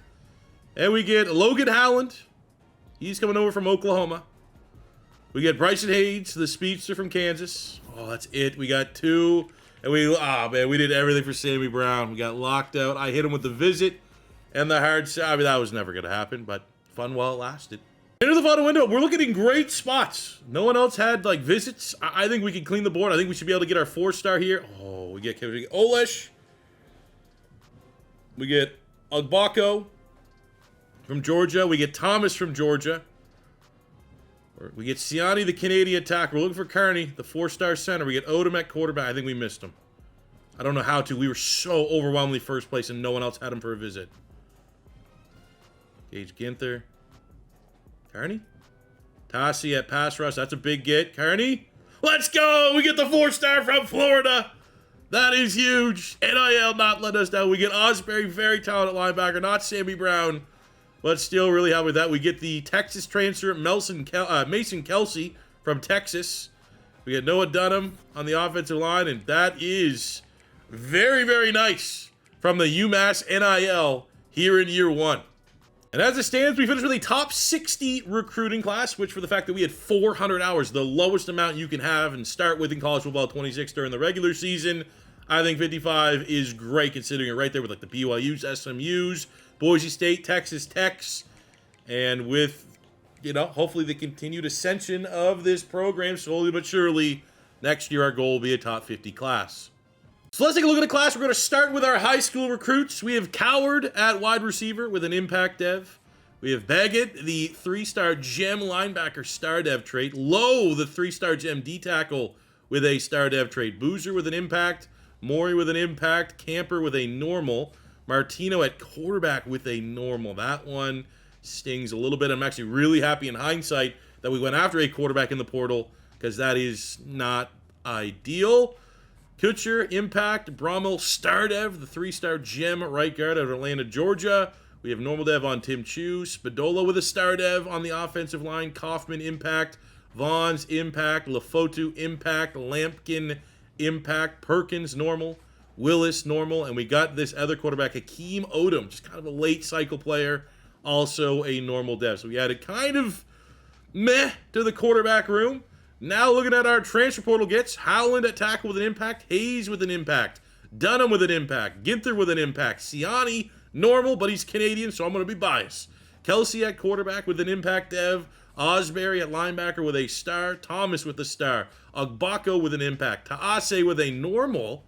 And we get Logan Howland. He's coming over from Oklahoma. We get Bryson Hayes, the speedster from Kansas. Oh, that's it. We got 2. And we did everything for Sammy Brown. We got locked out. I hit him with the visit and the hard sell. I mean, that was never going to happen, but fun while it lasted. Into the final window. We're looking in great spots. No one else had, like, visits. I think we can clean the board. I think we should be able to get our 4-star here. Oh, we get Olesh. We get Agbako from Georgia. We get Thomas from Georgia. We get Siani, the Canadian attacker. We're looking for Kearney, the 4-star center. We get Odom at quarterback. I think we missed him. I don't know how to. We were so overwhelmingly first place and no one else had him for a visit. Gage Ginther. Kearney? Tassi at pass rush. That's a big get. Kearney? Let's go! We get the 4-star from Florida. That is huge. NIL not let us down. We get Osbury, very talented linebacker. Not Sammy Brown, but still really happy with that. We get the Texas transfer, Mason Kelsey from Texas. We get Noah Dunham on the offensive line, and that is very, very nice from the UMass NIL here in year 1. And as it stands, we finished with a top 60 recruiting class, which for the fact that we had 400 hours, the lowest amount you can have and start with in college football 26 during the regular season, I think 55 is great considering it right there with like the BYUs, SMUs, Boise State, Texas Techs, and with, hopefully the continued ascension of this program slowly but surely, next year our goal will be a top 50 class. So let's take a look at the class. We're going to start with our high school recruits. We have Coward at wide receiver with an impact dev. We have Baggett, the 3-star gem linebacker star dev trait. Lowe, the 3-star gem D tackle with a star dev trait. Boozer with an impact. Maury with an impact. Camper with a normal. Martino at quarterback with a normal. That one stings a little bit. I'm actually really happy in hindsight that we went after a quarterback in the portal because that is not ideal. Kutcher, impact. Brommel, star dev, the 3-star gem right guard out of Atlanta, Georgia. We have normal dev on Tim Chu. Spadola with a star dev on the offensive line. Kaufman, impact. Vaughn's, impact. Lafotu, impact. Lampkin, impact. Perkins, normal. Willis, normal. And we got this other quarterback, Hakeem Odom, just kind of a late cycle player, also a normal dev. So we added kind of meh to the quarterback room. Now looking at our transfer portal gets Howland at tackle with an impact, Hayes with an impact, Dunham with an impact, Ginther with an impact, Siani, normal, but he's Canadian, so I'm going to be biased. Kelsey at quarterback with an impact dev, Osbury at linebacker with a star, Thomas with a star, Ogbako with an impact, Taase with a normal,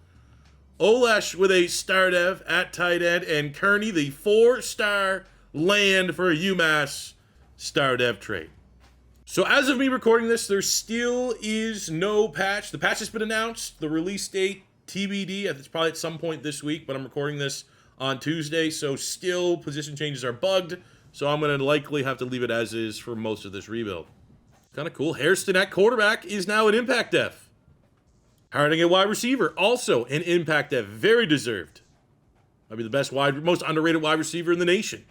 Olesh with a star dev at tight end, and Kearney, the 4-star land for a UMass star dev trade. So as of me recording this, there still is no patch. The patch has been announced. The release date, TBD. It's probably at some point this week, but I'm recording this on Tuesday, so still position changes are bugged. So I'm going to likely have to leave it as is for most of this rebuild. Kind of cool. Hairston at quarterback is now an impact def. Harding at wide receiver, also an impact def. Very deserved. Might be the most underrated wide receiver in the nation.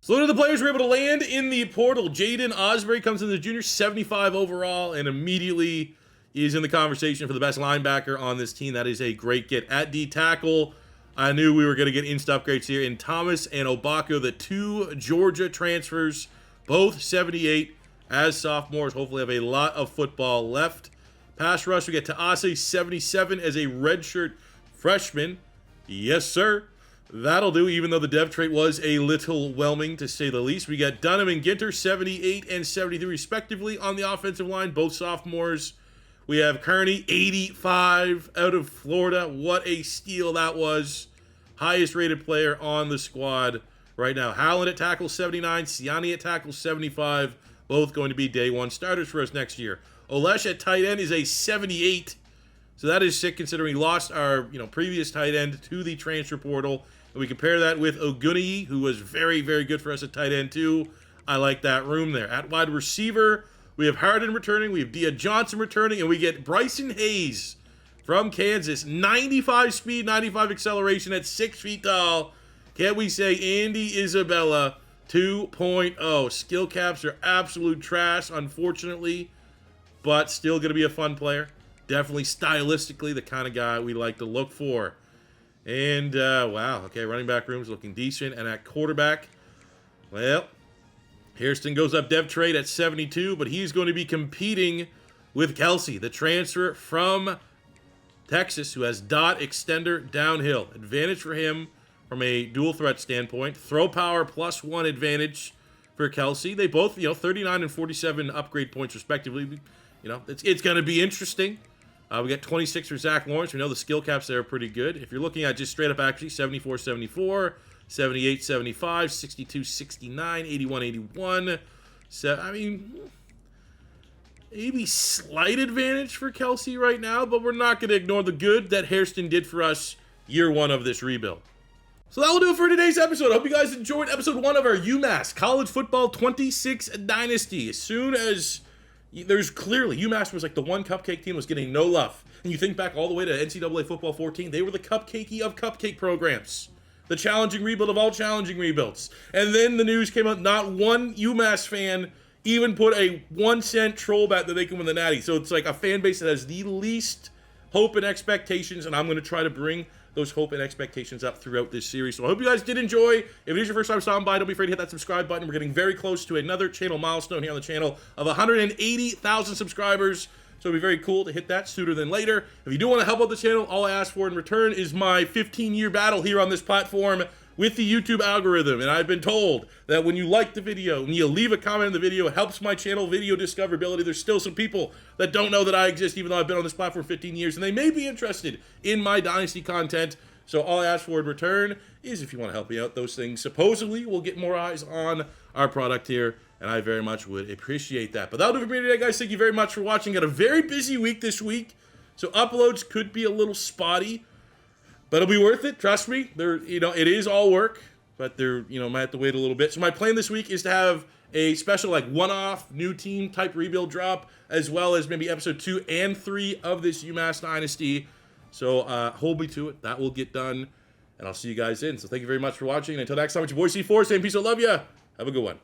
So look at the players we're able to land in the portal. Jaden Osbury comes in the junior, 75 overall, and immediately is in the conversation for the best linebacker on this team. That is a great get. At D tackle, I knew we were going to get instant upgrades here. In Thomas and Ogbako, the 2 Georgia transfers, both 78 as sophomores. Hopefully have a lot of football left. Pass rush, we get Taase, 77 as a redshirt freshman. Yes, sir. That'll do, even though the dev trait was a little whelming, to say the least. We got Dunham and Ginter, 78 and 73, respectively, on the offensive line, both sophomores. We have Kearney, 85 out of Florida. What a steal that was. Highest rated player on the squad right now. Howland at tackle, 79. Siani at tackle, 75. Both going to be day 1 starters for us next year. Olesh at tight end is a 78. So that is sick, considering we lost our previous tight end to the transfer portal. And we compare that with Oguni, who was very, very good for us at tight end too. I like that room there. At wide receiver, we have Harden returning, we have Dia Johnson returning, and we get Bryson Hayes from Kansas. 95 speed, 95 acceleration at 6 feet tall. Can't we say Andy Isabella 2.0? Skill caps are absolute trash, unfortunately, but still going to be a fun player. Definitely stylistically the kind of guy we like to look for. And, wow, okay, running back room's looking decent. And at quarterback, well, Hairston goes up dev trade at 72, but he's going to be competing with Kelsey, the transfer from Texas, who has dot extender downhill. Advantage for him from a dual threat standpoint. Throw power +1 advantage for Kelsey. They both, 39 and 47 upgrade points respectively. It's going to be interesting. We got 26 for Zach Lawrence. We know the skill caps there are pretty good. If you're looking at just straight up actually, 74, 74, 78, 75, 62, 69, 81, 81. So, I mean, maybe slight advantage for Kelsey right now, but we're not going to ignore the good that Hairston did for us year 1 of this rebuild. So that will do it for today's episode. I hope you guys enjoyed episode 1 of our UMass College Football 26 Dynasty. As soon as there's clearly, UMass was like the one cupcake team was getting no love. And you think back all the way to NCAA Football 14, they were the cupcakey of cupcake programs. The challenging rebuild of all challenging rebuilds. And then the news came out, not one UMass fan even put a 1-cent troll bet that they can win the Natty. So it's like a fan base that has the least hope and expectations, and I'm going to try to bring those hope and expectations up throughout this series. So I hope you guys did enjoy. If it is your first time stopping by, don't be afraid to hit that subscribe button. We're getting very close to another channel milestone here on the channel of 180,000 subscribers. So it'd be very cool to hit that sooner than later. If you do want to help out the channel, all I ask for in return is my 15-year battle here on this platform with the YouTube algorithm. And I've been told that when you like the video and you leave a comment in the video, it helps my channel video discoverability. There's still some people that don't know that I exist, even though I've been on this platform for 15 years, and they may be interested in my Dynasty content. So all I ask for in return is if you want to help me out, those things supposedly will get more eyes on our product here, and I very much would appreciate that. But that'll do it for me today, guys. Thank you very much for watching. Got a very busy week this week, so uploads could be a little spotty, but it'll be worth it. Trust me. It is all work, but might have to wait a little bit. So my plan this week is to have a special one-off new team type rebuild drop, as well as maybe episode 2 and 3 of this UMass Dynasty. So hold me to it. That will get done, and I'll see you guys in. So thank you very much for watching. And until next time, it's your boy C4 saying peace. I love ya. Have a good one.